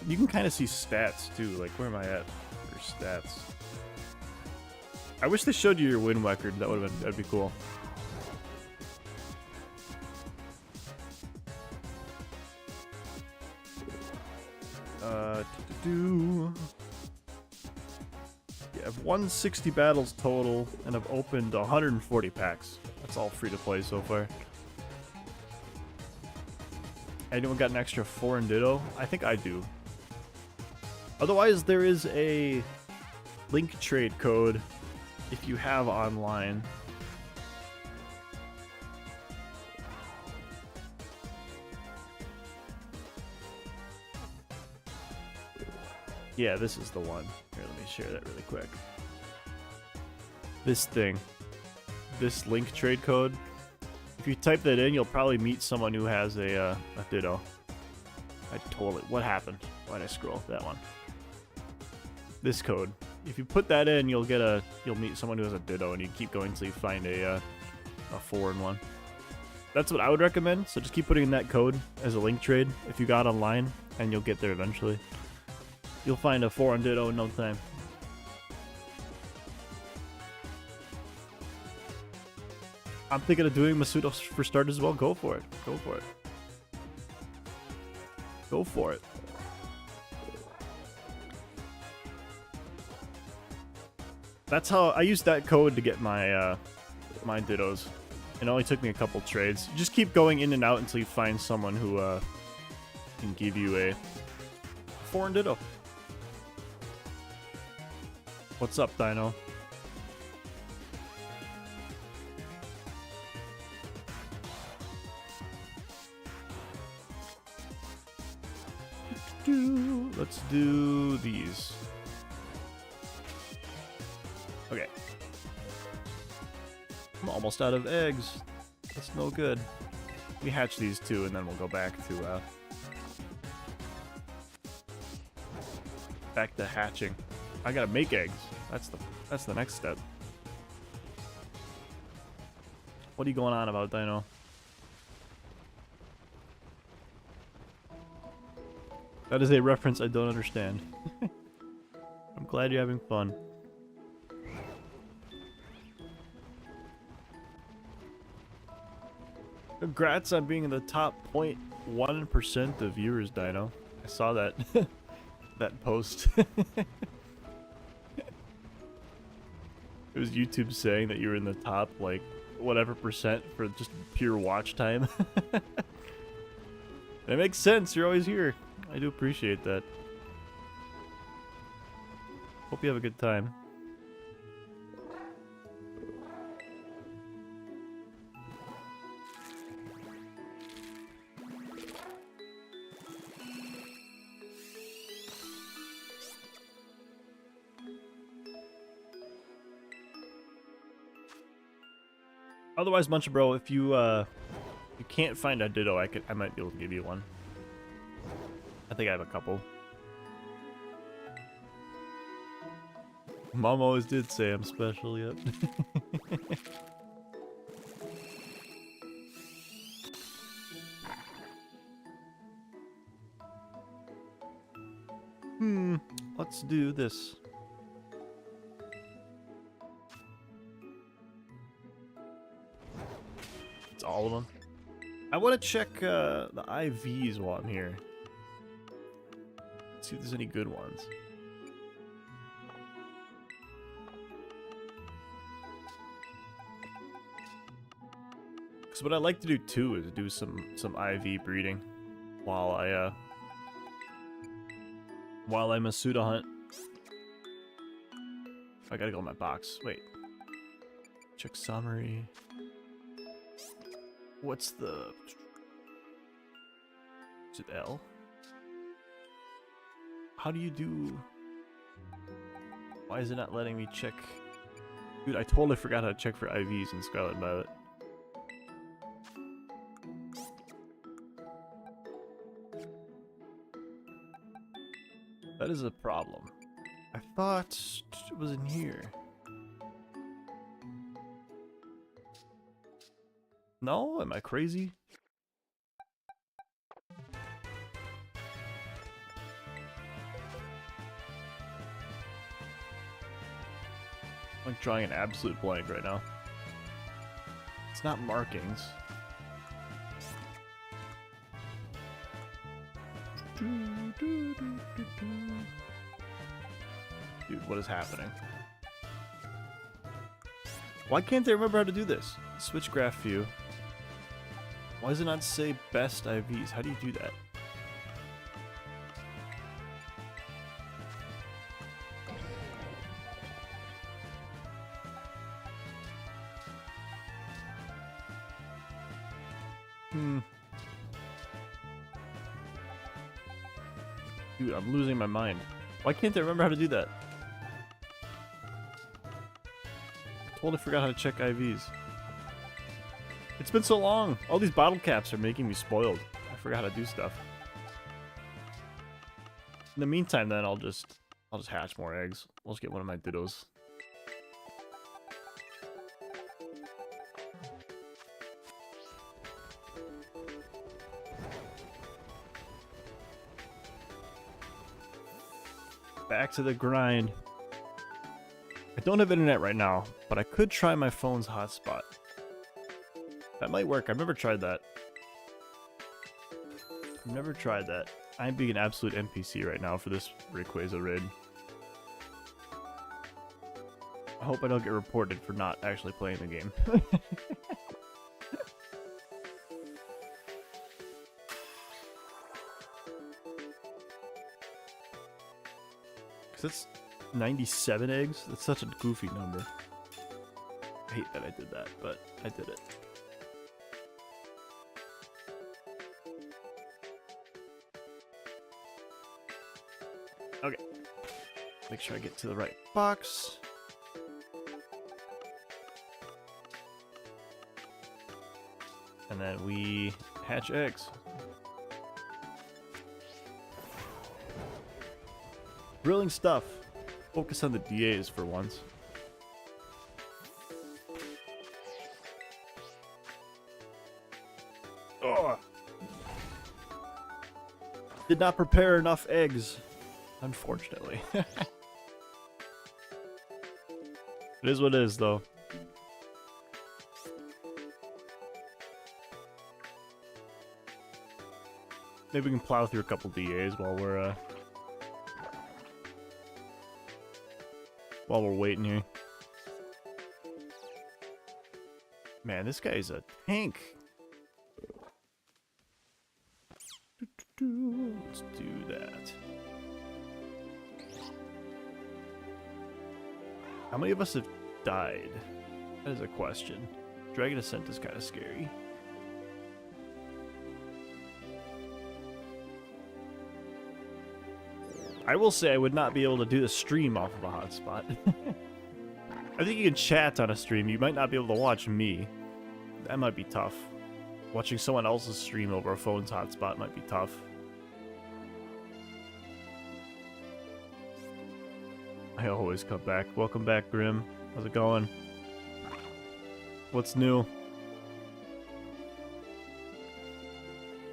You can kind of see stats too. Like, where am I at? Your stats. I wish they showed you your win record. That'd be cool. Yeah, have 160 battles total, and I've opened 140 packs. That's all free to play so far. Anyone got an extra foreign Ditto? I think I do. Otherwise, there is a link trade code if you have online. Yeah, this is the one. Here, let me share that really quick. This thing. This link trade code. If you type that in, you'll probably meet someone who has a Ditto. I totally... What happened? Why did I scroll? That one. This code. If you put that in, you'll meet someone who has a Ditto, and you keep going until you find a foreign one. That's what I would recommend, so just keep putting in that code as a link trade if you got online, and you'll get there eventually. You'll find a foreign Ditto in no time. I'm thinking of doing Masuda for starters as well. Go for it. Go for it. Go for it. That's how I used that code to get my my Dittos. It only took me a couple trades. You just keep going in and out until you find someone who can give you a foreign Ditto. What's up, Dino? Let's do these. Okay. I'm almost out of eggs. That's no good. We hatch these two, and then we'll go back to hatching. I gotta make eggs. That's the next step. What are you going on about, Dino? That is a reference I don't understand. I'm glad you're having fun. Congrats on being in the top 0.1% of viewers, Dino. I saw that that post. It was YouTube saying that you were in the top, like, whatever percent for just pure watch time. It makes sense. You're always here. I do appreciate that. Hope you have a good time. Otherwise, Munch Bro, if you can't find a Ditto, I might be able to give you one. I think I have a couple. Mom always did say I'm special, yep. Let's do this. It's all of them. I want to check the IVs while I'm here. See if there's any good ones. Because what I like to do too is do some IV breeding while I Masuda hunt. I gotta go in my box. Wait. Check summary. What's the... Is it L? How do you do... Why is it not letting me check... Dude, I totally forgot how to check for IVs in Scarlet Violet. That is a problem. I thought it was in here. No? Am I crazy? I'm like drawing an absolute blank right now. It's not markings. Dude, what is happening? Why can't they remember how to do this? Switch graph view. Why does it not say best IVs? How do you do that? Dude, I'm losing my mind. Why can't they remember how to do that? I totally forgot how to check IVs. It's been so long. All these bottle caps are making me spoiled. I forgot how to do stuff. In the meantime, then I'll just hatch more eggs. I'll just get one of my dittos. Back to the grind. I don't have internet right now, but I could try my phone's hotspot. That might work. I've never tried that. I've never tried that. I'm being an absolute NPC right now for this Rayquaza raid. I hope I don't get reported for not actually playing the game. That's 97 eggs? That's such a goofy number. I hate that I did that, but I did it. Okay. Make sure I get to the right box. And then we hatch eggs. Thrilling stuff. Focus on the DAs for once. Ugh. Did not prepare enough eggs, unfortunately. It is what it is, though. Maybe we can plow through a couple DAs while we're waiting here. Man, this guy's a tank. Let's do that. How many of us have died? That is a question. Dragon Ascent is kind of scary. I will say I would not be able to do the stream off of a hotspot. I think you can chat on a stream. You might not be able to watch me. That might be tough. Watching someone else's stream over a phone's hotspot might be tough. I always come back. Welcome back, Grim. How's it going? What's new?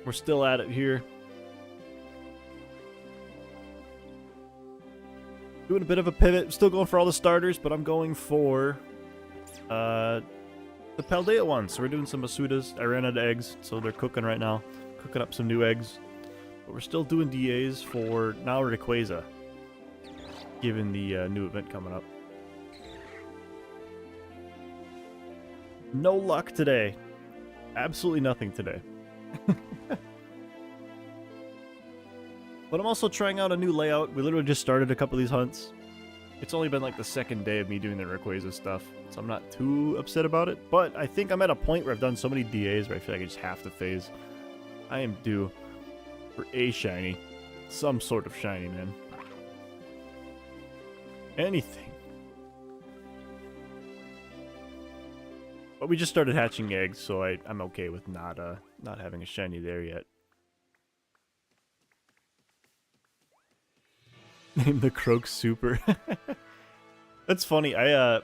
We're still at it here. Doing a bit of a pivot. Still going for all the starters, but I'm going for the Paldea ones. So we're doing some Masudas. I ran out of eggs, so they're cooking right now. Cooking up some new eggs. But we're still doing DAs for now Rayquaza, given the new event coming up. No luck today. Absolutely nothing today. But I'm also trying out a new layout. We literally just started a couple of these hunts. It's only been like the second day of me doing the Rayquaza stuff, so I'm not too upset about it. But I think I'm at a point where I've done so many DAs where I feel like I just have to phase. I am due for a shiny. Some sort of shiny, man. Anything. But we just started hatching eggs, so I'm okay with not having a shiny there yet. Name the Croak Super. That's funny. We're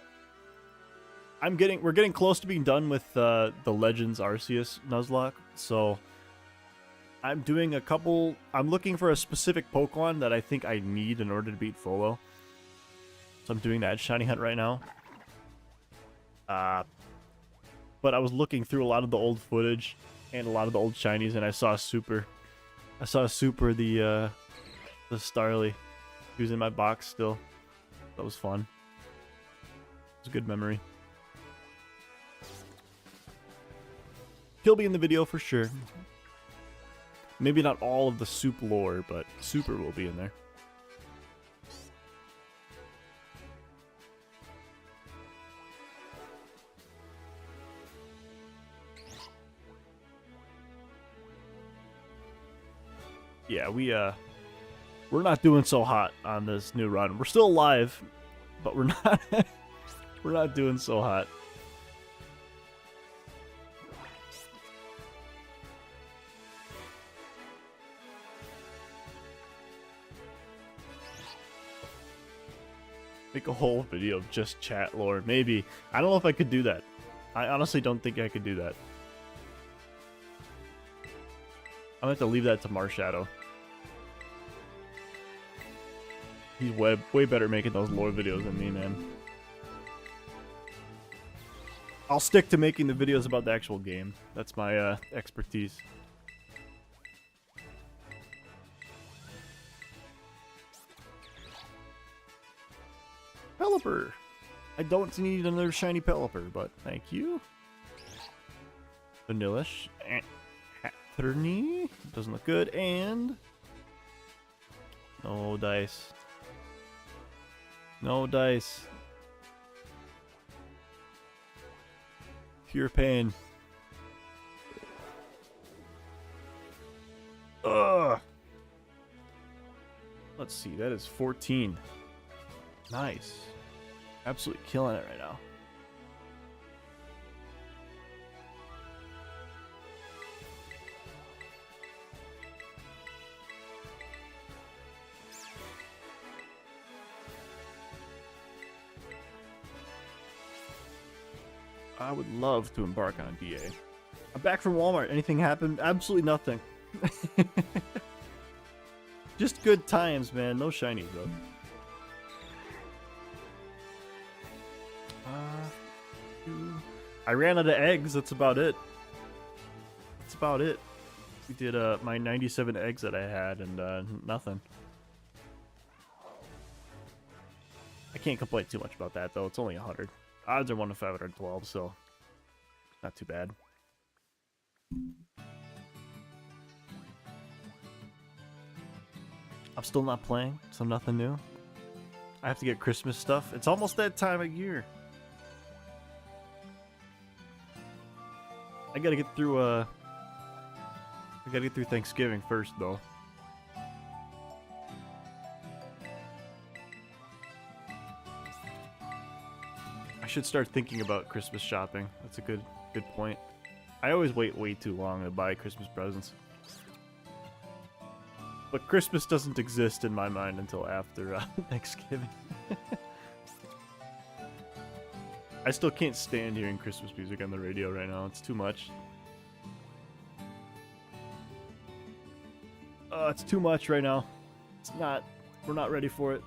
getting close to being done with the Legends Arceus Nuzlocke, so I'm doing a couple. I'm looking for a specific Pokemon that I think I need in order to beat Folo. So I'm doing that shiny hunt right now. But I was looking through a lot of the old footage and a lot of the old shinies, and I saw a Super. I saw a Super, the Starly. He was in my box still. That was fun. It was a good memory. He'll be in the video for sure. Maybe not all of the soup lore, but Super will be in there. Yeah, we're not doing so hot on this new run. We're still alive, but we're not we're not doing so hot. Make a whole video of just chat lore. Maybe. I don't know if I could do that. I honestly don't think I could do that. I'm gonna have to leave that to Marshadow. He's way better making those lore videos than me, man. I'll stick to making the videos about the actual game. That's my expertise. Pelipper! I don't need another shiny Pelipper, but thank you. Vanillish. Hatterny. Doesn't look good. And... no dice. No dice. Pure pain. Ugh. Let's see. That is 14. Nice. Absolutely killing it right now. I would love to embark on a DA. I'm back from Walmart. Anything happened? Absolutely nothing. Just good times, man. No shinies, though. I ran out of eggs. That's about it. That's about it. We did my 97 eggs that I had, and nothing. I can't complain too much about that, though. It's only 100. Odds are 1 to 512, so not too bad. I'm still not playing, so nothing new. I have to get Christmas stuff. It's almost that time of year. I gotta get through Thanksgiving first, though. I should start thinking about Christmas shopping. That's a good point. I always wait way too long to buy Christmas presents. But Christmas doesn't exist in my mind until after Thanksgiving. I still can't stand hearing Christmas music on the radio right now. It's too much. It's too much right now. It's not. We're not ready for it.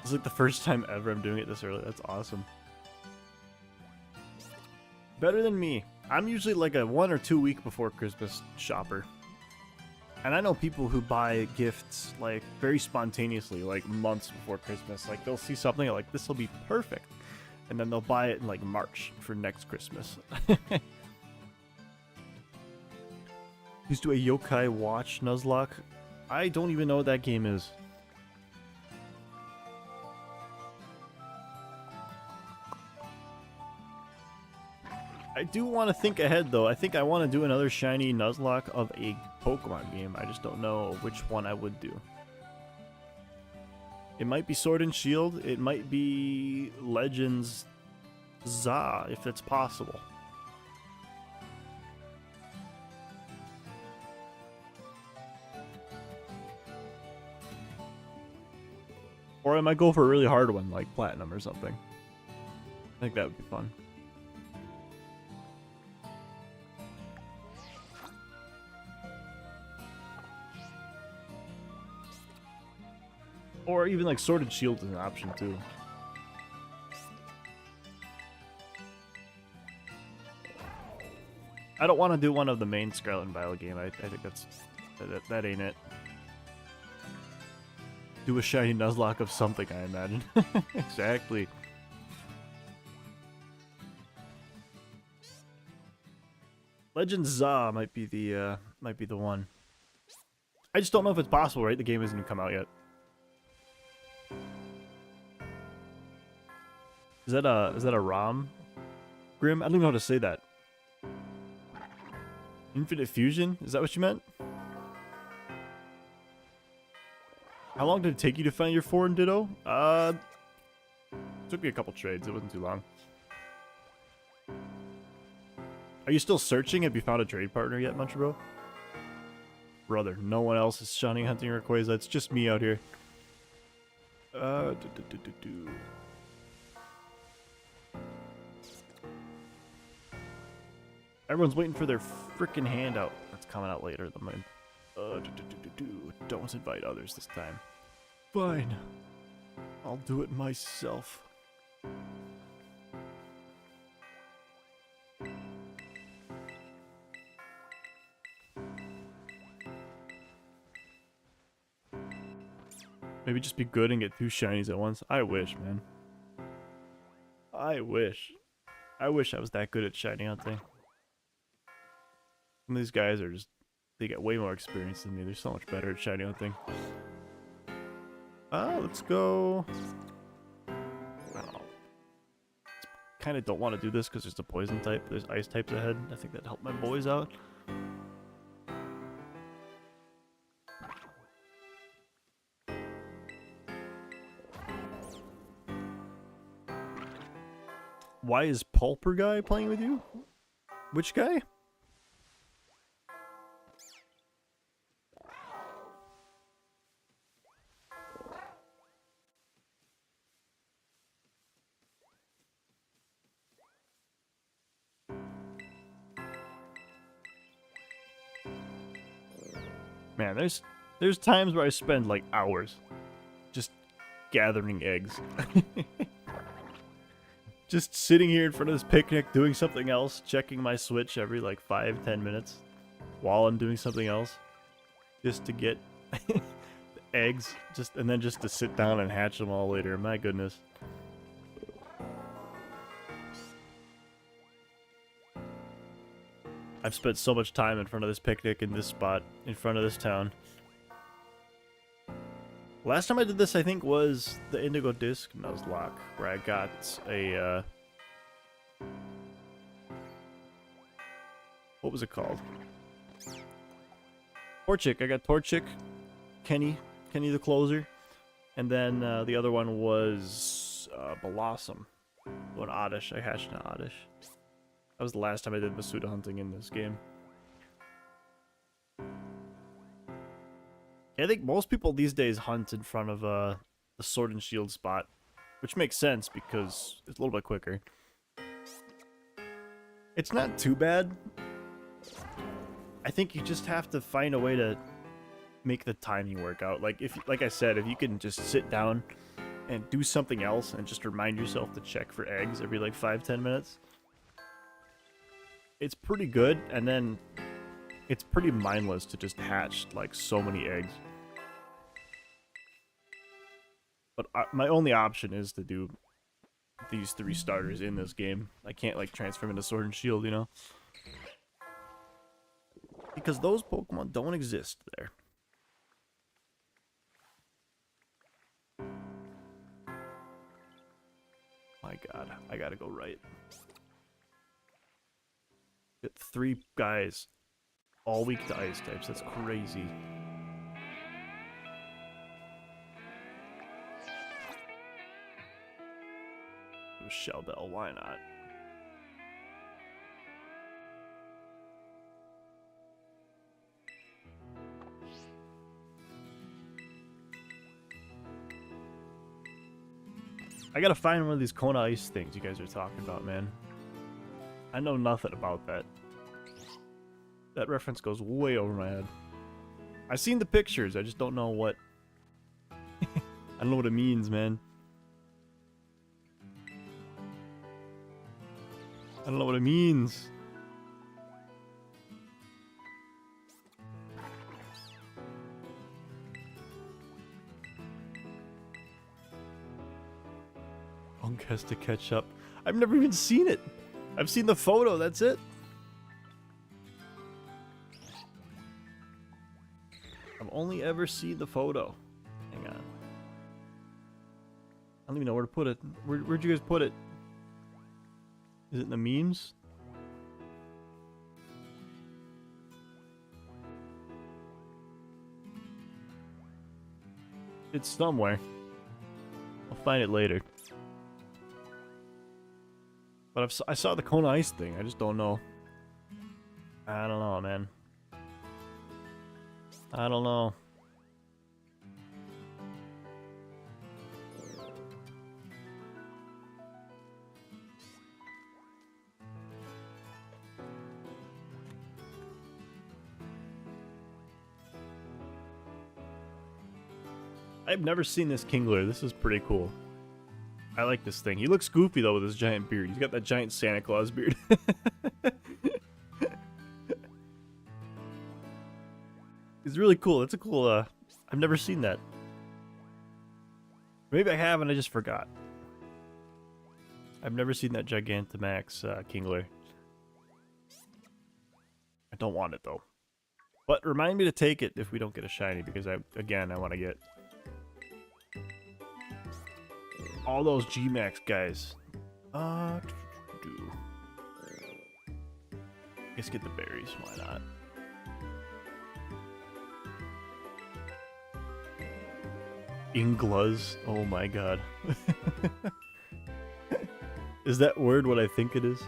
It's like the first time ever I'm doing it this early. That's awesome. Better than me. I'm usually like a 1 or 2 week before Christmas shopper. And I know people who buy gifts like very spontaneously, like months before Christmas. Like they'll see something like this will be perfect, and then they'll buy it in like March for next Christmas. Used to a Yokai Watch Nuzlocke. I don't even know what that game is. I do want to think ahead, though. I think I want to do another shiny Nuzlocke of a Pokemon game. I just don't know which one I would do. It might be Sword and Shield. It might be Legends ZA, if it's possible. Or I might go for a really hard one, like Platinum or something. I think that would be fun. Or even like Sword and Shield is an option too. I don't want to do one of the main Scarlet and Violet game. I think that ain't it. Do a shiny Nuzlocke of something, I imagine. Exactly. Legend Za might be the one. I just don't know if it's possible, right? The game hasn't even come out yet. Is that a ROM? Grim? I don't even know how to say that. Infinite Fusion? Is that what you meant? How long did it take you to find your foreign Ditto? Took me a couple trades. It wasn't too long. Are you still searching? Have you found a trade partner yet, Muncher Bro? Brother, no one else is shiny hunting Rayquaza. It's just me out here. Everyone's waiting for their freaking handout. That's coming out later than mine. Don't invite others this time. Fine. I'll do it myself. Maybe just be good and get 2 shinies at once. I wish, man. I wish. I wish I was that good at shiny hunting. Some of these guys are just... They get way more experience than me. They're so much better at shiny hunting. Let's go... I don't know. Kind of don't want to do this because there's a poison type. There's ice types ahead. I think that'd help my boys out. Why is Pulper Guy playing with you? Which guy? Man, there's times where I spend like hours just gathering eggs. Just sitting here in front of this picnic doing something else, checking my Switch every like 5-10 minutes while I'm doing something else just to get the eggs, and then just to sit down and hatch them all later. My goodness. I've spent so much time in front of this picnic in this spot, in front of this town. Last time I did this, I think, was the Indigo Disc Nuzlocke, where I got a, what was it called? Torchic. I got Torchic, Kenny the Closer, and then the other one was Blossom. An Oddish. I hatched an Oddish. That was the last time I did Masuda hunting in this game. I think most people these days hunt in front of the Sword and Shield spot, which makes sense because it's a little bit quicker. It's not too bad. I think you just have to find a way to make the timing work out. Like I said, if you can just sit down and do something else and just remind yourself to check for eggs every like 5-10 minutes, it's pretty good. And then it's pretty mindless to just hatch like so many eggs. But my only option is to do these 3 starters in this game. I can't like transfer them into Sword and Shield, you know? Because those Pokemon don't exist there. My god, I gotta go right. Get 3 guys all weak to ice types. That's crazy. Shell Bell, why not? I gotta find one of these Kona Ice things you guys are talking about, man. I know nothing about that. That reference goes way over my head. I've seen the pictures, I just don't know what... I don't know what it means, man. I don't know what it means. has to catch up. I've never even seen it. I've seen the photo, that's it. I've only ever seen the photo. Hang on. I don't even know where to put it. Where'd you guys put it? Is it in the memes? It's somewhere. I'll find it later. But I saw the Kona Ice thing. I just don't know. I don't know, man. I don't know. I've never seen this Kingler. This is pretty cool. I like this thing. He looks goofy though with his giant beard. He's got that giant Santa Claus beard. He's really cool. It's a cool, I've never seen that. Maybe I have and I just forgot. I've never seen that Gigantamax Kingler. I don't want it though. But remind me to take it if we don't get a shiny because I want to get all those G-Max guys. Let's get the berries, why not? Ingluz, oh my god. Is that word what I think it is?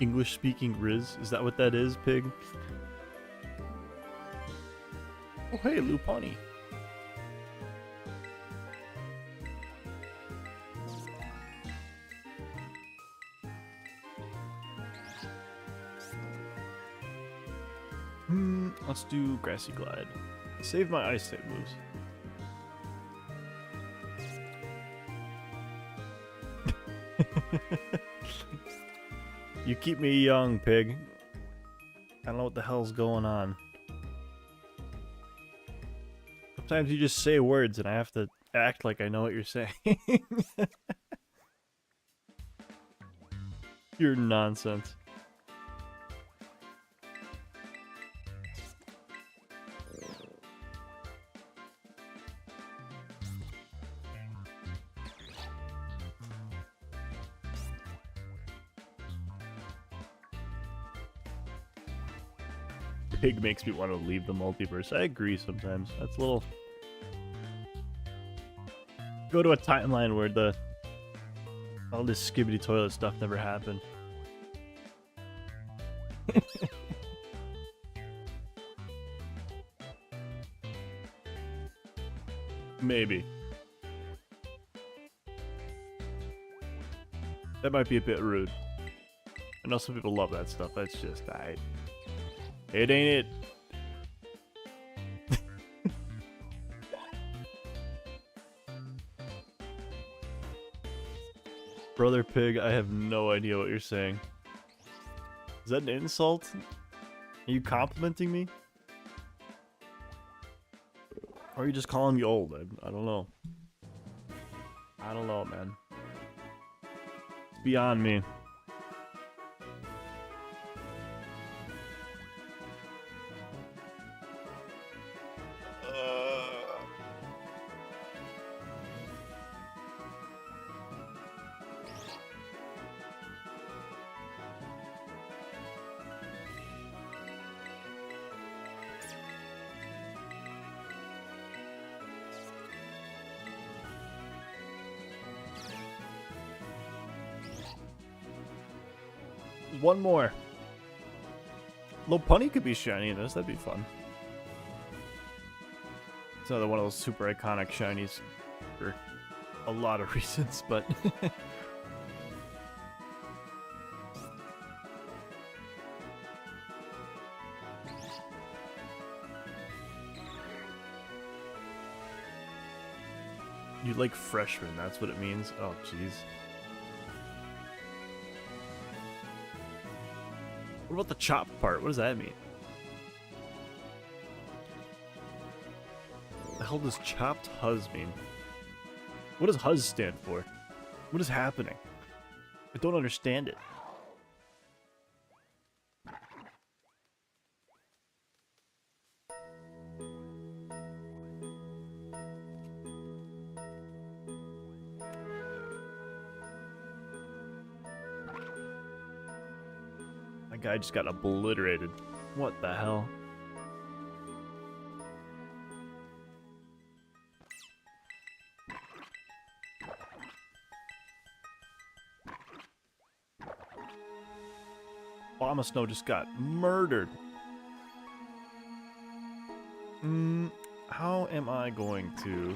English speaking Riz? Is that what that is, pig? Oh hey, Lupani. Let's do Grassy Glide. Save my ice type moves. You keep me young, pig. I don't know what the hell's going on. Sometimes you just say words and I have to act like I know what you're saying. You're nonsense. Pig makes me want to leave the multiverse. I agree sometimes. That's a little... Go to a timeline where all this skibbity toilet stuff never happened. Maybe. That might be a bit rude. I know some people love that stuff. That's just... It ain't it. Brother Pig, I have no idea what you're saying. Is that an insult? Are you complimenting me? Or are you just calling me old? I don't know. I don't know, man. It's beyond me. One more. Lopunny could be shiny in this. That'd be fun. It's another one of those super iconic shinies for a lot of reasons, but... You like freshman, that's what it means? Oh, jeez. What about the chop part? What does that mean? The hell does chopped Huz mean? What does Huz stand for? What is happening? I don't understand it. My guy just got obliterated. What the hell? Snow just got murdered. How am I going to...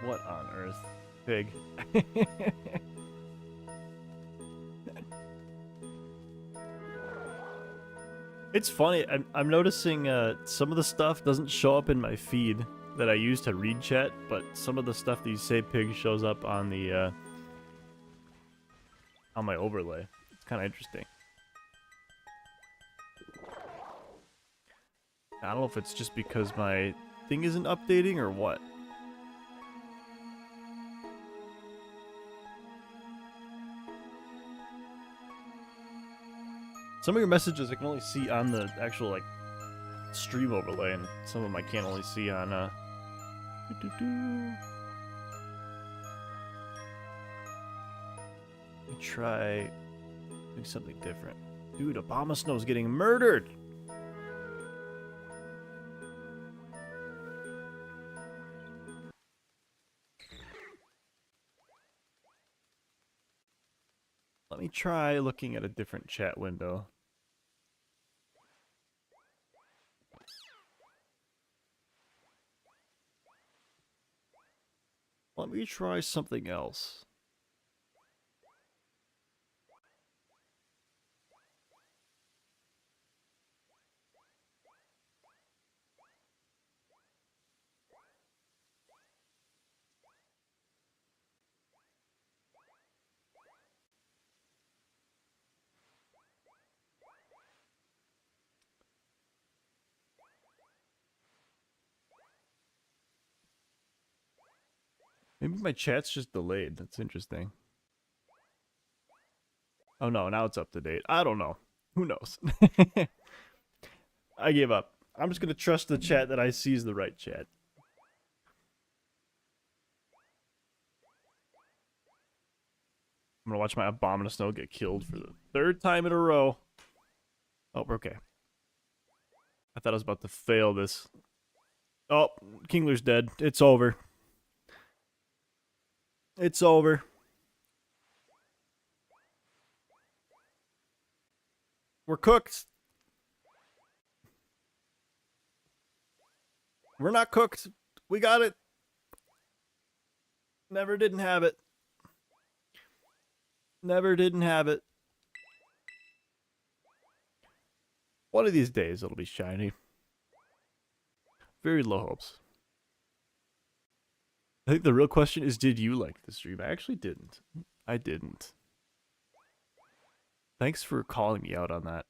What on earth? Pig. It's funny, I'm noticing some of the stuff doesn't show up in my feed that I use to read chat, but some of the stuff that you say pig shows up on the on my overlay. It's kind of interesting. I don't know if it's just because my thing isn't updating or what. Some of your messages I can only see on the actual, like, stream overlay, and some of them I can't only see on, Let me try doing something different. Dude, Abomasnow's getting murdered! Let me try looking at a different chat window. Let me try something else. Maybe my chat's just delayed. That's interesting. Oh no, now it's up to date. I don't know. Who knows? I gave up. I'm just gonna trust the chat that I see is the right chat. I'm gonna watch my Abomasnow get killed for the 3rd time in a row. Oh, we're okay. I thought I was about to fail this. Oh, Kingler's dead. It's over. It's over. We're cooked. We're not cooked. We got it. Never didn't have it. Never didn't have it. One of these days it'll be shiny. Very low hopes. I think the real question is, did you like the stream? I actually didn't. I didn't. Thanks for calling me out on that.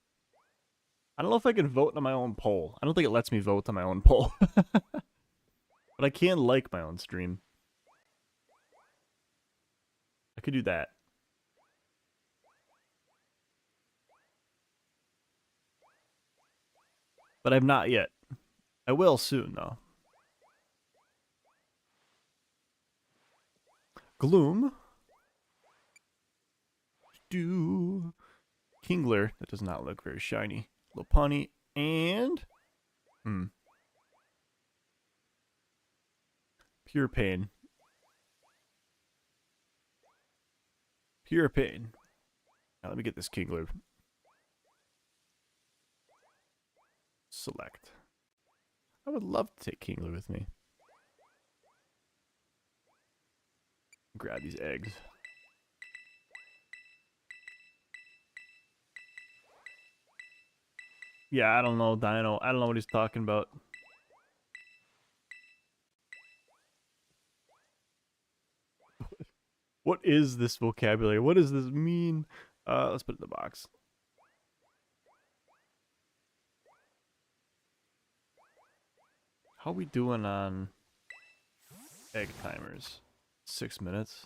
I don't know if I can vote on my own poll. I don't think it lets me vote on my own poll. But I can like my own stream. I could do that. But I've not yet. I will soon, though. Gloom. Do. Kingler. That does not look very shiny. Lopunny. And... Pure Pain. Pure Pain. Now let me get this Kingler. Select. I would love to take Kingler with me. Grab these eggs. Yeah, I don't know, Dino. I don't know what he's talking about. What is this vocabulary? What does this mean? Let's put it in the box. How we doing on egg timers? 6 minutes.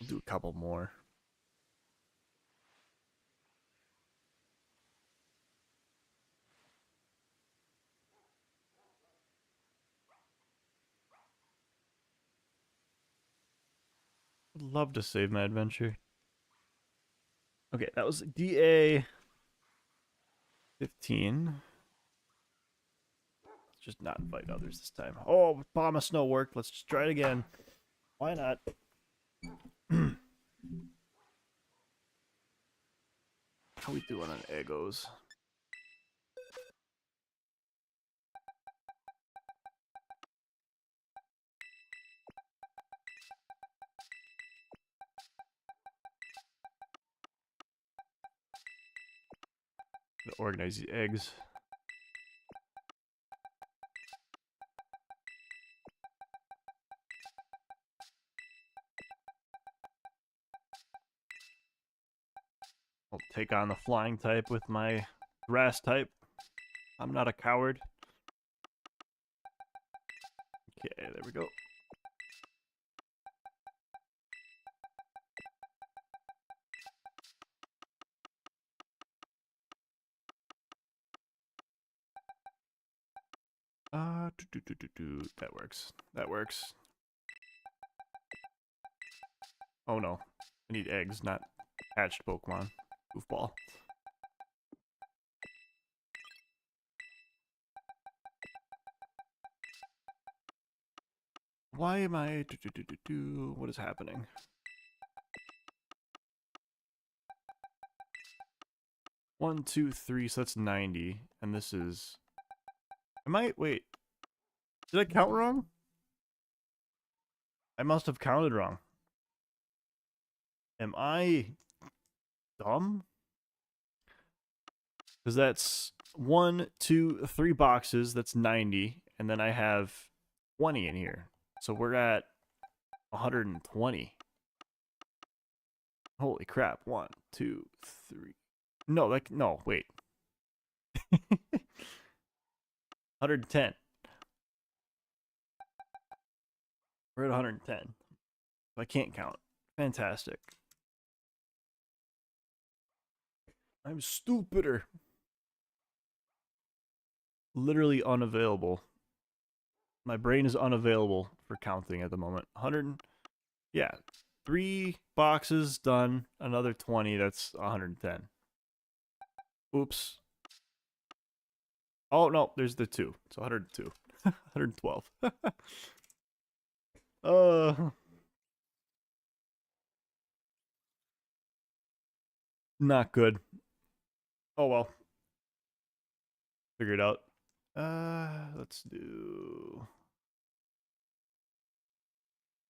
We'll do a couple more. Would love to save my adventure. Okay, that was DA 15. Let's just not invite others this time. Oh, Bomb of Snow worked. Let's just try it again. Why not? How we doing on Eggos? Organize these eggs. I'll take on the flying type with my grass type. I'm not a coward. Okay, there we go. That works. That works. Oh no. I need eggs, not hatched Pokemon. Goofball. Why am I... What is happening? One, two, three, so that's 90. And this is... Wait. Did I count wrong? I must have counted wrong. Am I dumb? Because that's 1, 2, 3 boxes. That's 90. And then I have 20 in here. So we're at 120. Holy crap. 1, 2, 3. No, no, wait. 110. We're at 110. I can't count. Fantastic. I'm stupider. Literally unavailable. My brain is unavailable for counting at the moment. 100. Yeah. 3 boxes done. Another 20. That's 110. Oops. Oh, no. There's the 2. It's 102. 112. Not good. Oh, well. Figure it out. Let's do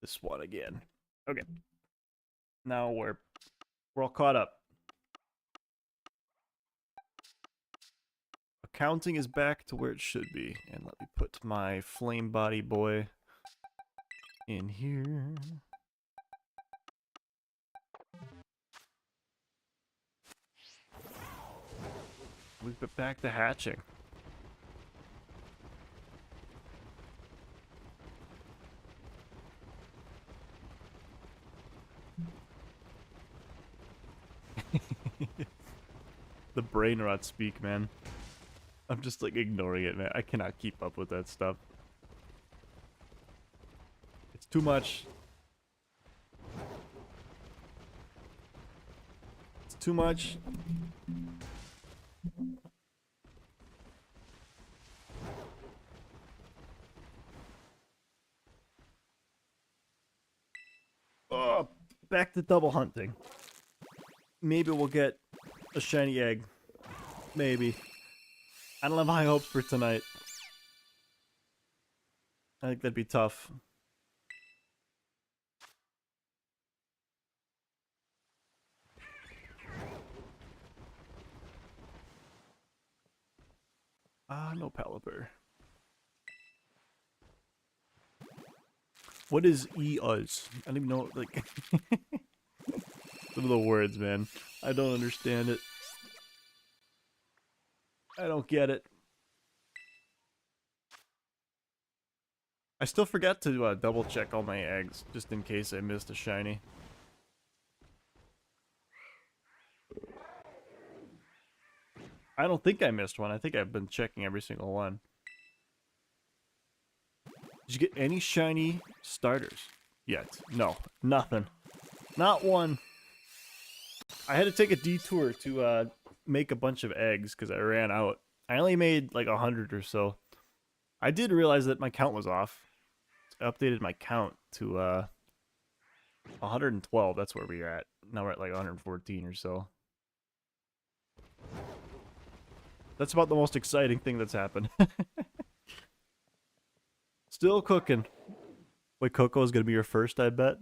this one again. Okay. Now we're all caught up. Accounting is back to where it should be. And let me put my flame body boy in here. We've been back to hatching. The brain rot speak, man. I'm just like ignoring it, man. I cannot keep up with that stuff. It's too much. It's too much. Oh, back to double hunting. Maybe we'll get a shiny egg. Maybe. I don't have high hopes for tonight. I think that'd be tough. No Pelipper. What is E-us? I don't even know, like... Some of the words, man. I don't understand it. I don't get it. I still forgot to double check all my eggs, just in case I missed a shiny. I don't think I missed one. I think I've been checking every single one. Did you get any shiny starters yet? No, nothing. Not one. I had to take a detour to make a bunch of eggs because I ran out. I only made like 100 or so. I did realize that my count was off. I updated my count to 112. That's where we're at. Now we're at like 114 or so. That's about the most exciting thing that's happened. Still cooking. Wait, Coco is going to be your first, I bet?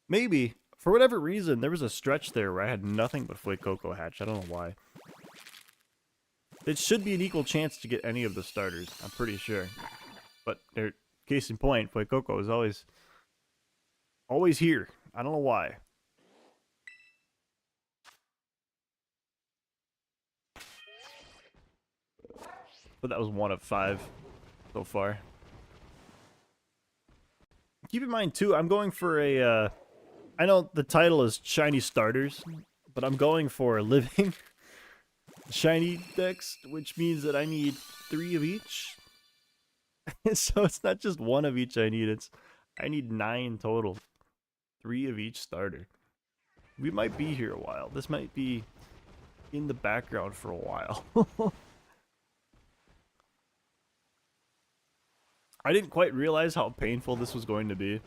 Maybe. For whatever reason, there was a stretch there where I had nothing but Fuecoco hatch. I don't know why. It should be an equal chance to get any of the starters, I'm pretty sure. But case in point, Fuecoco is always here. I don't know why. But that was 1 of 5 so far. Keep in mind, too, I'm going for a... I know the title is Shiny Starters, but I'm going for living shiny decks, which means that I need 3 of each. So it's not just 1 of each I need, I need 9 total. 3 of each starter. We might be here a while. This might be in the background for a while. I didn't quite realize how painful this was going to be.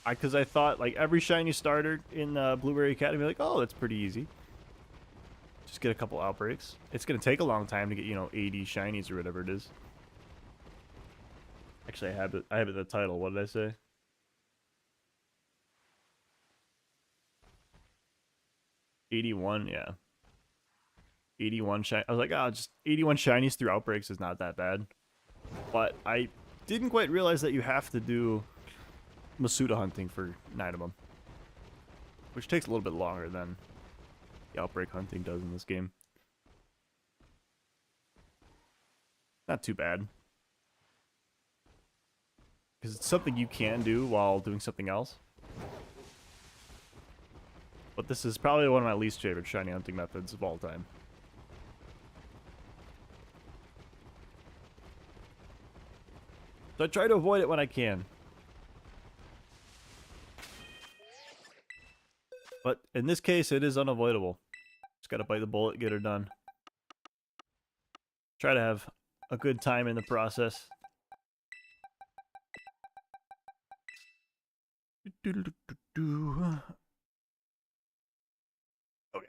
Because I thought, like, every shiny starter in Blueberry Academy, like, oh, that's pretty easy. Just get a couple outbreaks. It's going to take a long time to get, 80 shinies or whatever it is. Actually, I have it in the title. What did I say? $81, yeah. 81 shiny. I was like, just 81 shinies through outbreaks is not that bad. But I didn't quite realize that you have to do Masuda hunting for 9 of them. Which takes a little bit longer than the outbreak hunting does in this game. Not too bad. Because it's something you can do while doing something else. But this is probably one of my least favorite shiny hunting methods of all time. So I try to avoid it when I can. But in this case, it is unavoidable. Just gotta bite the bullet, get her done. Try to have a good time in the process. Okay.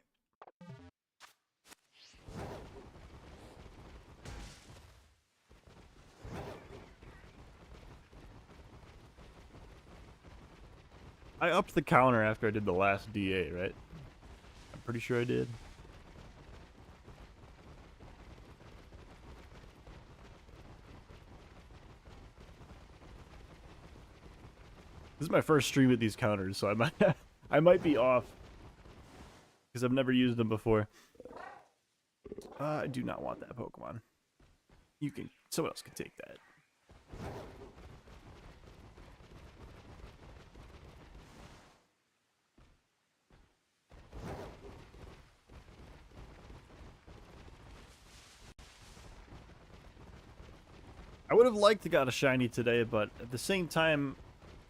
I upped the counter after I did the last DA, right? I'm pretty sure I did. This is my first stream with these counters, so I might be off. Because I've never used them before. I do not want that Pokemon. Someone else can take that. I would have liked to got a shiny today, but at the same time,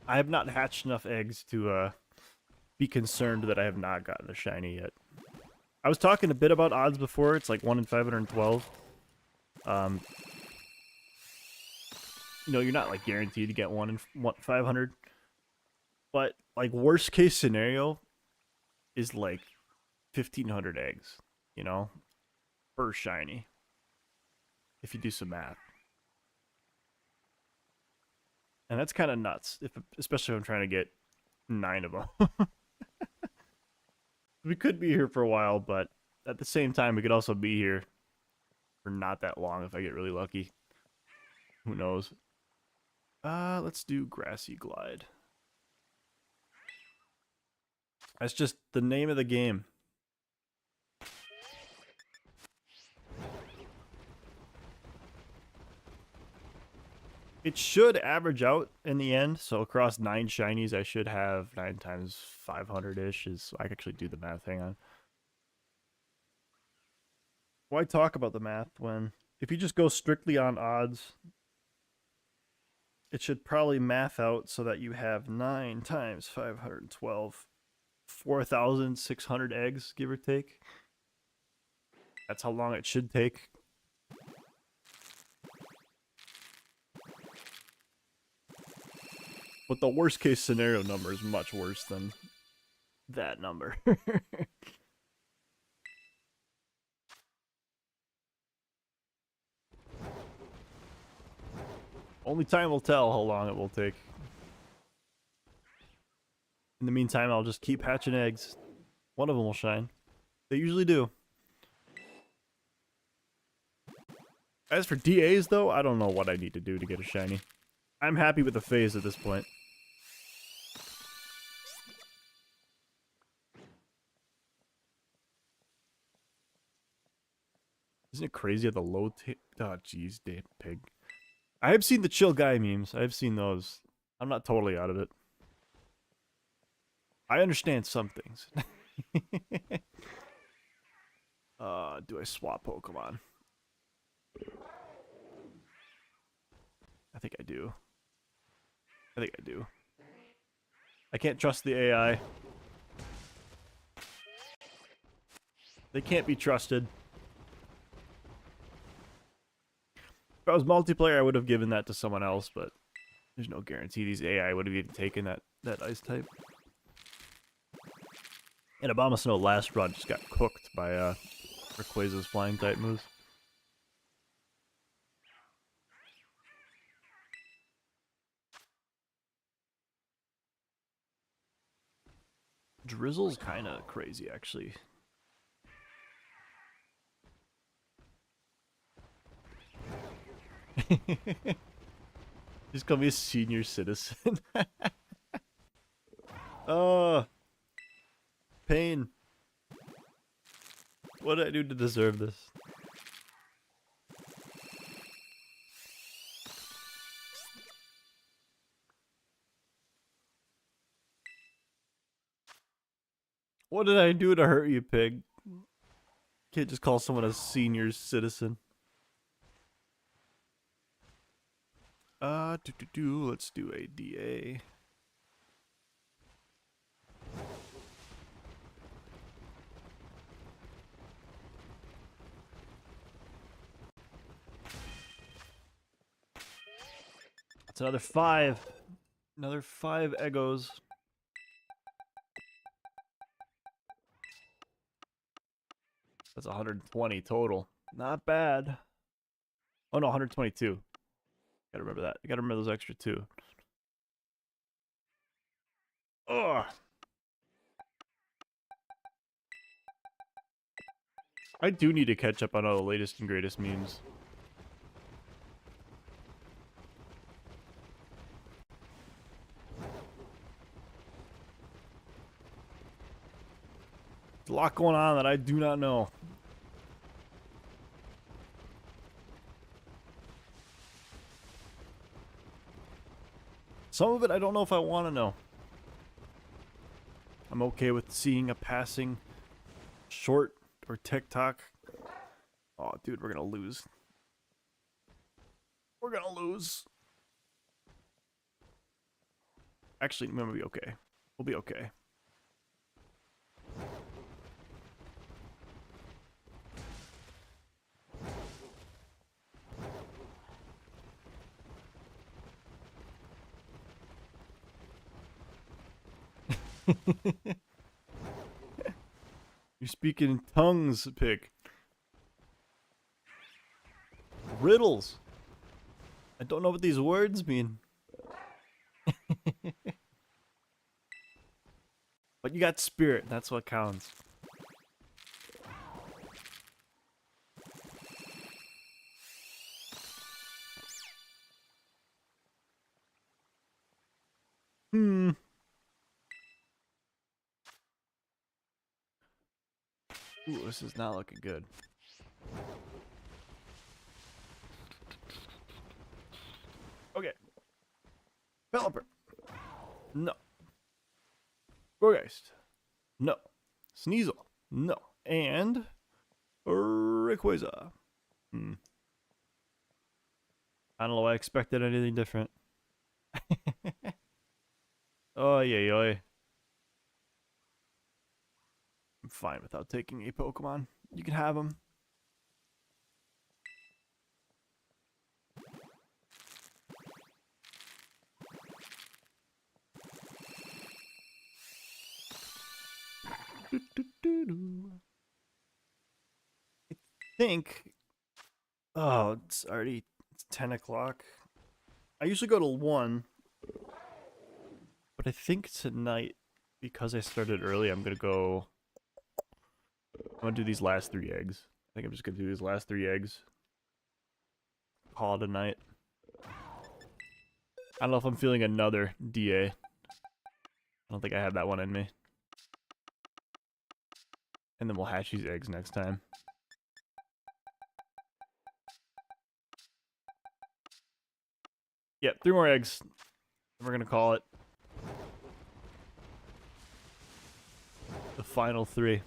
I have not hatched enough eggs to be concerned that I have not gotten a shiny yet. I was talking a bit about odds before. It's like 1 in 512. You're not like guaranteed to get 1 in 500. But like worst case scenario is like 1,500 eggs, per shiny. If you do some math. And that's kind of nuts, especially if I'm trying to get 9 of them. We could be here for a while, but at the same time, we could also be here for not that long if I get really lucky. Who knows? Let's do Grassy Glide. That's just the name of the game. It should average out in the end. So across 9 shinies, I should have 9 times 500-ish. I can actually do the math. Hang on. Why talk about the math when... If you just go strictly on odds, it should probably math out so that you have 9 times 512. 4,600 eggs, give or take. That's how long it should take. But the worst case scenario number is much worse than that number. Only time will tell how long it will take. In the meantime, I'll just keep hatching eggs. One of them will shine. They usually do. As for DAs, though, I don't know what I need to do to get a shiny. I'm happy with the phase at this point. Isn't it crazy how the low oh, jeez, damn pig. I have seen the chill guy memes. I've seen those. I'm not totally out of it. I understand some things. Do I swap Pokemon? I think I do. I can't trust the AI. They can't be trusted. If I was multiplayer, I would have given that to someone else, but there's no guarantee these AI would have even taken that ice type. And Abomasnow last run just got cooked by Rayquaza's flying type moves. Drizzle's kind of crazy, actually. Just call me a senior citizen. Oh, pain. What did I do to deserve this? What did I do to hurt you, pig? Can't just call someone a senior citizen. Let's do a DA. That's another 5. Another 5 Eggos. That's 120 total. Not bad. Oh no, 122. Gotta remember that. You gotta remember those extra 2. Ugh. I do need to catch up on all the latest and greatest memes. There's a lot going on that I do not know. Some of it I don't know if I want to know. I'm okay with seeing a passing short or TikTok. Oh, dude, we're gonna lose. We're gonna lose. Actually, we'll be okay. We'll be okay. You're speaking in tongues, pig. Riddles. I don't know what these words mean. But you got spirit, that's what counts. Ooh, this is not looking good. Okay. Pelipper. No. Gorgeist. No. Sneasel. No. And Rayquaza. I don't know why I expected anything different. Oh, yeah. I'm fine without taking a Pokemon. You can have them. I think. Oh, it's 10 o'clock. I usually go to 1, but I think tonight, because I started early, I'm gonna do these last 3 eggs. I think I'm just gonna do these last 3 eggs. Call it a night. I don't know if I'm feeling another DA. I don't think I have that one in me. And then we'll hatch these eggs next time. Yep, 3 more eggs. And we're gonna call it the final 3.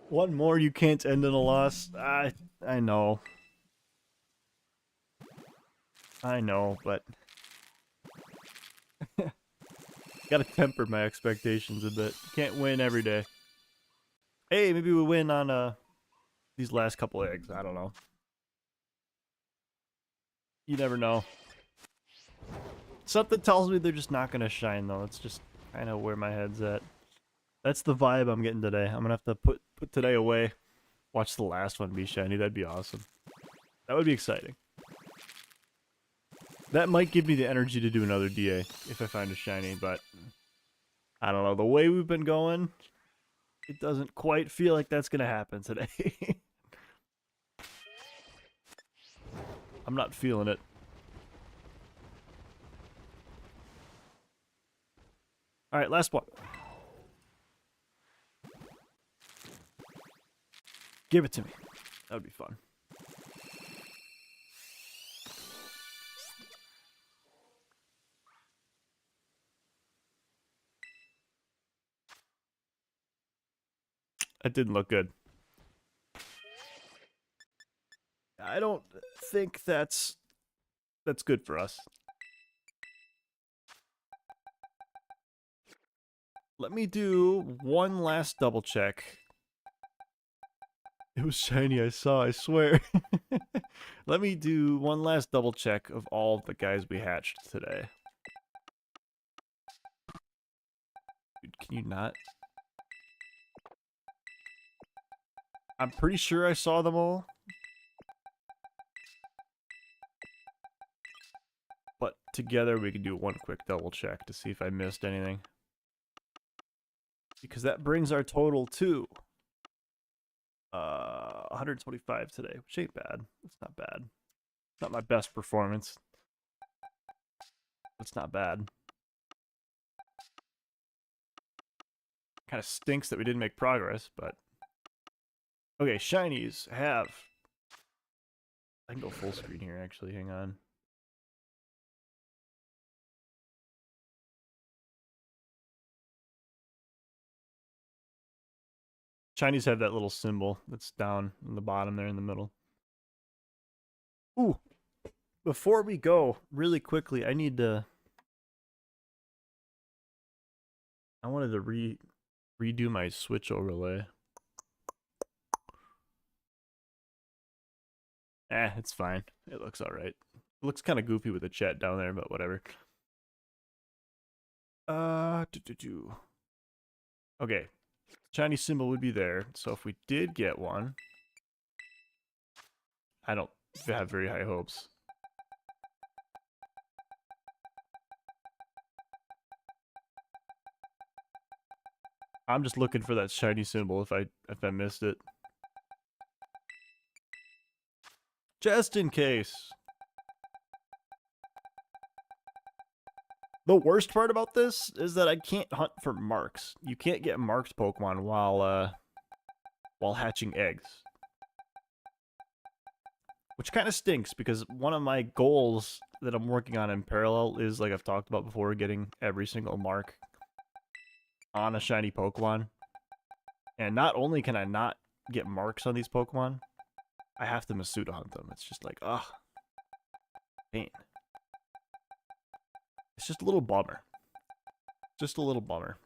One more, you can't end in a loss. I know. I know, but gotta temper my expectations a bit. Can't win every day. Hey, maybe we win on these last couple eggs. I don't know. You never know. Something tells me they're just not gonna shine though. That's just kind of where my head's at. That's the vibe I'm getting today. I'm gonna have to put today away. Watch the last one be shiny. That'd be awesome. That would be exciting. That might give me the energy to do another DA if I find a shiny, but I don't know. The way we've been going, it doesn't quite feel like that's gonna happen today. I'm not feeling it. Alright, last one. Give it to me. That would be fun. That didn't look good. I don't think that's good for us. Let me do one last double check. It was shiny, I saw, I swear. Let me do one last double check of all the guys we hatched today. Dude, can you not? I'm pretty sure I saw them all. But together we can do one quick double check to see if I missed anything. Because that brings our total to 125 today, which ain't bad. It's not bad. It's not my best performance. It's not bad. Kind of stinks that we didn't make progress, but okay, shinies have. I can go full screen here, actually. Hang on. Shinies have that little symbol that's down in the bottom there in the middle. Ooh. Before we go, really quickly, I wanted to redo my Switch overlay. It's fine. It looks alright. It looks kind of goofy with the chat down there, but whatever. Okay. Chinese symbol would be there. So if we did get one, I don't have very high hopes. I'm just looking for that shiny symbol if I missed it. Just in case. The worst part about this is that I can't hunt for marks. You can't get marked Pokemon while hatching eggs. Which kind of stinks, because one of my goals that I'm working on in parallel is, like I've talked about before, getting every single mark on a shiny Pokemon. And not only can I not get marks on these Pokemon, I have to Masuda hunt them. It's just like, ugh. Pain. It's just a little bummer. Just a little bummer.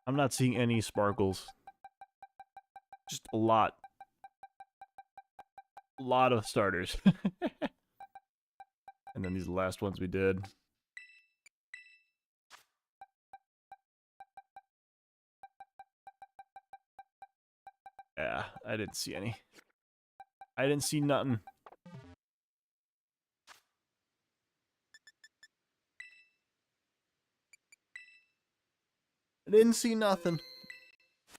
I'm not seeing any sparkles. Just a lot. A lot of starters. And then these last ones we did. Yeah, I didn't see any. I didn't see nothing. I didn't see nothing.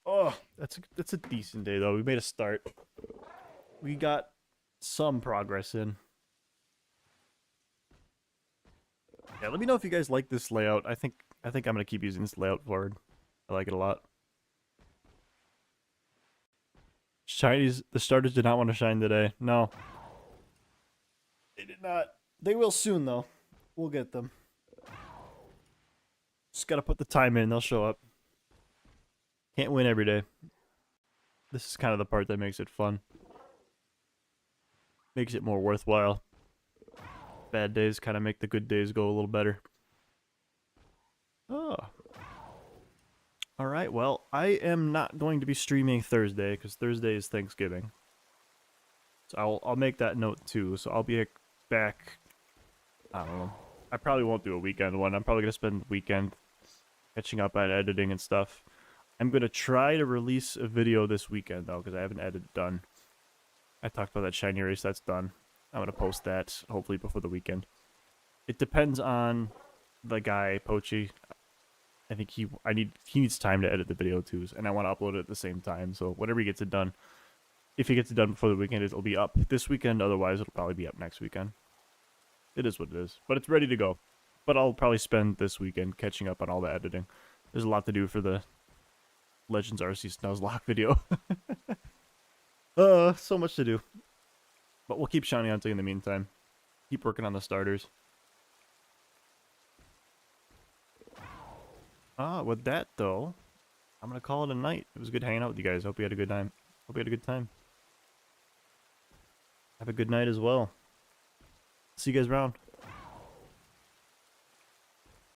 Oh, that's a decent day though. We made a start. We got some progress in. Yeah, let me know if you guys like this layout. I think I'm gonna keep using this layout forward. I like it a lot. Shinies, the starters did not want to shine today. No. They did not. They will soon though. We'll get them. Just gotta put the time in, they'll show up. Can't win every day. This is kind of the part that makes it fun. Makes it more worthwhile. Bad days kind of make the good days go a little better. Oh. Alright, well, I am not going to be streaming Thursday, because Thursday is Thanksgiving. So I'll make that note too, so I'll be back, I don't know. I probably won't do a weekend one. I'm probably going to spend the weekend catching up on editing and stuff. I'm going to try to release a video this weekend, though, because I haven't edited done. I talked about that shiny race, that's done. I'm going to post that, hopefully, before the weekend. It depends on the guy, Pochi. I think he needs time to edit the video, too, and I want to upload it at the same time, so whenever he gets it done. If he gets it done before the weekend, it'll be up this weekend, otherwise it'll probably be up next weekend. It is what it is, but it's ready to go. But I'll probably spend this weekend catching up on all the editing. There's a lot to do for the Legends RC Nuzlocke video. So much to do. But we'll keep shiny hunting in the meantime. Keep working on the starters. With that though, I'm gonna call it a night. It was good hanging out with you guys. Hope you had a good time. Hope you had a good time. Have a good night as well. See you guys around.